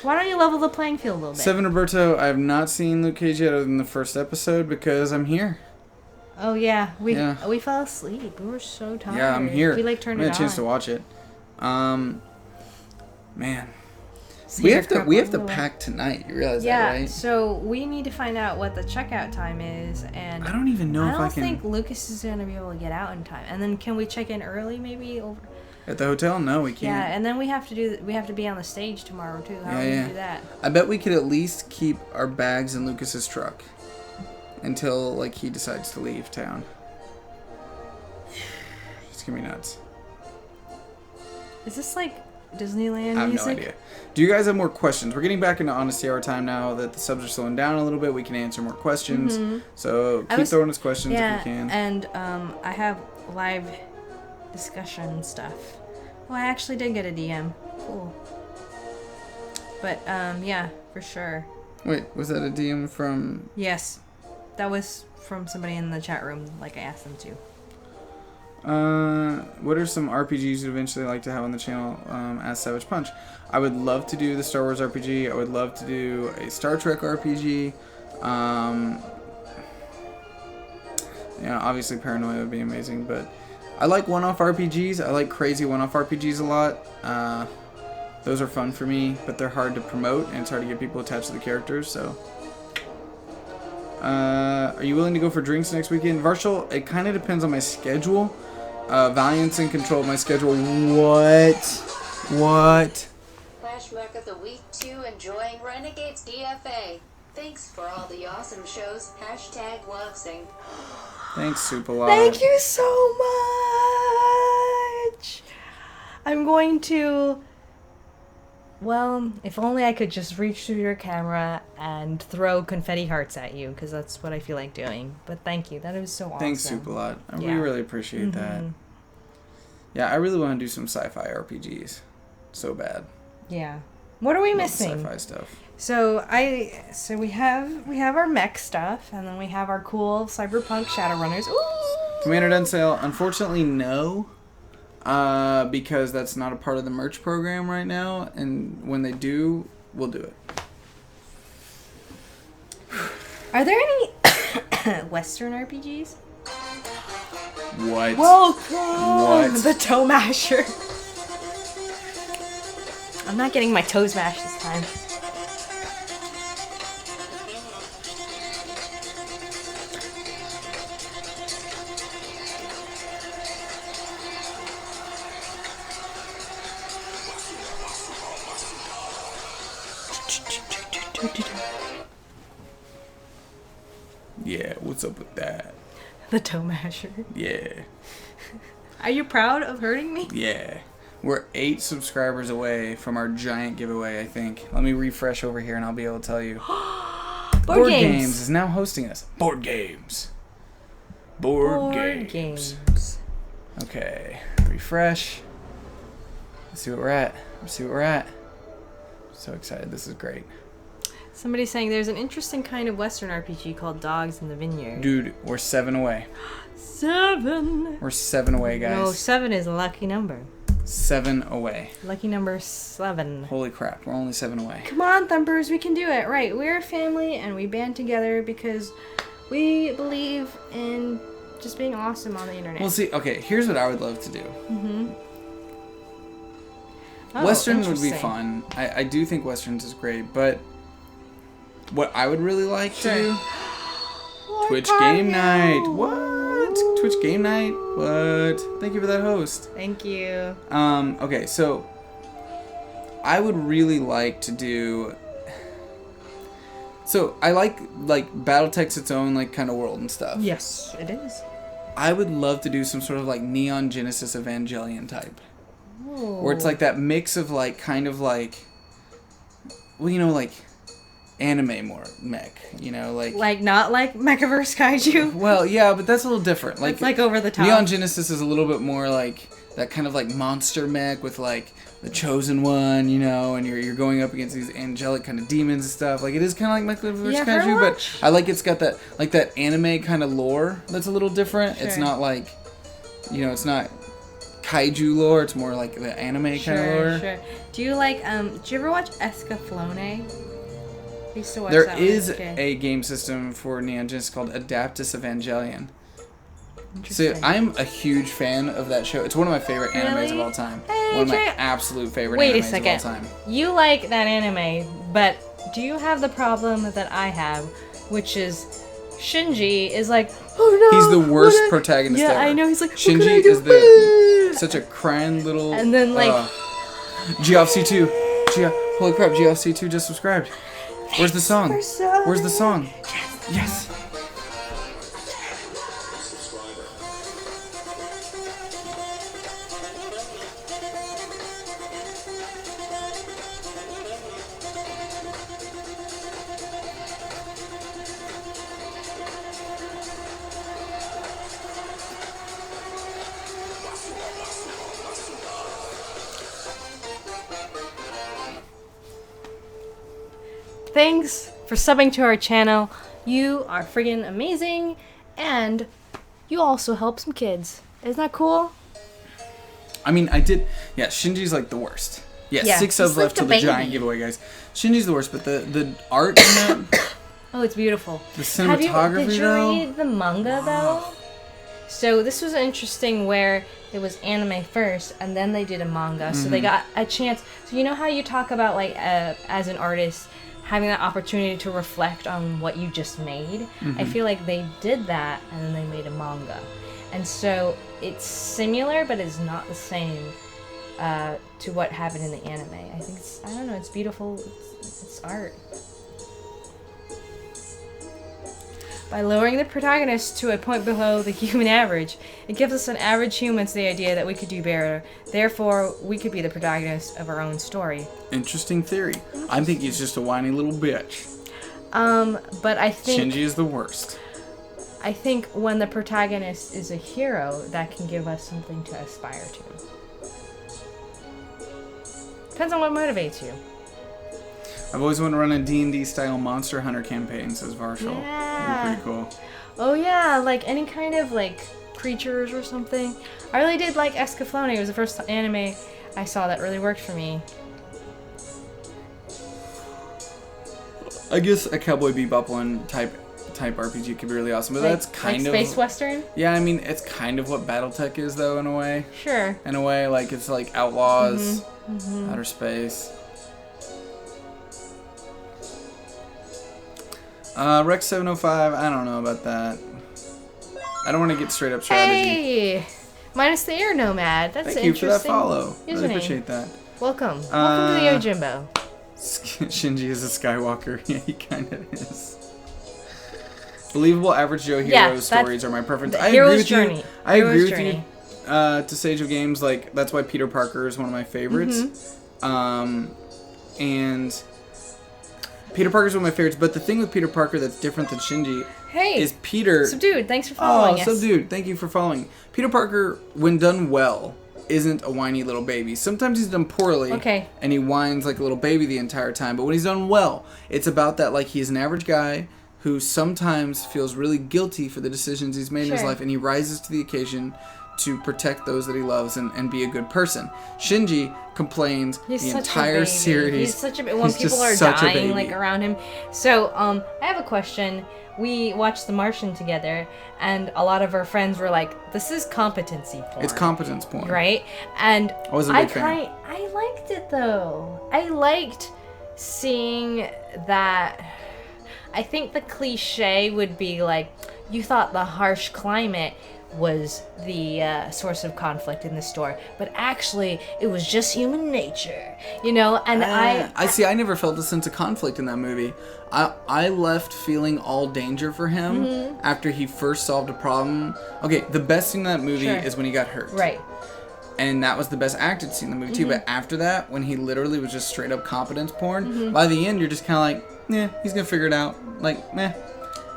Why don't you level the playing field a little bit? Seven Roberto, I have not seen Luke Cage yet other than the first episode because I'm here. Oh yeah, we fell asleep. We were so tired. Yeah, I'm here. We turned it on. I had a chance to watch it. Man, we have to pack tonight. You realize that, right? Yeah. So we need to find out what the checkout time is, and I don't even know if I can. I don't think Lucas is gonna be able to get out in time. And then can we check in early, maybe over? At the hotel? No, we can't. Yeah, and then we have to be on the stage tomorrow too. How do we do that? I bet we could at least keep our bags in Lucas's truck until he decides to leave town. It's gonna be nuts. Is this like Disneyland I have music? no idea. Do you guys have more questions? We're getting back into Honesty Hour time now that the subs are slowing down a little bit. We can answer more questions. So keep throwing us questions if you can. And I have live discussion stuff. Oh, I actually did get a DM. Cool. But yeah, for sure. Wait, was that a DM from? Yes, that was from somebody in the chat room. Like I asked them to. What are some RPGs you'd eventually like to have on the channel? As Savage Punch, I would love to do the Star Wars RPG. I would love to do a Star Trek RPG. Obviously Paranoia would be amazing, but I like one-off RPGs. I like crazy one-off RPGs a lot. Those are fun for me, but they're hard to promote and it's hard to get people attached to the characters. So, are you willing to go for drinks next weekend, Varshal? It kind of depends on my schedule. Valiant's in control of my schedule. What? Flash Mark of the Week 2, enjoying Renegades DFA. Thanks for all the awesome shows. #LoveSing. Thanks, Supalot. Thank you so much. I'm going to... Well, if only I could just reach through your camera and throw confetti hearts at you, because that's what I feel like doing. But thank you. That was so awesome. Thanks, Supalot. We really appreciate that. Yeah, I really want to do some sci-fi RPGs. So bad. Yeah. What are we missing? Sci-fi stuff. So we have our mech stuff, and then we have our cool cyberpunk Shadowrunners. Ooh! Commander Dunsale, unfortunately, no. Because that's not a part of the merch program right now, and when they do, we'll do it. Are there any Western RPGs? What? Welcome! The Toe Masher. I'm not getting my toes mashed this time. Yeah, what's up with that? The Toe Masher. Yeah. Are you proud of hurting me? Yeah. We're 8 subscribers away from our giant giveaway, I think. Let me refresh over here and I'll be able to tell you. Board Games is now hosting us. Board Games. Board Games. Okay. Refresh. Let's see what we're at. So excited. This is great. Somebody's saying there's an interesting kind of Western RPG called Dogs in the Vineyard. Dude, we're 7 away. 7. We're 7 away, guys. No, 7 is a lucky number. 7 away. Lucky number 7. Holy crap, we're only 7 away. Come on, Thumpers, we can do it. Right, we're a family and we band together because we believe in just being awesome on the internet. Well, see, okay, here's what I would love to do. Oh, Western would be fun. I do think Westerns is great, but what I would really like to do... Twitch Game Night. What? Twitch Game Night? What? Thank you for that host. Thank you. Okay, so I would really like to do... So I like BattleTech's its own like kind of world and stuff. Yes, it is. I would love to do some sort of like Neon Genesis Evangelion type. Oh. Where it's like that mix of like kind of like, well, you know, like anime more mech, you know, like not like Mechaverse Kaiju. Well, yeah, but that's a little different. Like it's like over the top. Neon Genesis is a little bit more like that kind of like monster mech with like the chosen one, you know, and you're going up against these angelic kind of demons and stuff. Like it is kind of like Mechaverse Kaiju, but I like it's got that like that anime kind of lore that's a little different. Sure. It's not like, you know, it's not kaiju lore. It's more like the anime kind of lore. Sure. Do you like do you ever watch Escaflowne? I used to watch there that is a game system for Neon Genesis called Adaptus Evangelion. So I'm a huge fan of that show. It's one of my favorite animes of all time. Hey, one of my absolute favorite Wait animes a second. of all time. You like that anime, but do you have the problem that I have, which is Shinji is like, oh no, he's the worst protagonist ever. Yeah, I know. He's like, Shinji is such a crying little. And then like, GFC2, holy crap, GFC2 just subscribed. Where's the song? Where's the song? Yes. Thanks for subbing to our channel. You are friggin' amazing, and you also help some kids. Isn't that cool? I mean, I did. Yeah, Shinji's like the worst. Yeah, 6 subs left till the giant giveaway, guys. Shinji's the worst, but the art in it. Oh, it's beautiful. The cinematography, did you read the manga though? So this was interesting where it was anime first, and then they did a manga. So they got a chance. So you know how you talk about like as an artist having that opportunity to reflect on what you just made. I feel like they did that, and then they made a manga. And so it's similar, but it's not the same to what happened in the anime. I think it's, I don't know, it's beautiful. It's art. By lowering the protagonist to a point below the human average, it gives us an average humans the idea that we could do better. Therefore, we could be the protagonist of our own story. Interesting theory. I think he's just a whiny little bitch. But I think Shinji is the worst. I think when the protagonist is a hero, that can give us something to aspire to. Depends on what motivates you. I've always wanted to run a D&D style Monster Hunter campaign, says Varshal. Yeah. That'd be pretty cool. Oh yeah, like any kind of like creatures or something. I really did like Escaflowne. It was the first anime I saw that really worked for me. I guess a Cowboy Bebop one type RPG could be really awesome, but like, that's kind like of space western. Yeah, I mean it's kind of what BattleTech is though in a way. Sure. In a way, like it's like Outlaws, outer space. Rex 705, I don't know about that. I don't want to get straight up strategy. Hey! Minus the Air Nomad. That's Thank you interesting. for that follow. Username. Really appreciate that. Welcome. Welcome to the Yojimbo. Shinji is a Skywalker. Yeah, he kind of is. Believable average Joe hero stories are my preference. I agree with you. I agree with you. to Sage of Games, like, that's why Peter Parker is one of my favorites. And Peter Parker's one of my favorites, but the thing with Peter Parker that's different than Shinji is Peter... Subdued, thanks for following us. Subdued, thank you for following. Peter Parker, when done well, isn't a whiny little baby. Sometimes he's done poorly, and he whines like a little baby the entire time, but when he's done well, it's about that, like, he's an average guy who sometimes feels really guilty for the decisions he's made in his life, and he rises to the occasion to protect those that he loves and be a good person. Shinji complains the entire series. He's such a baby. When people are dying like around him. So I have a question. We watched The Martian together, and a lot of our friends were like, "This is competency porn." It's competence porn, right? And I wasn't a big fan. I liked it though. I liked seeing that. I think the cliche would be like, you thought the harsh climate was the source of conflict in the story, but actually it was just human nature, you know. And I never felt a sense of conflict in that movie. I left feeling all danger for him after he first solved a problem. Okay, the best scene in that movie is when he got hurt, right? And that was the best acted scene in the movie too. But after that, when he literally was just straight up competence porn, by the end you're just kind of like, yeah, he's gonna figure it out, like, meh.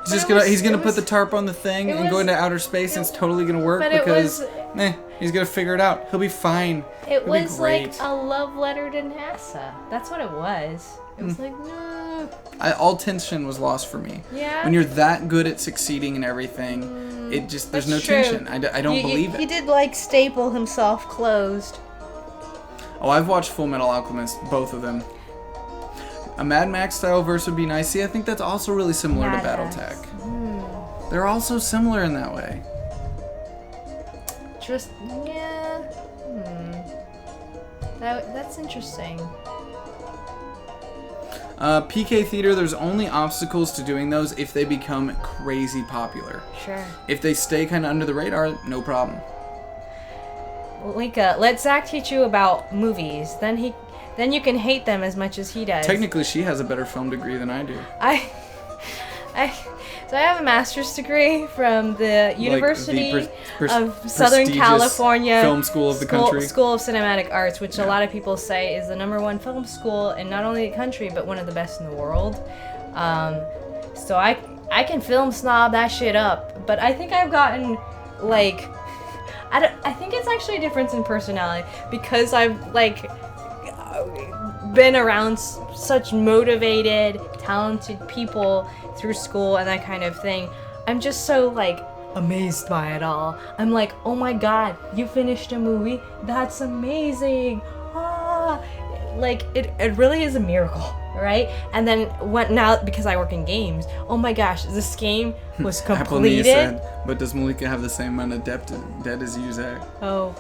He's gonna put the tarp on the thing and go into outer space, and it's totally gonna work because he's gonna figure it out. He'll be fine. It was like a love letter to NASA. That's what it was. It was like, no. All tension was lost for me. Yeah. When you're that good at succeeding and everything, it just there's no tension. I don't believe it. He did like staple himself closed. Oh, I've watched Full Metal Alchemist, both of them. A Mad Max style verse would be nice. See, I think that's also really similar to BattleTech. They're also similar in that way. Just, yeah. That's interesting. PK Theater, there's only obstacles to doing those if they become crazy popular. Sure. If they stay kind of under the radar, no problem. Malika, let Zac teach you about movies. Then you can hate them as much as he does. Technically, she has a better film degree than I do. So I have a master's degree from the University of Southern California Film School of the country. School of Cinematic Arts, which a lot of people say is the #1 film school in not only the country but one of the best in the world. So I can film snob that shit up, but I think I've gotten like I think it's actually a difference in personality because I've like been around such motivated, talented people through school and that kind of thing. I'm just so like amazed by it all. I'm like, oh my god, you finished a movie? That's amazing. Like it really is a miracle, right? And then now because I work in games, oh my gosh, this game was completed. Said, but does Malika have the same amount of debt as you, Zac? Oh.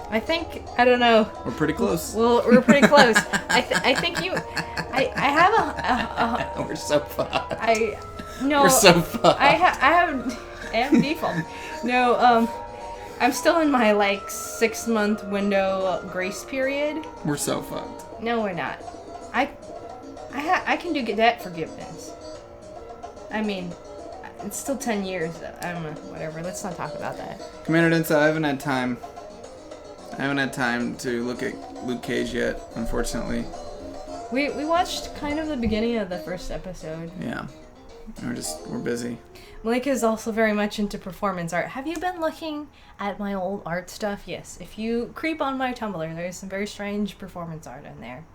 I think, I don't know. We're pretty close. Well, we're pretty close. I think you, I have a we're so fucked. We're so fucked. I have default. No, I'm still in my like 6-month window grace period. We're so fucked. No, we're not. I can do debt forgiveness. I mean, it's still 10 years though. I don't know, whatever. Let's not talk about that. Commander Densa, I haven't had time to look at Luke Cage yet, unfortunately. We watched kind of the beginning of the first episode. Yeah. We're busy. Malika is also very much into performance art. Have you been looking at my old art stuff? Yes. If you creep on my Tumblr, there's some very strange performance art in there.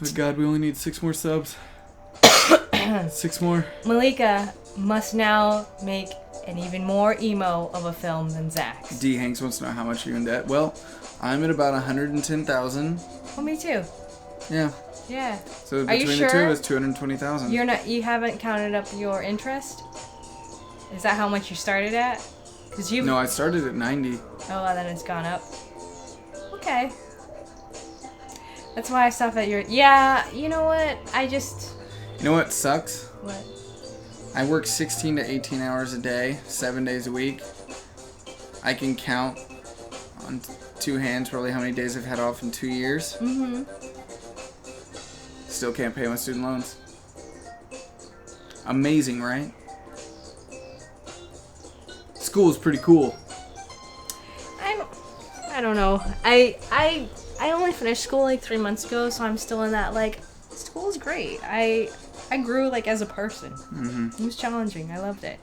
Oh God, we only need 6 more subs. 6 more. Malika must now make an even more emo of a film than Zac's. D. Hanks wants to know how much are you in debt. Well, I'm at about 110,000. Well, me too. Yeah. Yeah. So between the two, it's 220,000. You haven't counted up your interest? Is that how much you started at? No, I started at 90. Oh, then it's gone up. Okay. That's why I stopped at your... Yeah, you know what? You know what sucks? What? I work 16 to 18 hours a day, 7 days a week. I can count on 2 hands probably how many days I've had off in 2 years. Mm-hmm. Still can't pay my student loans. Amazing, right? School is pretty cool. I don't know. I only finished school like 3 months ago, so I'm still in that like school is great. I grew like as a person. It was challenging. I loved it.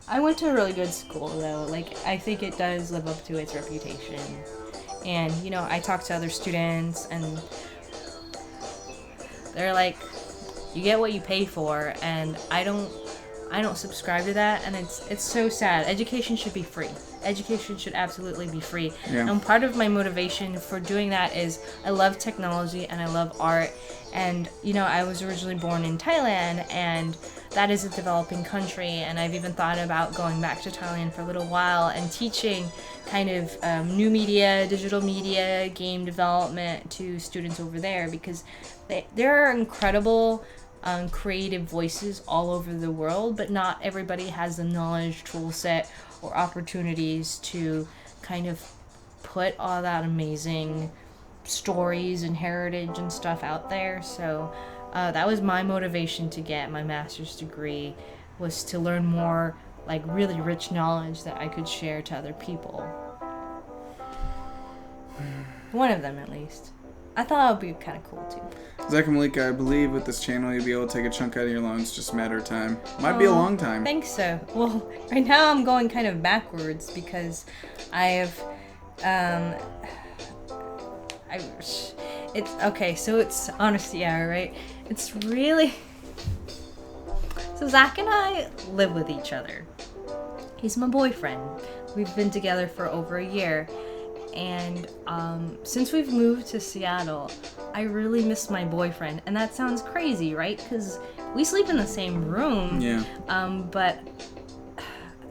I went to a really good school though. Like I think it does live up to its reputation. And you know, I talk to other students and they're like, you get what you pay for, and I don't subscribe to that, and it's so sad. Education should be free. Education should absolutely be free. Yeah. And part of my motivation for doing that is I love technology and I love art. And, you know, I was originally born in Thailand, and that is a developing country. And I've even thought about going back to Thailand for a little while and teaching kind of new media, digital media, game development to students over there, because there are incredible creative voices all over the world, but not everybody has the knowledge, tool set, or opportunities to kind of put all that amazing stories and heritage and stuff out there. So that was my motivation to get my master's degree, was to learn more like really rich knowledge that I could share to other people. One of them at least. I thought it would be kind of cool too. Zac and Malika, I believe with this channel you'll be able to take a chunk out of your loans, just a matter of time. Might be a long time. I think so. Well, right now I'm going kind of backwards because I have, it's, okay, so it's honesty hour, right? It's really, so Zac and I live with each other. He's my boyfriend. We've been together for over a year. And since we've moved to Seattle, I really miss my boyfriend. And that sounds crazy, right? Because we sleep in the same room. Yeah. But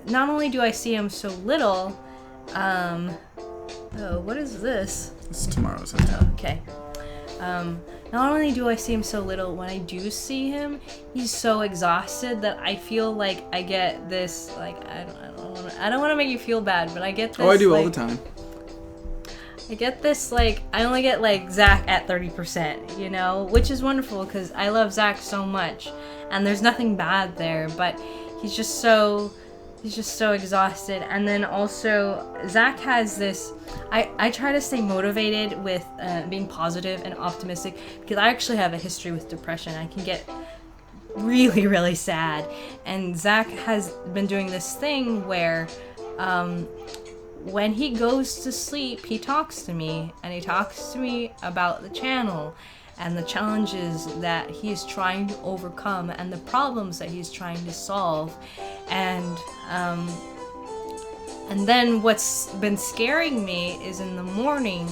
not only do I see him so little, oh, what is this? It's tomorrow's hotel. Okay. Not only do I see him so little, when I do see him, he's so exhausted that I feel like I get this, like, I don't want to make you feel bad, but I get this. Oh, I do like, all the time. I get this, like, I only get, like, Zac at 30%, you know? Which is wonderful, because I love Zac so much. And there's nothing bad there, but he's just so exhausted. And then also, Zac has this, I try to stay motivated with being positive and optimistic, because I actually have a history with depression. I can get really, really sad. And Zac has been doing this thing where, when he goes to sleep, he talks to me, and he talks to me about the channel and the challenges that he's trying to overcome and the problems that he's trying to solve. And then what's been scaring me is in the morning,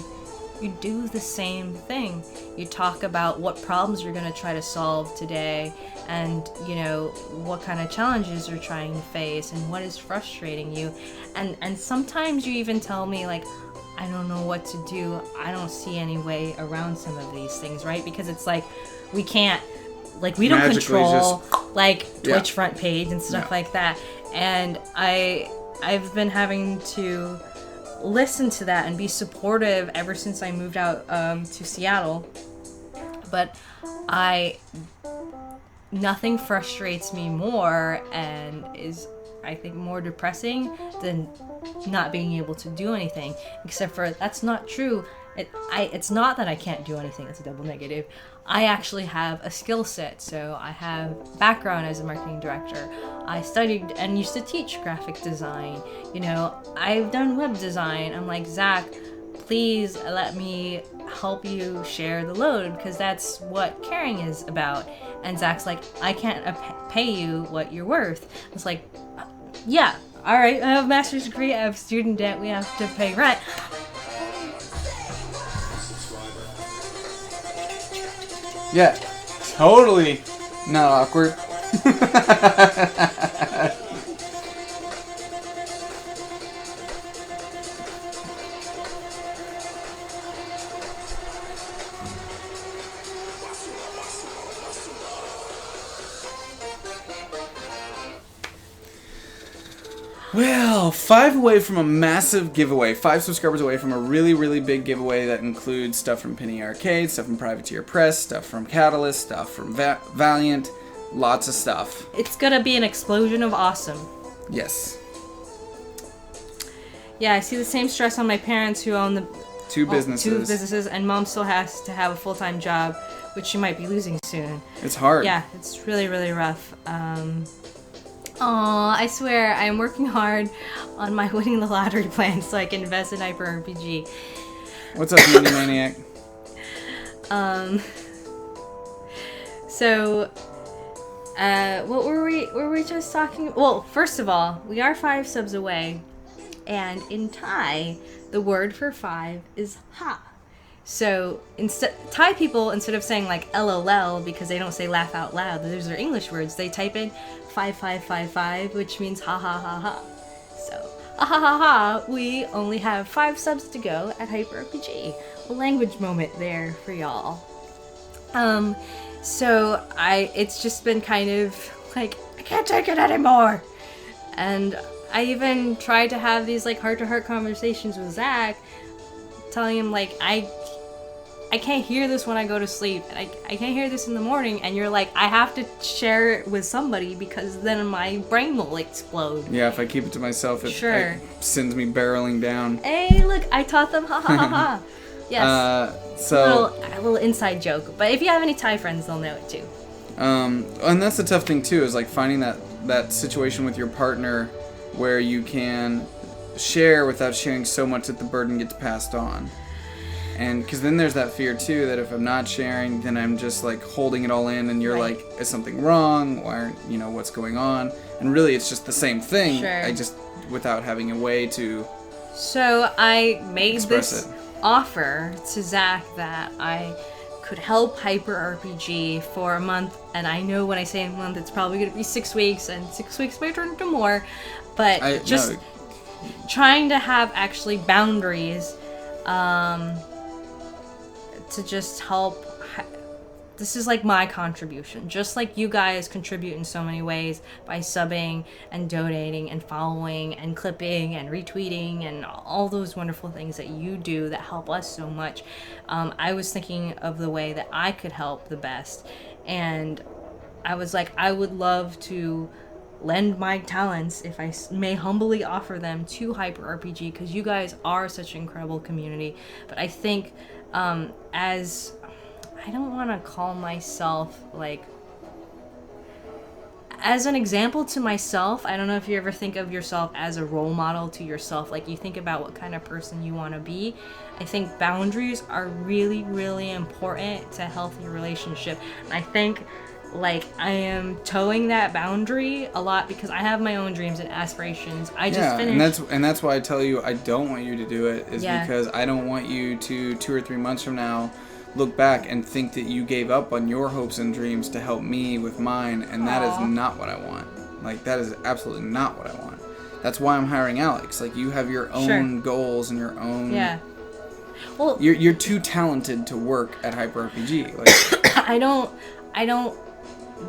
you do the same thing. You talk about what problems you're going to try to solve today, and you know what kind of challenges you're trying to face and what is frustrating you. And sometimes you even tell me, like, I don't know what to do. I don't see any way around some of these things, right? Because it's like we can't, like, we don't control like Twitch front page and stuff like that. And I've been having to listen to that and be supportive ever since I moved out to Seattle. But nothing frustrates me more and is, I think, more depressing than not being able to do anything. Except for, that's not true. It's not that I can't do anything. That's a double negative. I actually have a skill set. So I have background as a marketing director. I studied and used to teach graphic design. You know, I've done web design. I'm like, Zac, please let me help you share the load, because that's what caring is about. And Zac's like, I can't pay you what you're worth. It's like, yeah, all right, I have a master's degree, I have student debt, we have to pay rent. Yeah, totally not awkward. Well, 5 away from a massive giveaway. 5 subscribers away from a really, really big giveaway that includes stuff from Penny Arcade, stuff from Privateer Press, stuff from Catalyst, stuff from Valiant, lots of stuff. It's gonna be an explosion of awesome. Yes. Yeah, I see the same stress on my parents who own the Two businesses, and mom still has to have a full-time job, which she might be losing soon. It's hard. Yeah, it's really, really rough. I swear, I'm working hard on my winning the lottery plan so I can invest in Hyper RPG. What's up, Mini Maniac? So, what were we just talking? Well, first of all, we are 5 subs away, and in Thai, the word for 5 is ha. So Thai people, instead of saying like LOL because they don't say laugh out loud, those are English words. They type in 5555, which means ha ha ha ha. So ha ha ha ha. We only have 5 subs to go at Hyper RPG. A language moment there for y'all. So it's just been kind of like, I can't take it anymore. And I even tried to have these like heart-to-heart conversations with Zac, telling him like, I can't hear this when I go to sleep. I can't hear this in the morning. And you're like, I have to share it with somebody because then my brain will explode. Yeah, if I keep it to myself, it sends me barreling down. Hey, look, I taught them ha ha ha ha. Yes. So a little inside joke. But if you have any Thai friends, they'll know it too. And that's the tough thing too, is like finding that situation with your partner where you can share without sharing so much that the burden gets passed on. And because then there's that fear too that if I'm not sharing, then I'm just like holding it all in, and you're like, is something wrong? Or what's going on? And really, it's just the same thing. Sure. I just without having a way to. So I made this it. offer to Zac that I could help Hyper RPG for a month, and I know when I say a month, it's probably going to be 6 weeks, and 6 weeks may turn into more. But trying to have actually boundaries. To just help. This is like my contribution, just like you guys contribute in so many ways by subbing and donating and following and clipping and retweeting and all those wonderful things that you do that help us so much. I was thinking of the way that I could help the best, and I was like, I would love to lend my talents, if I may humbly offer them, to Hyper RPG, because you guys are such an incredible community. But I think as I don't want to call myself like as an example to myself. I don't know if you ever think of yourself as a role model to yourself, like you think about what kind of person you want to be. I think boundaries are really, really important to a healthy relationship. And I think like I am towing that boundary a lot because I have my own dreams and aspirations. I just finished. and that's why I tell you I don't want you to do it, is because I don't want you to 2 or 3 months from now look back and think that you gave up on your hopes and dreams to help me with mine, and that is not what I want. Like, that is absolutely not what I want. That's why I'm hiring Alex. Like, you have your own goals and your own. Yeah. Well, you're too talented to work at Hyper RPG. Like, I don't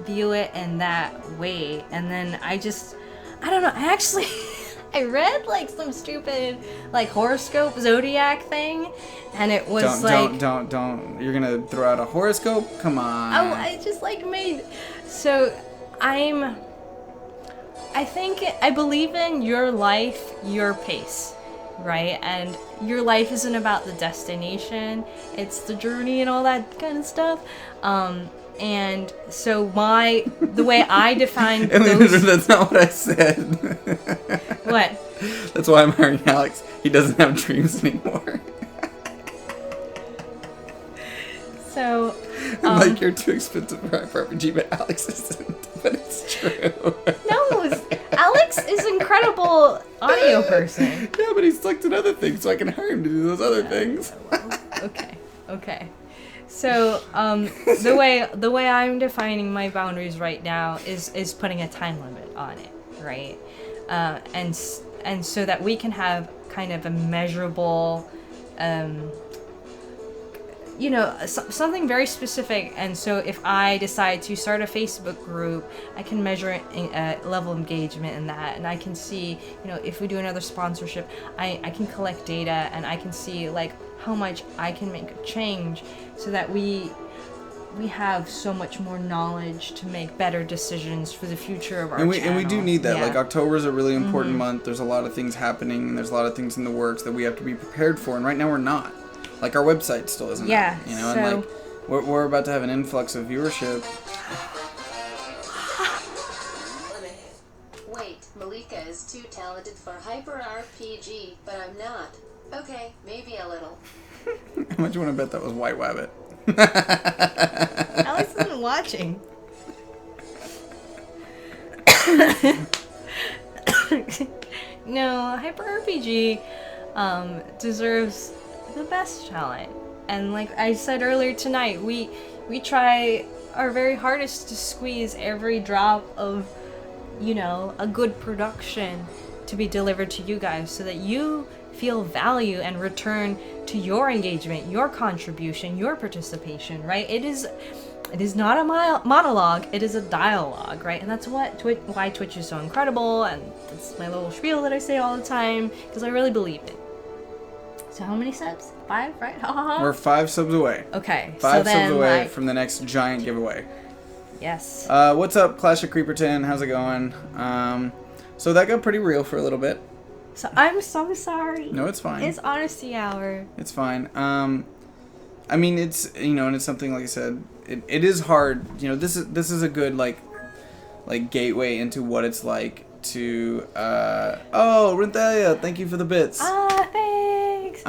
view it in that way. And then I don't know. I actually I read like some stupid like horoscope zodiac thing, and it was don't you're gonna throw out a horoscope? Come on. Oh, I just like made. So I believe in your life, your pace, right? And your life isn't about the destination, it's the journey and all that kind of stuff. And so the way I define those... That's not what I said. What? That's why I'm hiring Alex. He doesn't have dreams anymore. So... like, you're too expensive for Hyper RPG, but Alex isn't. But it's true. No, Alex is an incredible audio person. Yeah, but he sucks at other things, so I can hire him to do those other things. Okay. So, the way I'm defining my boundaries right now is putting a time limit on it, right? And so that we can have kind of a measurable, something very specific. And so if I decide to start a Facebook group, I can measure level of engagement in that, and I can see, if we do another sponsorship, I can collect data, and I can see like how much I can make a change, so that we have so much more knowledge to make better decisions for the future of our channel. And we do need that. Yeah. Like, October is a really important month. There's a lot of things happening, and there's a lot of things in the works that we have to be prepared for. And right now we're not. Like, our website still isn't. Yeah. Up, you know, so, and like we're about to have an influx of viewership. Wait, Malika is too talented for hyper RPG, but I'm not. Okay, maybe a little. How much you want to bet that was White Wabbit? Alex isn't watching. No, Hyper RPG deserves the best talent. And like I said earlier tonight, we try our very hardest to squeeze every drop of, you know, a good production to be delivered to you guys so that you feel value and return to your engagement, your contribution, your participation, right? It is not a monologue, it is a dialogue, right? And that's why Twitch is so incredible, and it's my little spiel that I say all the time, because I really believe it. So how many subs? 5, right? We're 5 subs away. Okay. 5 so subs away like, from the next giant giveaway. Yes. What's up, Clash of Creeperton? How's it going? So that got pretty real for a little bit. So I'm so sorry. No, it's fine. It's honesty hour. It's fine. I mean, it's, you know, and it's something, like I said, it is hard. You know, this is a good like gateway into what it's like to oh, Renthelia, thank you for the bits. Ah, thanks.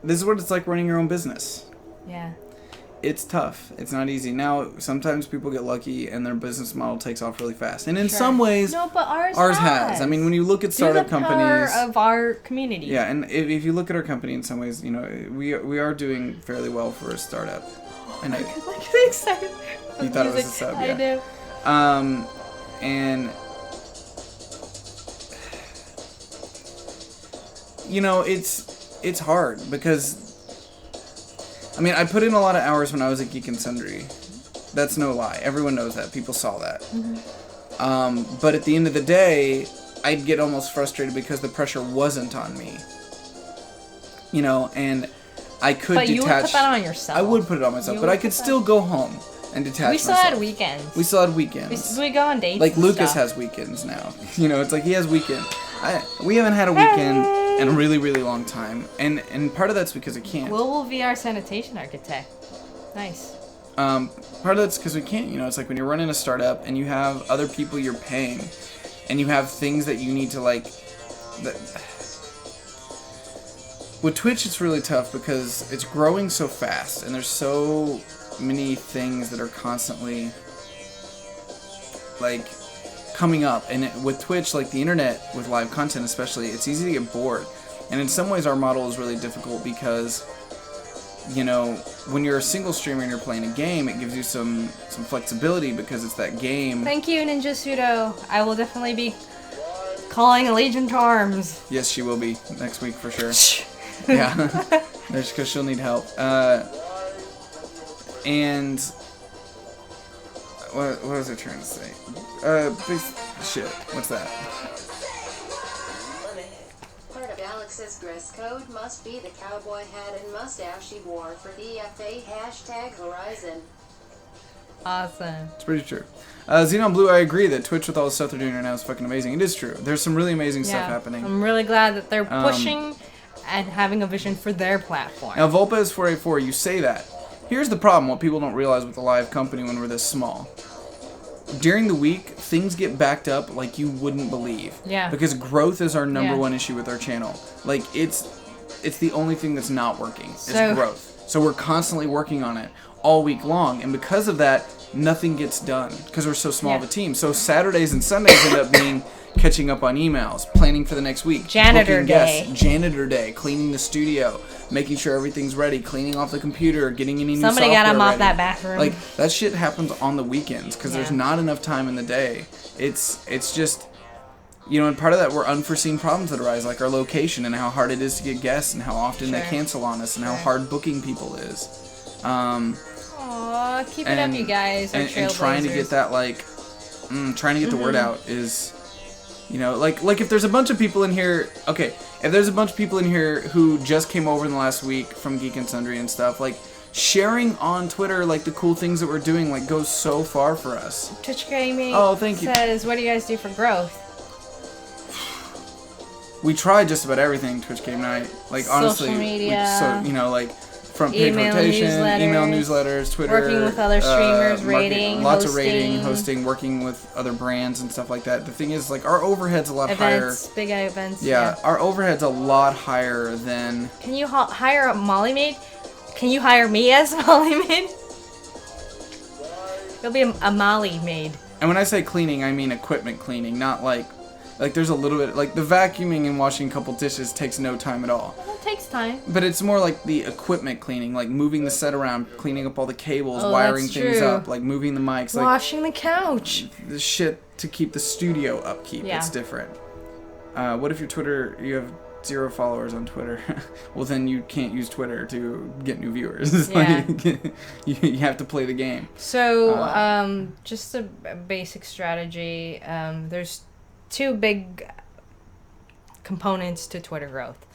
This is what it's like running your own business. Yeah. It's tough. It's not easy. Now, sometimes people get lucky and their business model takes off really fast. And in some ways, no, but ours has. I mean, when you look at startup companies, power of our community. Yeah, and if you look at our company in some ways, you know, we are doing fairly well for a startup. And You thought it was a sub, yeah. I do. And you know, it's hard because, I mean, I put in a lot of hours when I was at Geek and Sundry. That's no lie. Everyone knows that. People saw that. Mm-hmm. But at the end of the day, I'd get almost frustrated because the pressure wasn't on me. You know, and I could detach. But you would put that on yourself. I would put it on myself, but I could still go home and detach myself. We still had weekends. We still had weekends. We go on dates. Like Lucas has weekends now. You know, it's like he has weekends. We haven't had a weekend in a really, really long time, and part of that's because I can't. Will be our sanitation architect. Nice. Part of that's because we can't. You know, it's like when you're running a startup and you have other people you're paying, and you have things that you need to like. With Twitch, it's really tough because it's growing so fast, and there's so many things that are constantly like coming up. And with Twitch, like the internet, with live content especially, it's easy to get bored. And in some ways, our model is really difficult because, you know, when you're a single streamer and you're playing a game, it gives you some flexibility because it's that game. Thank you, Ninja Pseudo. I will definitely be calling a Legion to arms. Yes, she will be next week for sure. Yeah, that's because she'll need help. And what was I trying to say? Shit. What's that? Part of Alex's dress code must be the cowboy hat and mustache he wore for DFA #Horizon. Awesome. It's pretty true. Xenon Blue, I agree that Twitch with all the stuff they're doing right now is fucking amazing. It is true. There's some really amazing stuff happening. I'm really glad that they're pushing and having a vision for their platform. Now, Volpez484, you say that. Here's the problem, what people don't realize with a live company when we're this small. During the week, things get backed up like you wouldn't believe. Yeah. Because growth is our number one issue with our channel. Like, it's the only thing that's not working, is growth. So we're constantly working on it all week long. And because of that, nothing gets done because we're so small of a team. So Saturdays and Sundays end up being catching up on emails, planning for the next week, janitor day, cleaning the studio, making sure everything's ready, cleaning off the computer, getting any new software ready. Somebody gotta mop that bathroom. Like, that shit happens on the weekends because there's not enough time in the day. It's just, you know, and part of that were unforeseen problems that arise, like our location and how hard it is to get guests and how often they cancel on us and how hard booking people is. Aww, keep it up, you guys. And trying to get that, like, trying to get the word out is, You know, like if there's a bunch of people in here, okay, if there's a bunch of people in here who just came over in the last week from Geek and Sundry and stuff, like, sharing on Twitter, like, the cool things that we're doing, like, goes so far for us. Twitch Gaming thank you. says, what do you guys do for growth? We try just about everything, Twitch Game Night. Like, honestly, social media, you know, like, front page rotation, email newsletters, Twitter, working with other streamers, rating, lots of rating, hosting, working with other brands and stuff like that. The thing is, like, our overhead's a lot higher. Big events. Yeah, our overhead's a lot higher than. Can you hire a Molly maid? Can you hire me as Molly maid? You'll be a Molly maid. And when I say cleaning, I mean equipment cleaning, not like there's a little bit, like, the vacuuming and washing a couple dishes takes no time at all. Well, it takes time. But it's more like the equipment cleaning, like moving the set around, cleaning up all the cables, wiring things up, like moving the mics, like washing the couch. The shit to keep the studio upkeep. Yeah. It's different. What if your Twitter, you have 0 followers on Twitter? Well, then you can't use Twitter to get new viewers. Yeah. You have to play the game. So, just a basic strategy. There's 2 big components to Twitter growth.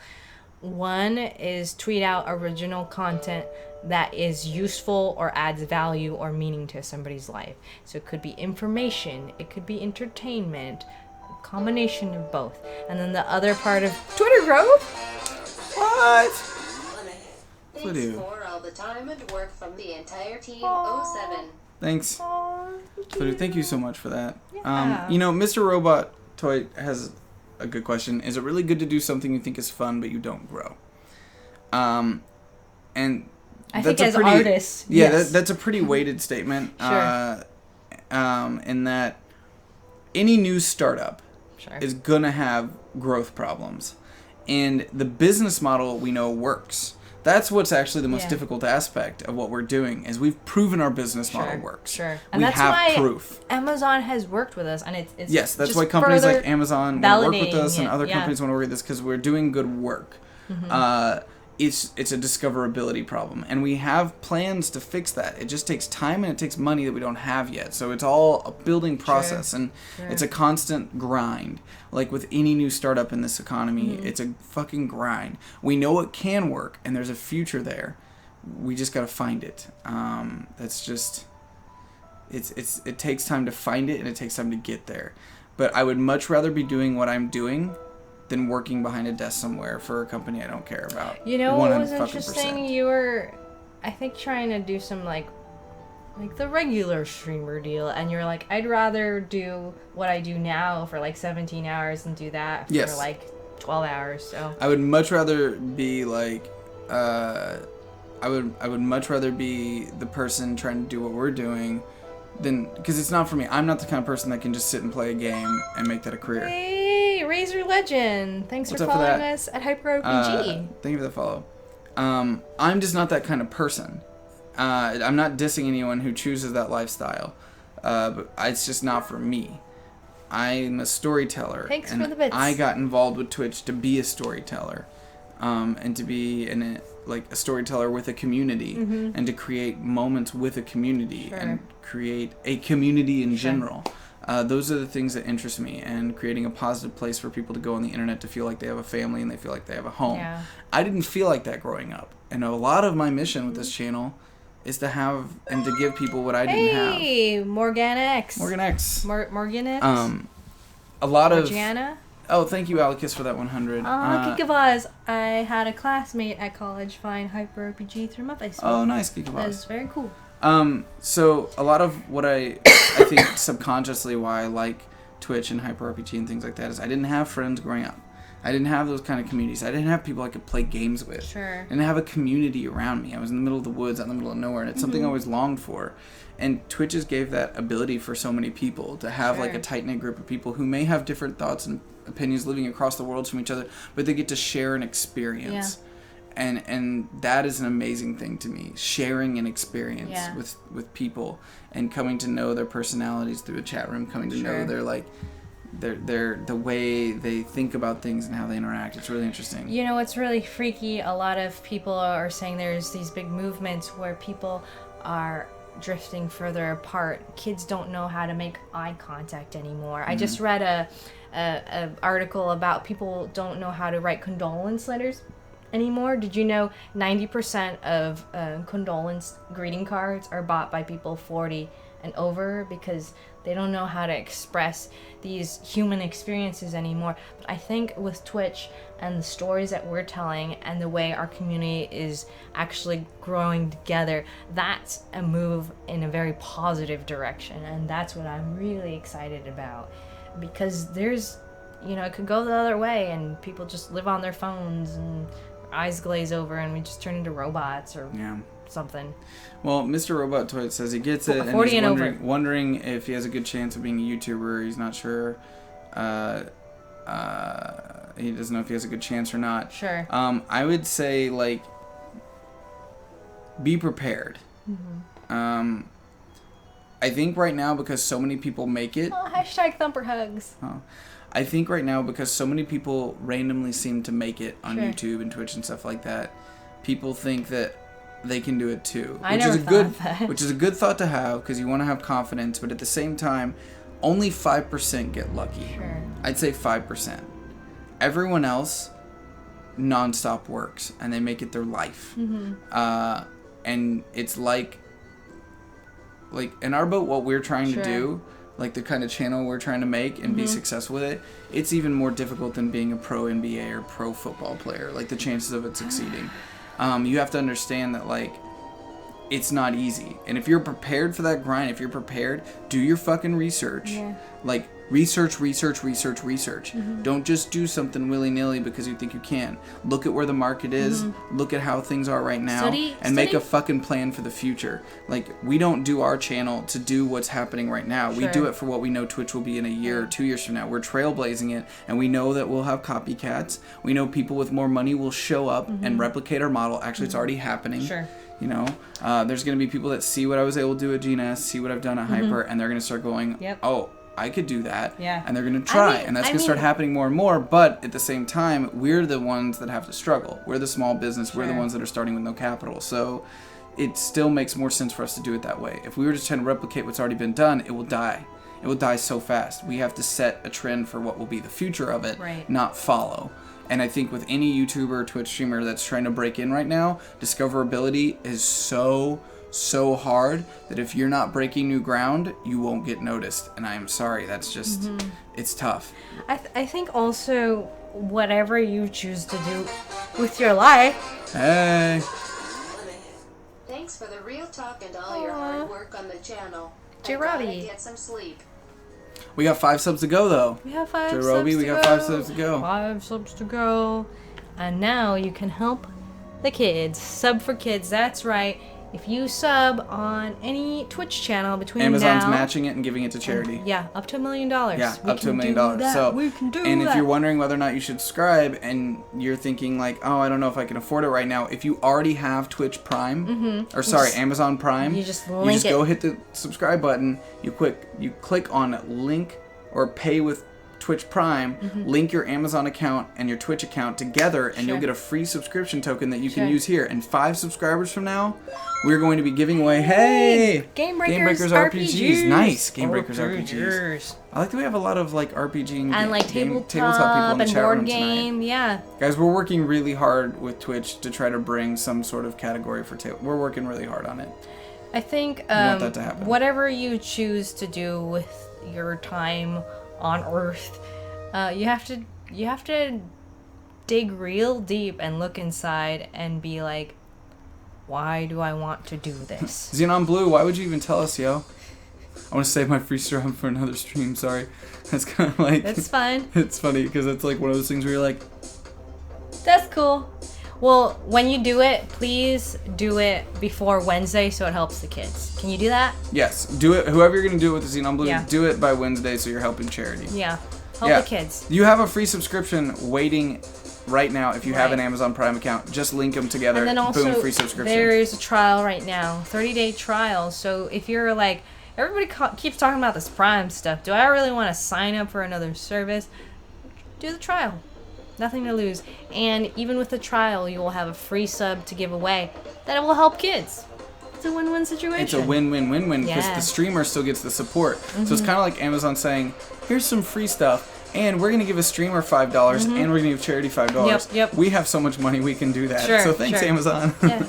One is tweet out original content that is useful or adds value or meaning to somebody's life. So it could be information, it could be entertainment, a combination of both. And then the other part of Twitter growth. What? Thanks for all the time and work from the entire team. 07. Thanks. Thank you so much for that. Yeah. You know, Mr. Robot Toy has a good question. Is it really good to do something you think is fun but you don't grow? And I think as artists, yeah, yes. That's a pretty weighted statement. Sure. In that any new startup is gonna have growth problems, and the business model we know works. That's what's actually the most difficult aspect of what we're doing, is we've proven our business model works. Sure. And that's why proof. Amazon has worked with us, and it's yes, that's why companies like Amazon want to work with us, and other companies want to work with us, because we're doing good work. Mm-hmm. It's a discoverability problem, and we have plans to fix that. It just takes time and it takes money that we don't have yet. So it's all a building process, and it's a constant grind. Like with any new startup in this economy, it's a fucking grind. We know it can work, and there's a future there. We just gotta find it. That's just it takes time to find it, and it takes time to get there. But I would much rather be doing what I'm doing than working behind a desk somewhere for a company I don't care about. You know what was interesting? You were, I think, trying to do some like the regular streamer deal, and you're like, I'd rather do what I do now for like 17 hours than do that for like 12 hours. So I would much rather be like, I would much rather be the person trying to do what we're doing than, because it's not for me. I'm not the kind of person that can just sit and play a game and make that a career. Hey, Razor Legend, thanks for following us at HyperRPG. Thank you for the follow. I'm just not that kind of person. I'm not dissing anyone who chooses that lifestyle, but it's just not for me. I'm a storyteller. Thanks for the bits. I got involved with Twitch to be a storyteller, and to be a storyteller with a community, and to create moments with a community, and create a community in general. Those are the things that interest me, and creating a positive place for people to go on the internet to feel like they have a family and they feel like they have a home. Yeah. I didn't feel like that growing up, and a lot of my mission with this channel is to have and to give people what I didn't have. Hey, Morgan X. Morgan X. Morgan X. A lot of. Morgiana? Oh, thank you, Alicus, for that 100. Geekavaz. I had a classmate at college find HyperRPG through my Facebook. Oh, nice, Geekavaz. That was very cool. So a lot of what I think subconsciously why I like Twitch and HyperRPG and things like that is I didn't have friends growing up. I didn't have those kind of communities. I didn't have people I could play games with. Sure. I didn't have a community around me. I was in the middle of the woods, out in the middle of nowhere, and it's something I always longed for. And Twitch just gave that ability for so many people to have like a tight-knit group of people who may have different thoughts and opinions living across the world from each other, but they get to share an experience. Yeah. And that is an amazing thing to me, sharing an experience with people and coming to know their personalities through a chat room, coming to know their the way they think about things and how they interact. It's really interesting. You know, it's really freaky. A lot of people are saying there's these big movements where people are drifting further apart. Kids don't know how to make eye contact anymore. I just read a article about people don't know how to write condolence letters anymore. Did you know 90% of condolence greeting cards are bought by people 40 and over because they don't know how to express these human experiences anymore? But I think with Twitch and the stories that we're telling and the way our community is actually growing together, that's a move in a very positive direction, and that's what I'm really excited about. Because there's, it could go the other way and people just live on their phones and eyes glaze over and we just turn into robots or something. Well, Mr. Robot Toy says he gets it, and he's wondering if he has a good chance of being a YouTuber. He's not sure. He doesn't know if he has a good chance or not. Sure. I would say, like, be prepared. I think right now, because so many people make it... Oh, hashtag thumper hugs. Oh. I think right now, because so many people randomly seem to make it on YouTube and Twitch and stuff like that, people think that they can do it too. Which is a good thought to have, because you want to have confidence, but at the same time, only 5% get lucky. Sure. I'd say 5%. Everyone else non-stop works, and they make it their life. And it's like in our boat, what we're trying to do, like the kind of channel we're trying to make and be successful with it, it's even more difficult than being a pro NBA or pro football player. Like, the chances of it succeeding. You have to understand that, like, it's not easy. And if you're prepared for that grind, if you're prepared, do your fucking research. Like, research. Don't just do something willy-nilly because you think you can. Look at where the market is. Look at how things are right now. And make a fucking plan for the future. Like, we don't do our channel to do what's happening right now. We do it for what we know Twitch will be in a year or 2 years from now. We're trailblazing it, and we know that we'll have copycats. We know people with more money will show up and replicate our model. Actually, it's already happening. There's going to be people that see what I was able to do at GNS, see what I've done at Hyper, and they're going to start going, oh, I could do that. And they're going to try. And that's going to start happening more and more. But at the same time, we're the ones that have to struggle. We're the small business. We're the ones that are starting with no capital. So it still makes more sense for us to do it that way. If we were just trying to replicate what's already been done, it will die. It will die so fast. We have to set a trend for what will be the future of it, not follow. And I think with any YouTuber or Twitch streamer that's trying to break in right now, discoverability is so hard that if you're not breaking new ground, you won't get noticed. And I am sorry, that's just, it's tough. I think also, whatever you choose to do with your life. Hey. Thanks for the real talk and all your hard work on the channel. J-Robbie. Get some sleep. We got 5 subs to go, though. We have 5 J-Robbie, subs we got 5 subs to go. 5 subs to go. And now you can help the kids. Sub for kids, that's right. If you sub on any Twitch channel between Amazon's now, matching it and giving it to charity. Up to $1 million. Yeah, up to $1 million. So we can do and that. if you're wondering whether or not you should subscribe and you're thinking like, oh, I don't know if I can afford it right now, if you already have Twitch Prime, Amazon Prime, you just go hit the subscribe button, you click on link or pay with Twitch Prime, link your Amazon account and your Twitch account together, and you'll get a free subscription token that you can use here. And 5 subscribers from now, we're going to be giving away, Game Breakers RPGs. Nice, Game Breakers RPGs. I like that we have a lot of like RPG and like tabletop people in the and chat board room game. Tonight. Guys, we're working really hard with Twitch to try to bring some sort of category for table. We're working really hard on it. I think we want that to happen. Whatever you choose to do with your time on Earth, you have to dig real deep and look inside and be like, why do I want to do this? Xenon Blue, why would you even tell us, yo? I want to save my free strum for another stream. Sorry, that's kind of like, it's fine. It's funny because it's like one of those things where you're like, that's cool. Well, when you do it, please do it before Wednesday so it helps the kids. Can you do that? Yes. Do it. Whoever you're going to do it with the Xenon Blue, do it by Wednesday so you're helping charity. Yeah. Help the kids. You have a free subscription waiting right now if you have an Amazon Prime account. Just link them together. And then also, boom, free subscription. there is a trial right now, 30-day trial. So if you're like, everybody keeps talking about this Prime stuff. Do I really want to sign up for another service? Do the trial. Nothing to lose. And even with the trial, you will have a free sub to give away that will help kids. It's a win-win situation. It's a win-win-win-win because the streamer still gets the support. So it's kind of like Amazon saying, here's some free stuff, and we're going to give a streamer $5, and we're going to give charity $5. Yep. We have so much money we can do that. Sure, so thanks, Amazon. Yeah.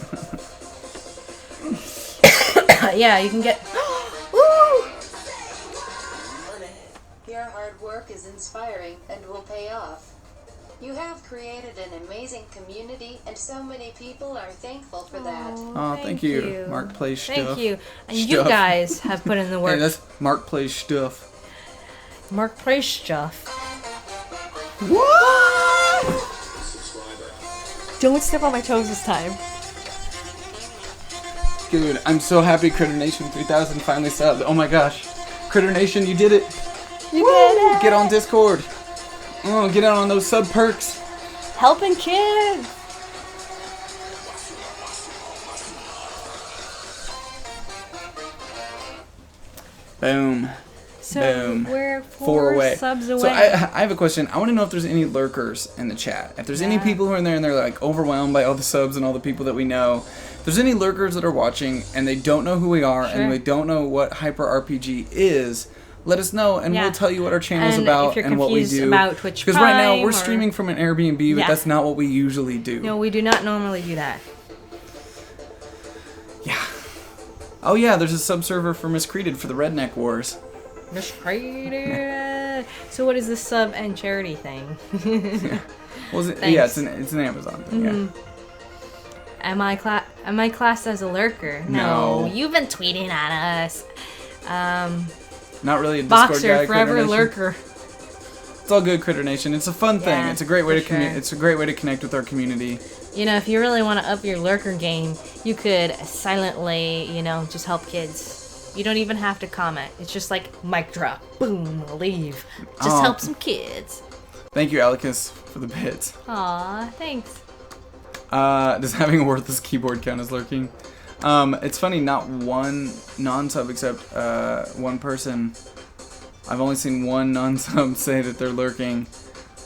Yeah, you can get... Woo! Your hard work is inspiring and will pay off. You have created an amazing community, and so many people are thankful for that. Oh, thank you. Mark plays stuff. Thank you. And you guys have put in the work. Hey, that's Mark plays stuff. Mark plays stuff. What? Don't step on my toes this time. Dude, I'm so happy Critter Nation 3000 finally subbed. Oh my gosh. Critter Nation, you did it. You did it. Get on Discord. Oh, get out on those sub perks. Helping kids. Boom. So Boom. we're 4 away. subs away. So I have a question. I want to know if there's any lurkers in the chat. If there's any people who are in there and they're like overwhelmed by all the subs and all the people that we know. If there's any lurkers that are watching and they don't know who we are and they don't know what Hyper RPG is, let us know and we'll tell you what our channel's about and what we do. About Twitch because right now we're streaming from an Airbnb, but that's not what we usually do. No, we do not normally do that. Yeah. Oh yeah, there's a sub server for Miscreated for the Redneck Wars. Miscreated. So what is this sub and charity thing? Well, yeah, it's an Amazon thing. Yeah. Am I classed as a lurker? No. You've been tweeting at us. Not really a Discord Boxer, guy. forever lurker. It's all good, Critter Nation. It's a fun thing. It's a great way to It's a great way to connect with our community. You know, if you really want to up your lurker game, you could silently, just help kids. You don't even have to comment. It's just like mic drop, boom, leave. Just help some kids. Thank you, Alicus, for the bits. Aw, thanks. Does having a worthless keyboard count as lurking? It's funny, not one non-sub except one person. I've only seen one non-sub say that they're lurking.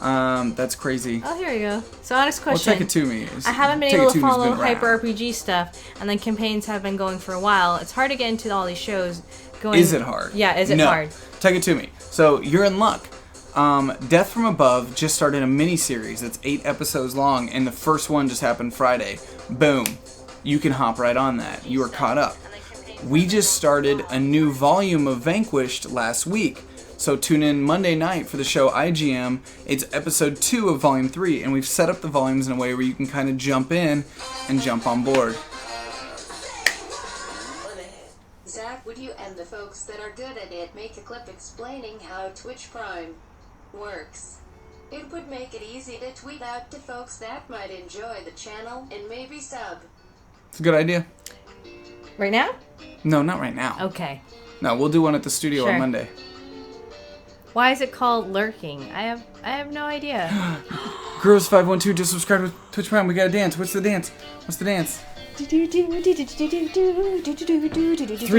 That's crazy. Oh, here we go. So, honest question. Well, Take It To Me. I haven't been able to follow Hyper RPG stuff, and then campaigns have been going for a while. It's hard to get into all these shows. Is it hard? Yeah, is it hard? Take It To Me. So, you're in luck. Death from Above just started a mini-series that's 8 episodes long, and the first one just happened Friday. Boom. You can hop right on that. You are caught up. We just started a new volume of Vanquished last week. So tune in Monday night for the show IGM. It's episode 2 of volume 3, and we've set up the volumes in a way where you can kind of jump in and jump on board. Zac, would you and the folks that are good at it make a clip explaining how Twitch Prime works? It would make it easy to tweet out to folks that might enjoy the channel and maybe sub. It's a good idea. Right now? No, not right now. Okay. No, we'll do one at the studio on Monday. Why is it called lurking? I have no idea. Girls512 just subscribed with Twitch Prime. We gotta dance. What's the dance? 3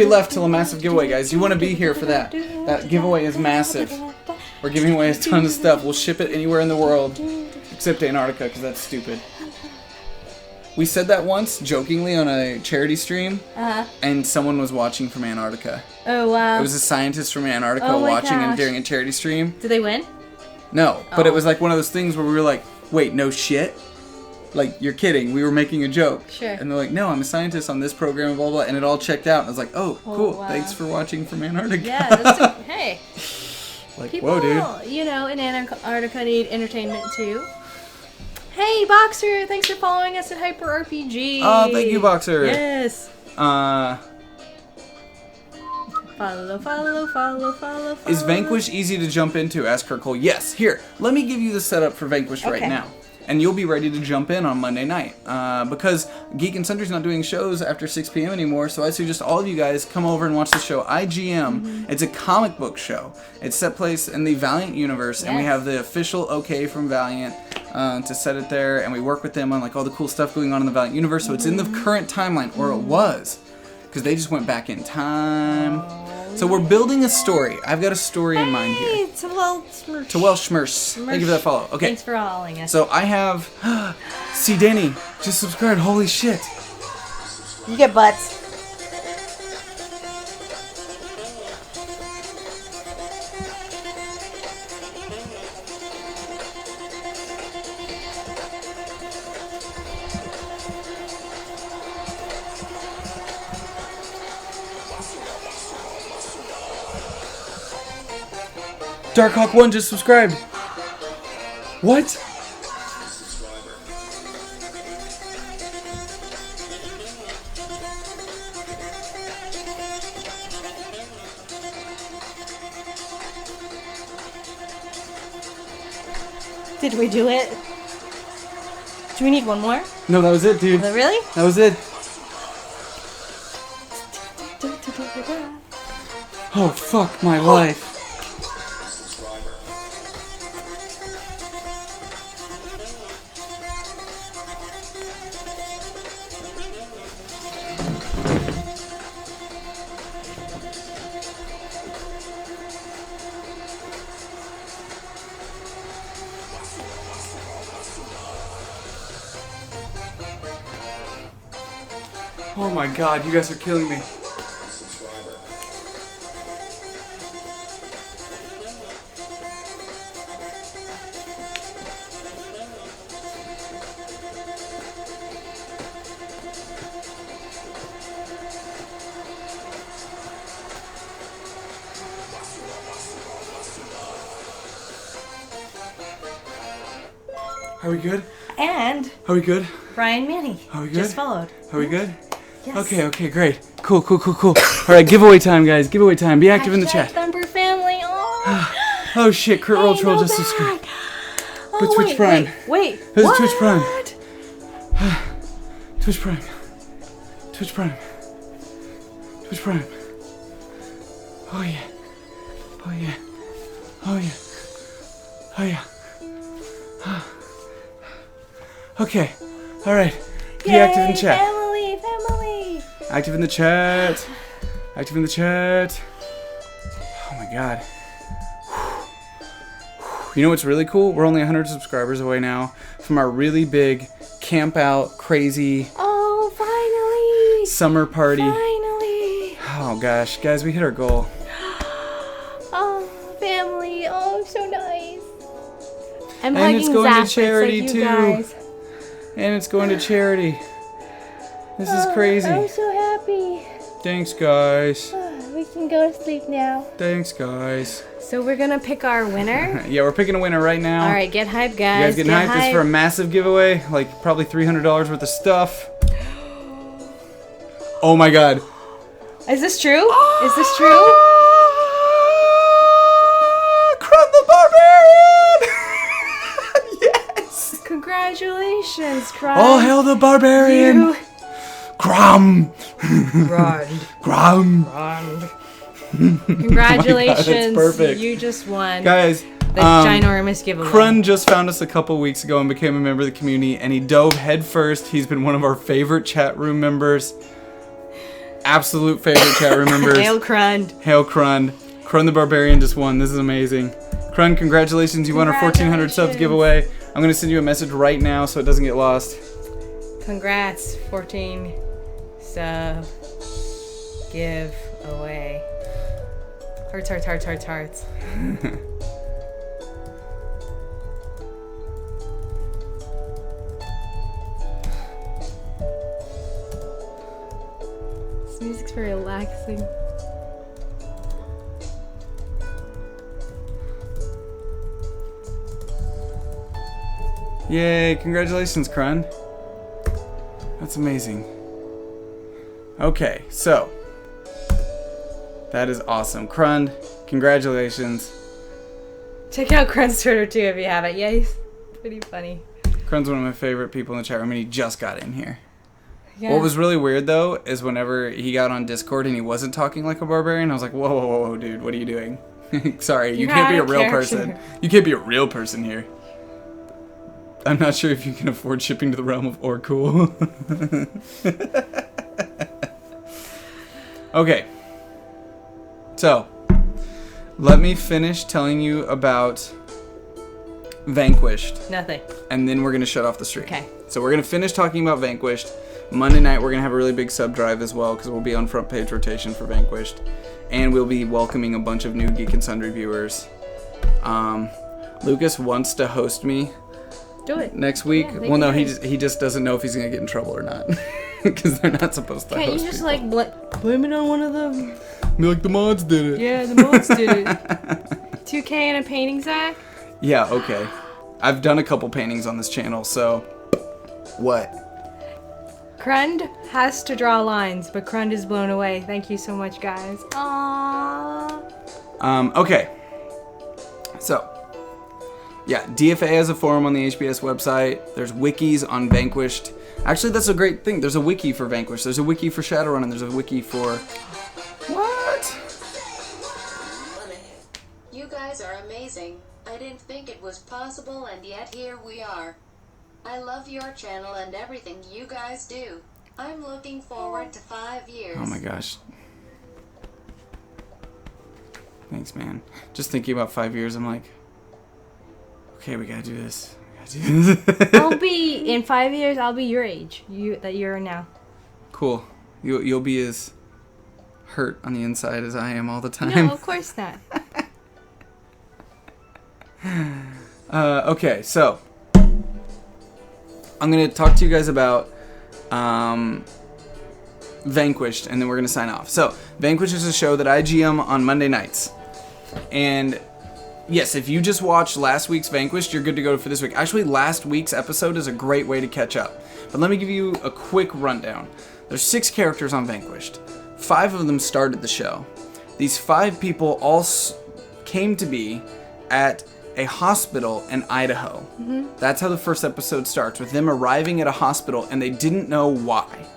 left till a massive giveaway, guys. You want to be here for that. That giveaway is massive. We're giving away a ton of stuff. We'll ship it anywhere in the world except Antarctica, because that's stupid. We said that once, jokingly, on a charity stream, and someone was watching from Antarctica. Oh, wow. It was a scientist from Antarctica watching and during a charity stream. Did they win? No, but it was like one of those things where we were like, wait, no shit? Like, you're kidding. We were making a joke. Sure. And they're like, no, I'm a scientist on this program, blah, blah, and it all checked out. And I was like, oh, cool. Wow. Thanks for watching from Antarctica. Yeah, that's hey. Like, people, whoa, dude. In Antarctica need entertainment, too. Hey, Boxer, thanks for following us at Hyper RPG. Oh, thank you, Boxer. Yes. Follow. Is Vanquish easy to jump into? Asked Kirkle. Yes. Here, let me give you the setup for Vanquish right now. And you'll be ready to jump in on Monday night. Because Geek and Sundry's not doing shows after 6 p.m. anymore, so I suggest all of you guys come over and watch the show IGM. It's a comic book show. It's set place in the Valiant universe, and we have the official okay from Valiant to set it there, and we work with them on like all the cool stuff going on in the Valiant universe, so it's in the current timeline, or it was, because they just went back in time. So we're building a story. I've got a story in mind here. To Welsh Schmurse. Thank you for that follow. Okay. Thanks for following us. So I have... See, Danny just subscribed. Holy shit. You get butts. Darkhawk1 just subscribed. What? Did we do it? Do we need one more? No, that was it, dude. Really? That was it. Oh, fuck my life. Oh my god, you guys are killing me. Are we good? And Are we good? Brian Manny Are we good? just followed. Are we good? Yes. Okay, great. Cool. Alright, giveaway time, guys. Giveaway time. Be active in the chat. Thumper family. Oh, Oh shit, Crit Roll Troll just back. subscribed. Oh, With Twitch Prime. Wait. Who's What? Twitch Prime? Twitch Prime. Twitch Prime. Twitch Prime. Oh yeah. Oh yeah. Oh yeah. Oh yeah. Okay. Alright. Be active in the chat. Family. Active in the chat. Active in the chat. Oh my god. You know what's really cool? We're only 100 subscribers away now from our really big camp out crazy Oh, finally. summer party. Finally. Oh gosh, guys, we hit our goal. Oh, family. Oh, so nice. I'm And it's hugging going to Zac, but charity, it's like you too. guys. And it's going to charity. This is crazy. I'm so happy. Thanks, guys. We can go to sleep now. Thanks, guys. So we're gonna pick our winner. Yeah, we're picking a winner right now. All right, get hyped, You guys. guys getting hyped? This is for a massive giveaway, like probably $300 worth of stuff. Oh my god. Is this true? Is this true? Crumb the Barbarian! Yes! Congratulations, Crumb. All hail the Barbarian! You Crumb! run. Crumb! Run. Congratulations. that's perfect. You just won Guys, the ginormous giveaway. Krun just found us a couple weeks ago and became a member of the community, and he dove head first. He's been one of our favorite chat room members. Absolute favorite chat room members. Hail Crund. Hail Krun. Krun the Barbarian just won. This is amazing. Krun, congratulations. You won our 1,400 subs giveaway. I'm going to send you a message right now so it doesn't get lost. Congrats, 14 sub giveaway. Hearts, hearts, hearts, hearts, hearts. This music's very relaxing. Yay, congratulations, Krun. That's amazing. Okay, so that is awesome. Krun, congratulations. Check out Crun's Twitter too if you haven't. Yeah, he's pretty funny. Krun's one of my favorite people in the chat room, and he just got in here. Yeah. What was really weird, though, is whenever he got on Discord and he wasn't talking like a barbarian, I was like, whoa, dude, what are you doing? Sorry, you can't be a real person. You can't be a real person here. I'm not sure if you can afford shipping to the realm of Orcool. Okay. So, let me finish telling you about Vanquished. Nothing. And then we're going to shut off the stream. Okay. So we're going to finish talking about Vanquished. Monday night we're going to have a really big sub drive as well because we'll be on front page rotation for Vanquished. And we'll be welcoming a bunch of new Geek and Sundry viewers. Lucas wants to host me Do it. next week. Yeah, Well, no, can. he just doesn't know if he's going to get in trouble or not. Because they're not supposed to Can't host you just people. like blame it on one of them? Be like, the mods did it. Yeah, the mods did it. 2K and a painting, Zach? Yeah, okay. I've done a couple paintings on this channel, so... What? Krund has to draw lines, but Krund is blown away. Thank you so much, guys. Aww. Okay. So, yeah, DFA has a forum on the HBS website. There's wikis on Vanquished. Actually, that's a great thing. There's a wiki for Vanquished. There's a wiki for Shadowrun, and there's a wiki for... What? You guys are amazing. I didn't think it was possible, and yet here we are. I love your channel and everything you guys do. I'm looking forward to 5 years. Oh my gosh. Thanks, man. Just thinking about 5 years, I'm like, okay, we gotta do this. I'll be in 5 years. I'll be your age. That you're now. Cool. You'll be as hurt on the inside as I am all the time. No, of course not. Okay, so I'm gonna talk to you guys about Vanquished, and then we're gonna sign off. So Vanquished is a show that I GM on Monday nights, and yes, if you just watched last week's Vanquished, you're good to go for this week. Actually, last week's episode is a great way to catch up. But let me give you a quick rundown. There's 6 characters on Vanquished. 5 of them started the show. These 5 people all came to be at a hospital in Idaho. Mm-hmm. That's how the first episode starts, with them arriving at a hospital and they didn't know why.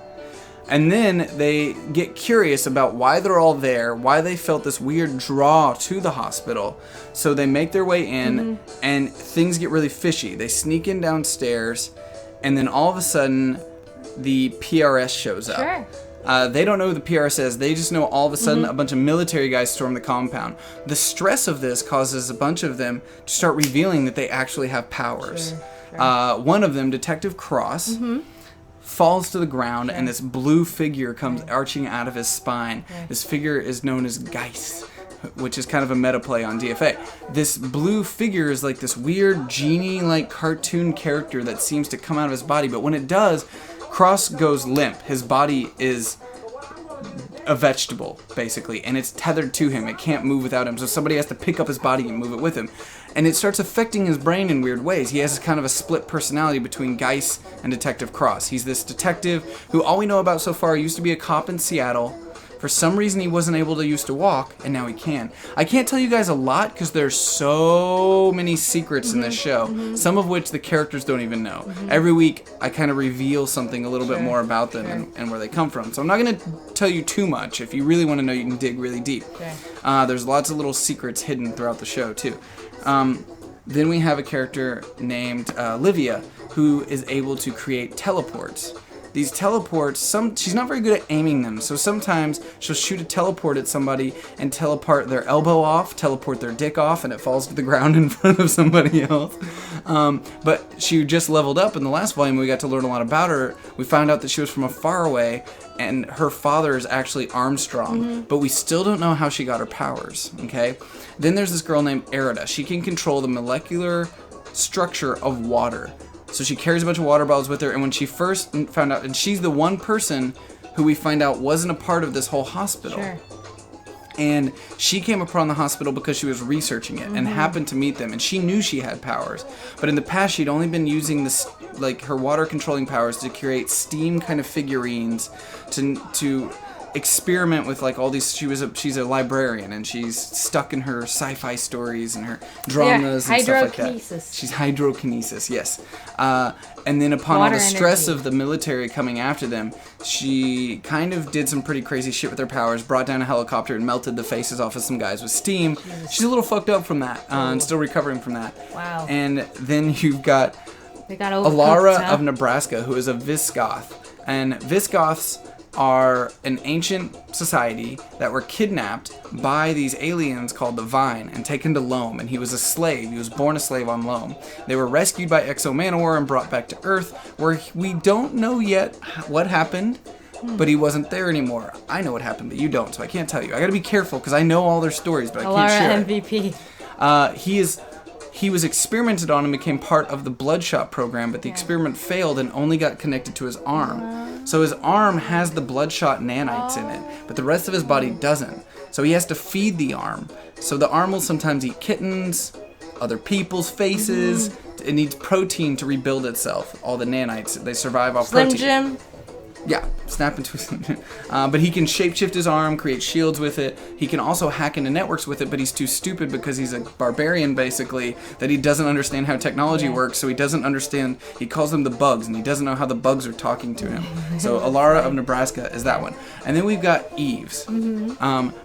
And then they get curious about why they're all there, why they felt this weird draw to the hospital. So they make their way in, and things get really fishy. They sneak in downstairs, and then all of a sudden, the PRS shows up. Sure. They don't know who the PRS is. They just know all of a sudden a bunch of military guys storm the compound. The stress of this causes a bunch of them to start revealing that they actually have powers. Sure. One of them, Detective Cross, falls to the ground, and this blue figure comes arching out of his spine. This figure is known as Geist, which is kind of a meta play on DFA. This blue figure is like this weird genie-like cartoon character that seems to come out of his body, but when it does, Cross goes limp. His body is a vegetable, basically, and it's tethered to him. It can't move without him, so somebody has to pick up his body and move it with him. And it starts affecting his brain in weird ways. He has kind of a split personality between Geist and Detective Cross. He's this detective who all we know about so far used to be a cop in Seattle. For some reason, he wasn't able to used to walk, and now he can. I can't tell you guys a lot because there's so many secrets in this show, some of which the characters don't even know. Every week, I kind of reveal something a little bit more about them and where they come from. So I'm not going to tell you too much. If you really want to know, you can dig really deep. There's lots of little secrets hidden throughout the show, too. Then we have a character named Livia, who is able to create teleports. These teleports, she's not very good at aiming them, so sometimes she'll shoot a teleport at somebody and teleport their elbow off, teleport their dick off, and it falls to the ground in front of somebody else. But she just leveled up in the last volume. We got to learn a lot about her. We found out that she was from a faraway, and her father is actually Armstrong, but we still don't know how she got her powers, okay? Then there's this girl named Erida. She can control the molecular structure of water. So she carries a bunch of water bottles with her, and when she first found out, and she's the one person who we find out wasn't a part of this whole hospital. Sure. And she came upon the hospital because she was researching it and happened to meet them, and she knew she had powers. But in the past, she'd only been using this, like her water controlling powers to create steam kind of figurines to experiment with like all these. She's a librarian, and she's stuck in her sci-fi stories and her dramas and stuff like that. She's hydrokinesis, yes. And then upon all the stress of the military coming after them, she kind of did some pretty crazy shit with her powers, brought down a helicopter and melted the faces off of some guys with steam. She's a little fucked up from that, and still recovering from that. Wow. And then you've got Alara of Nebraska, who is a Visgoth. And Visgoths are an ancient society that were kidnapped by these aliens called the Vine and taken to Loam, and he was a slave. He was born a slave on Loam. They were rescued by Exo Manowar and brought back to Earth, where we don't know yet what happened, but he wasn't there anymore. I know what happened, but you don't, so I can't tell you. I gotta be careful, because I know all their stories, but I can't share MVP. He was experimented on and became part of the Bloodshot program, but the experiment failed and only got connected to his arm. So his arm has the Bloodshot nanites in it, but the rest of his body doesn't. So he has to feed the arm. So the arm will sometimes eat kittens, other people's faces. It needs protein to rebuild itself. All the nanites, they survive off Slim protein. Jim. Yeah, snap into his... but he can shapeshift his arm, create shields with it. He can also hack into networks with it, but he's too stupid because he's a barbarian, basically, that he doesn't understand how technology works, so he doesn't understand... He calls them the bugs, and he doesn't know how the bugs are talking to him. So Alara of Nebraska is that one. And then we've got Eves.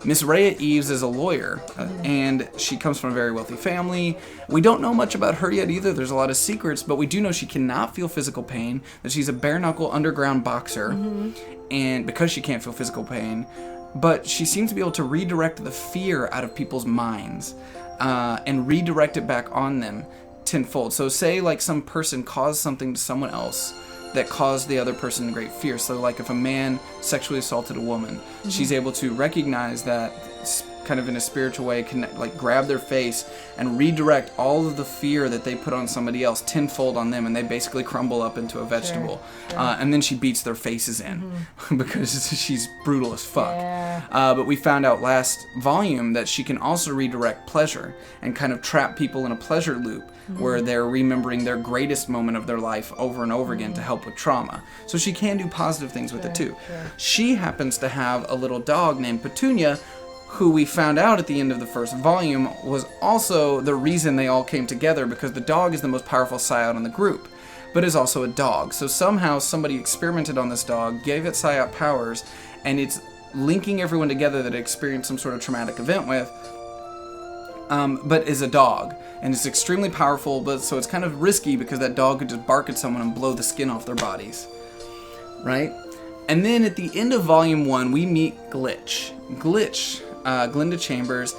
Miss Rhea Eves is a lawyer, and she comes from a very wealthy family. We don't know much about her yet either. There's a lot of secrets, but we do know she cannot feel physical pain, that she's a bare-knuckle underground boxer, and because she can't feel physical pain, but she seems to be able to redirect the fear out of people's minds and redirect it back on them tenfold. So say like some person caused something to someone else that caused the other person great fear. So like if a man sexually assaulted a woman, she's able to recognize that kind of in a spiritual way, connect, like grab their face and redirect all of the fear that they put on somebody else tenfold on them, and they basically crumble up into a vegetable. Sure. And then she beats their faces in because she's brutal as fuck. Yeah. But we found out last volume that she can also redirect pleasure and kind of trap people in a pleasure loop where they're remembering their greatest moment of their life over and over again to help with trauma. So she can do positive things with it too. Sure. She happens to have a little dog named Petunia, who we found out at the end of the first volume was also the reason they all came together, because the dog is the most powerful psyop in the group, but is also a dog. So somehow somebody experimented on this dog, gave it psyop powers, and it's linking everyone together that experienced some sort of traumatic event with, but is a dog. And it's extremely powerful, but so it's kind of risky because that dog could just bark at someone and blow the skin off their bodies, right? And then at the end of Volume 1, we meet Glitch. Glitch, Glinda Chambers,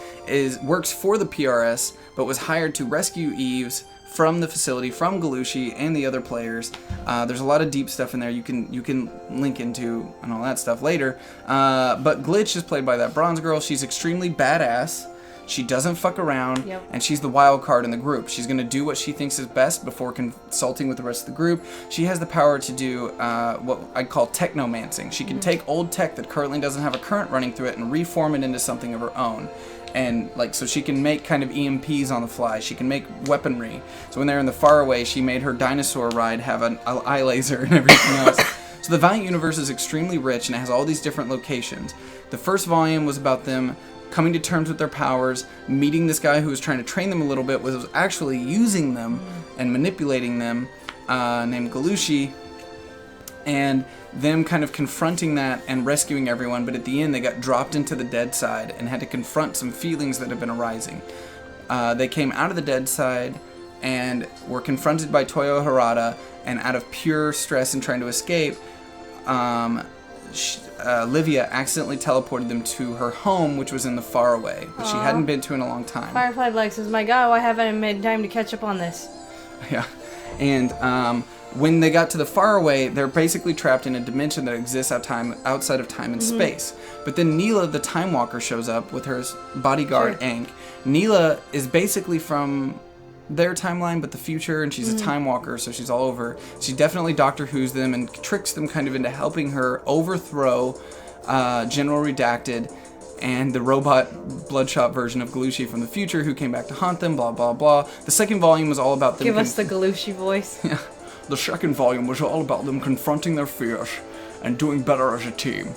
works for the PRS, but was hired to rescue Eves from the facility, from Galushi and the other players. There's a lot of deep stuff in there you can link into and all that stuff later. But Glitch is played by that bronze girl. She's extremely badass. She doesn't fuck around, and she's the wild card in the group. She's going to do what she thinks is best before consulting with the rest of the group. She has the power to do what I call technomancing. She can take old tech that currently doesn't have a current running through it and reform it into something of her own. And so she can make kind of EMPs on the fly. She can make weaponry. So when they're in the faraway, she made her dinosaur ride have an eye laser and everything else. So the Valiant universe is extremely rich, and it has all these different locations. The first volume was about them coming to terms with their powers, meeting this guy who was trying to train them a little bit, was actually using them and manipulating them, named Galushi, and them kind of confronting that and rescuing everyone, but at the end they got dropped into the dead side and had to confront some feelings that had been arising. They came out of the dead side and were confronted by Toyo Harada, and out of pure stress and trying to escape, Livia accidentally teleported them to her home, which was in the faraway, which she hadn't been to in a long time. Firefly Black says, "My God, why haven't I made time to catch up on this?" Yeah, and when they got to the faraway, they're basically trapped in a dimension that exists outside of time and space. But then Neela, the Time Walker, shows up with her bodyguard, Ankh. Neela is basically from their timeline, but the future, and she's a time walker, so she's all over. She definitely Doctor Who's them and tricks them kind of into helping her overthrow General Redacted and the robot Bloodshot version of Galushi from the future, who came back to haunt them, blah, blah, blah. The second volume was all about them... Give us the Galushi voice. Yeah. The second volume was all about them confronting their fears and doing better as a team.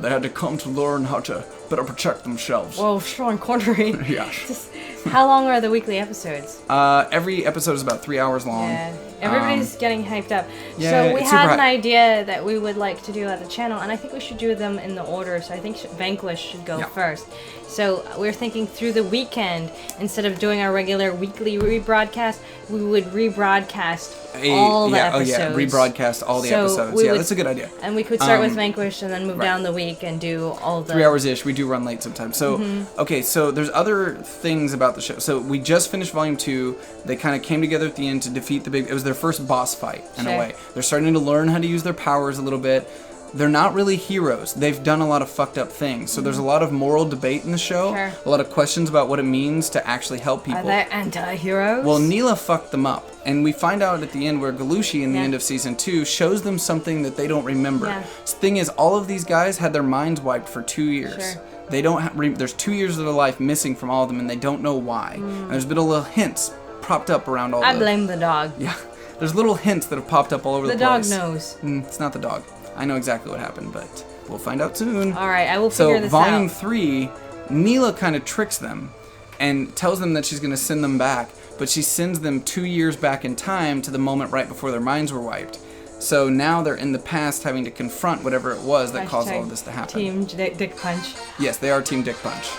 They had to come to learn how to better protect themselves. Whoa, Sean Connery. Yes. How long are the weekly episodes? Every episode is about 3 hours long. Yeah, everybody's getting hyped up. Yeah, so we had an idea that we would like to do at the channel, and I think we should do them in the order. So I think Vanquish should go first. So we're thinking through the weekend, instead of doing our regular weekly rebroadcast, we would rebroadcast all the episodes. Rebroadcast all the episodes. Yeah, that's a good idea. And we could start with Vanquish and then move down the week and do all the... 3 hours-ish. We do run late sometimes. So, okay, so there's other things about the show. So we just finished Volume 2. They kind of came together at the end to defeat the big... It was their first boss fight, in a way. They're starting to learn how to use their powers a little bit. They're not really heroes. They've done a lot of fucked up things. So there's a lot of moral debate in the show. Sure. A lot of questions about what it means to actually help people. Are they anti-heroes? Well, Neela fucked them up. And we find out at the end where Galushi, in the end of Season 2, shows them something that they don't remember. The thing is, all of these guys had their minds wiped for 2 years. Sure. They don't. There's 2 years of their life missing from all of them, and they don't know why. And there's been a little hints propped up around all. I blame the dog. Yeah, there's little hints that have popped up all over the The place. dog knows. It's not the dog. I know exactly what happened, but we'll find out soon. All right, I will figure this out. So Volume 3, Neela kind of tricks them and tells them that she's going to send them back, but she sends them 2 years back in time to the moment right before their minds were wiped. So now they're in the past having to confront whatever it was that caused all of this to happen. Team Dick Punch. Yes, they are Team Dick Punch.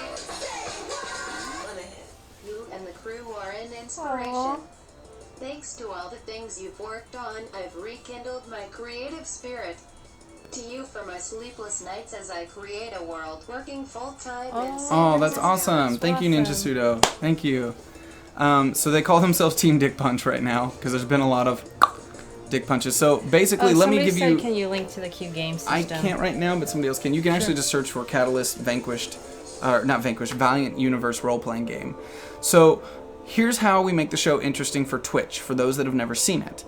You and the crew are an inspiration. Aww. Thanks to all the things you've worked on, I've rekindled my creative spirit. To you for my sleepless nights as I create a world working full-time in San Oh, that's Francisco. awesome. Thank you, Ninja Pseudo. Thank you. So they call themselves Team Dick Punch right now because there's been a lot of dick punches. So basically, let me give you... Can you link to the Q game system? I can't right now, but somebody else can. You can actually just search for Catalyst Valiant Universe role-playing game. So here's how we make the show interesting for Twitch, for those that have never seen it.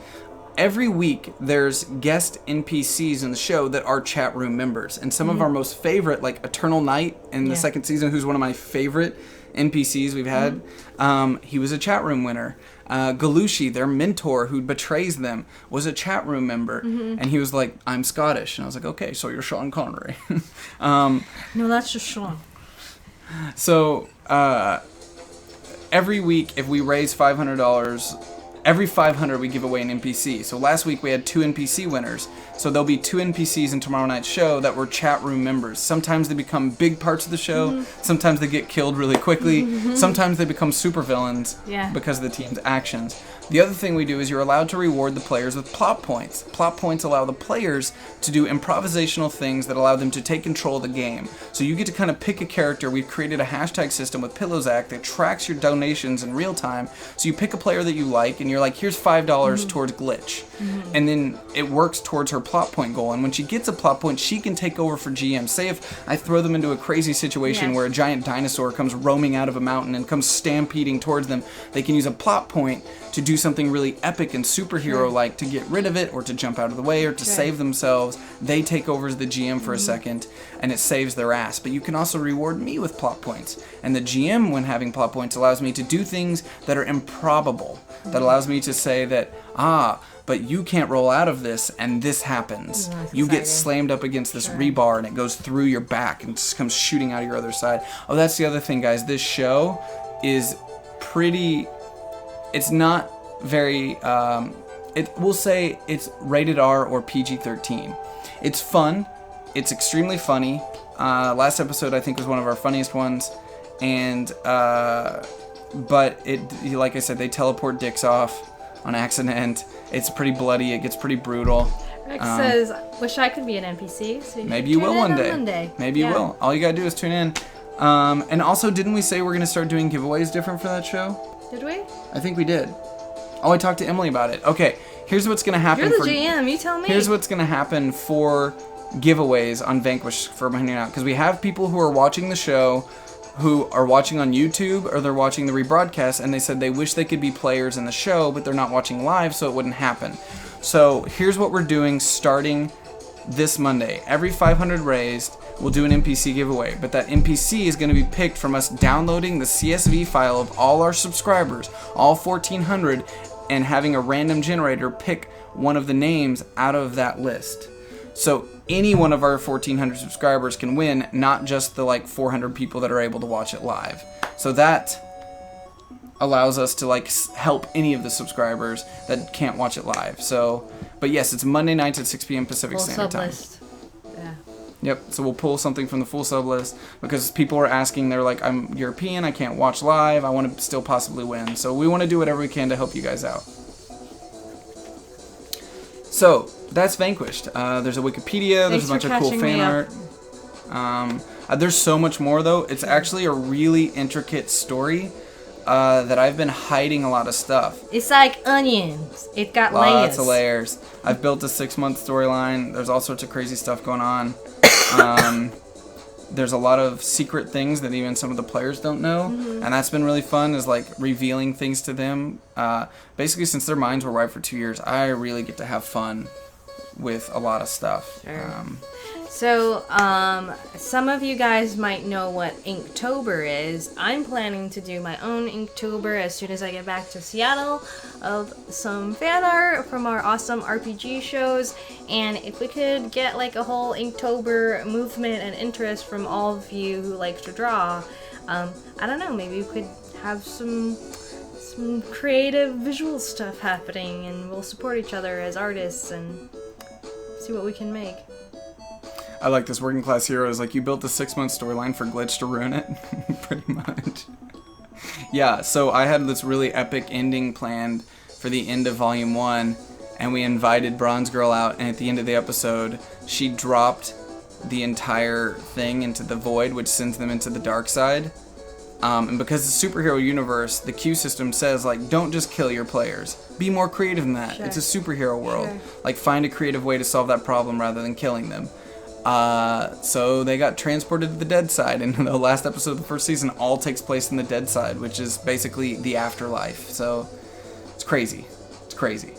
Every week, there's guest NPCs in the show that are chat room members. And some of our most favorite, like Eternal Knight in the second season, who's one of my favorite NPCs we've had, he was a chat room winner. Galushi, their mentor who betrays them, was a chat room member. And he was like, I'm Scottish. And I was like, okay, so you're Sean Connery. No, that's just Sean. So every week, if we raise $500... Every 500 we give away an NPC. So last week we had 2 NPC winners. So there'll be 2 NPCs in tomorrow night's show that were chat room members. Sometimes they become big parts of the show. Sometimes they get killed really quickly. Sometimes they become supervillains because of the team's actions. The other thing we do is you're allowed to reward the players with plot points. Plot points allow the players to do improvisational things that allow them to take control of the game. So you get to kind of pick a character. We've created a hashtag system with PillowZac that tracks your donations in real time. So you pick a player that you like and you're like, here's $5 towards Glitch. And then it works towards her plot point goal. And when she gets a plot point, she can take over for GM. Say if I throw them into a crazy situation where a giant dinosaur comes roaming out of a mountain and comes stampeding towards them, they can use a plot point to do something really epic and superhero-like to get rid of it or to jump out of the way or to save themselves. They take over as the GM for a second and it saves their ass. But you can also reward me with plot points. And the GM, when having plot points, allows me to do things that are improbable. That allows me to say that, but you can't roll out of this and this happens. You get slammed up against this rebar and it goes through your back and just comes shooting out of your other side. Oh, that's the other thing, guys. This show is pretty... It's not very... we'll say it's rated R or PG-13. It's fun. It's extremely funny. Last episode, I think, was one of our funniest ones. And... but it, like I said, they teleport dicks off on accident. It's pretty bloody. It gets pretty brutal. Rex says, "Wish I could be an NPC." So maybe you will one day. Monday. Maybe you will. All you gotta do is tune in. And also, didn't we say we're gonna start doing giveaways different for that show? Did we? I think we did. Oh, I talked to Emily about it. Okay, here's what's gonna happen. You're the GM. You tell me. Here's what's gonna happen for giveaways on Vanquish for Hanging Out, because we have people who are watching the show, who are watching on YouTube or they're watching the rebroadcast, and they said they wish they could be players in the show, but they're not watching live, so it wouldn't happen. So here's what we're doing starting this Monday. Every 500 raised, we'll do an NPC giveaway, but that NPC is going to be picked from us downloading the CSV file of all our subscribers, all 1,400, and having a random generator pick one of the names out of that list. So any one of our 1,400 subscribers can win, not just the like 400 people that are able to watch it live. So that allows us to like help any of the subscribers that can't watch it live. So, but yes, it's Monday nights at 6 p.m. Pacific Standard Time. Yeah. Yep. So we'll pull something from the full sub list because people are asking. They're like, I'm European. I can't watch live. I want to still possibly win. So we want to do whatever we can to help you guys out. So that's Vanquished. There's a Wikipedia. There's a bunch of cool fan art. There's so much more though. It's actually a really intricate story that I've been hiding a lot of stuff. It's like onions. It got layers. Lots of layers. I've built a 6-month storyline. There's all sorts of crazy stuff going on. There's a lot of secret things that even some of the players don't know, and that's been really fun, is like revealing things to them. Basically, since their minds were wiped for 2 years, I really get to have fun with a lot of stuff. Sure. So, some of you guys might know what Inktober is. I'm planning to do my own Inktober as soon as I get back to Seattle of some fan art from our awesome RPG shows. And if we could get like a whole Inktober movement and interest from all of you who like to draw, I don't know, maybe we could have some creative visual stuff happening, and we'll support each other as artists and see what we can make. I like this working class heroes. Like, you built the 6-month storyline for Glitch to ruin it, pretty much. Yeah, so I had this really epic ending planned for the end of Volume 1, and we invited Bronze Girl out, and at the end of the episode, she dropped the entire thing into the void, which sends them into the dark side. And because the superhero universe, the Q system says, like, don't just kill your players. Be more creative than that. Sure. It's a superhero world. Sure. Like, find a creative way to solve that problem rather than killing them. So they got transported to the dead side, and the last episode of the first season all takes place in the dead side, which is basically the afterlife. So it's crazy. It's crazy.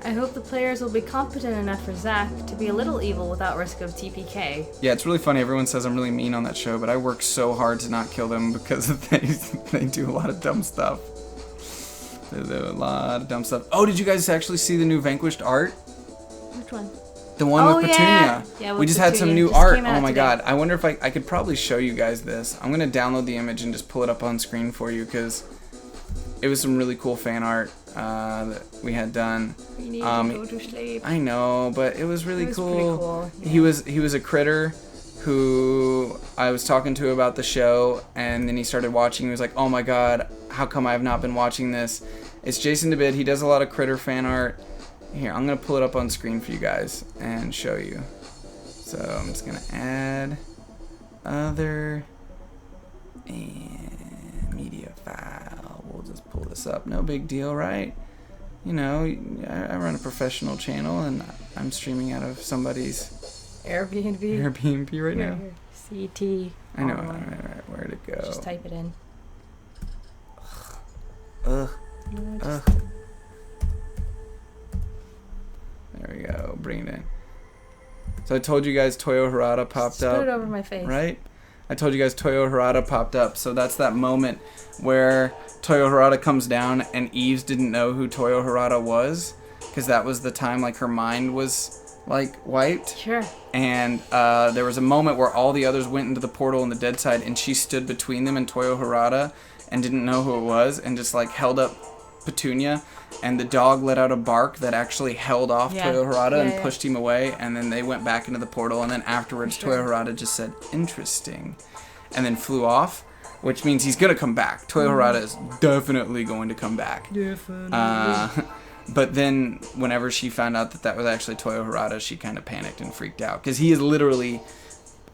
I hope the players will be competent enough for Zac to be a little evil without risk of TPK. Yeah, it's really funny. Everyone says I'm really mean on that show, but I work so hard to not kill them because they do a lot of dumb stuff. They do a lot of dumb stuff. Oh, did you guys actually see the new Vanquished art? Which one? The one with Petunia. Yeah, we just had some Petunia. new Just art. came out Oh my today. god. I wonder if I could probably show you guys this. I'm going to download the image and just pull it up on screen for you because it was some really cool fan art that we had done. We need to go to sleep. I know, but it was really It was cool. pretty cool, yeah. He was a critter who I was talking to about the show, and then he started watching. He was like, "Oh my god, how come I have not been watching this?" It's Jason DeBid. He does a lot of critter fan art. Here, I'm gonna pull it up on screen for you guys and show you. So I'm just gonna add other and media file. We'll just pull this up. No big deal, right? You know, I run a professional channel, and I'm streaming out of somebody's Airbnb right now. CT. I know. Right, where'd it go? Just type it in. Ugh. No, just Ugh. There we go. Bring it in. So I told you guys Toyo Harada popped Just up. put it over my face. Right? I told you guys Toyo Harada popped up. So that's that moment where Toyo Harada comes down and Eves didn't know who Toyo Harada was, because that was the time like her mind was like wiped. Sure. And there was a moment where all the others went into the portal on the dead side, and she stood between them and Toyo Harada and didn't know who it was, and just like held up Petunia, and the dog let out a bark that actually held off Toyo Harada and pushed him away, and then they went back into the portal, and then afterwards Toyo Harada just said, "Interesting," and then flew off, which means he's gonna come back. Toyo Harada is definitely going to come back. Definitely. But then whenever she found out that that was actually Toyo Harada, she kind of panicked and freaked out, because he is literally,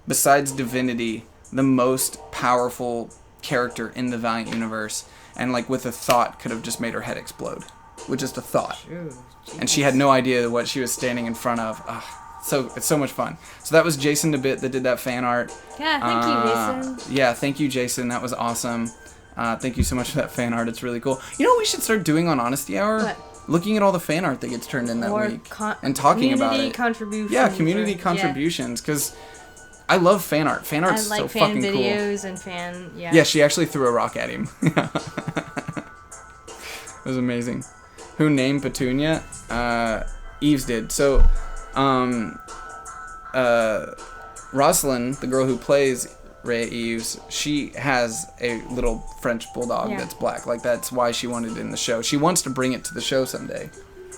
besides Divinity, the most powerful character in the Valiant universe, and like with a thought could have just made her head explode with just a thought. And she had no idea what she was standing in front of. So it's so much fun. So that was Jason DeBit that did that fan art. Yeah, thank you, Jason. Yeah, thank you, Jason. That was awesome. Thank you so much for that fan art. It's really cool. You know what we should start doing on Honesty Hour? What? Looking at all the fan art that gets turned in that Or week and talking about it. Community contributions. Yeah, community contributions, because I love fan art. Fan art's I like so fan fucking cool. videos and fan. Yeah. Yeah, she actually threw a rock at him. It was amazing. Who named Petunia? Eves did. So, Rosalind, the girl who plays Rhea Eves, she has a little French bulldog that's black. Like, that's why she wanted it in the show. She wants to bring it to the show someday.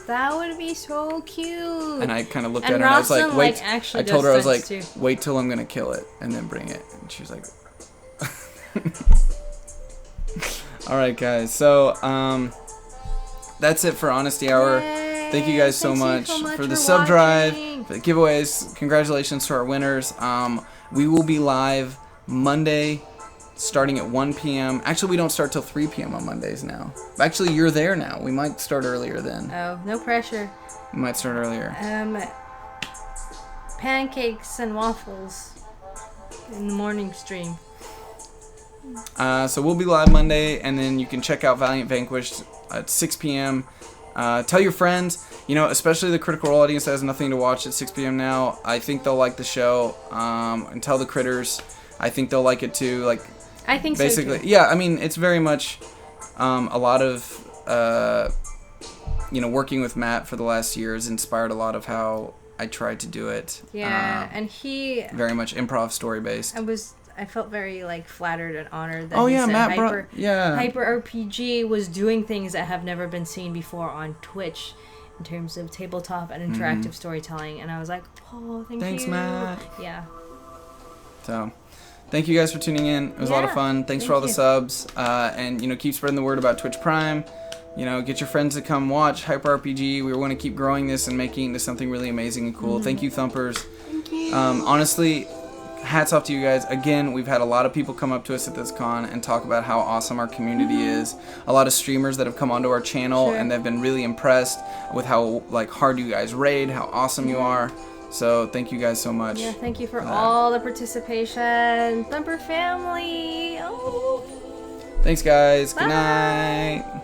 That would be so cute. And I kind of looked And at her and I was like, Rosalind, wait. like, actually I told her, I was like, does stunts, too. wait till I'm going to kill it and then bring it. And she was like, all right, guys. So, that's it for Honesty Hour. Yay. Thank you guys so much for the sub drive, for the giveaways. Congratulations to our winners. We will be live Monday starting at 1 p.m. Actually, we don't start till 3 p.m. on Mondays now. Actually, you're there now. We might start earlier then. Oh, no pressure. We might start earlier. Pancakes and waffles in the morning stream. So we'll be live Monday, and then you can check out Valiant Vanquished at 6 p.m. Tell your friends. you know, especially the Critical Role audience that has nothing to watch at 6 p.m. now. I think they'll like the show. And tell the critters, I think they'll like it too. Like, I think basically, so too. yeah. I mean, it's very much a lot of you know, working with Matt for the last year has inspired a lot of how I tried to do it. Yeah, and he very much improv story based. I felt very like flattered and honored that Matt Hyper Hyper RPG was doing things that have never been seen before on Twitch in terms of tabletop and interactive storytelling, and I was like, oh, thanks, Matt. Yeah. So, thank you guys for tuning in. It was a lot of fun. Thanks for all the subs, and you know, keep spreading the word about Twitch Prime. You know, get your friends to come watch Hyper RPG. We want to keep growing this and making it into something really amazing and cool. Thank you, Thumpers. Thank you. Honestly, hats off to you guys. Again, we've had a lot of people come up to us at this con and talk about how awesome our community is. A lot of streamers that have come onto our channel and they've been really impressed with how like hard you guys raid, how awesome you are. So thank you guys so much. Yeah, thank you for all the participation. Thumper family. Oh. Thanks, guys. Bye. Good night.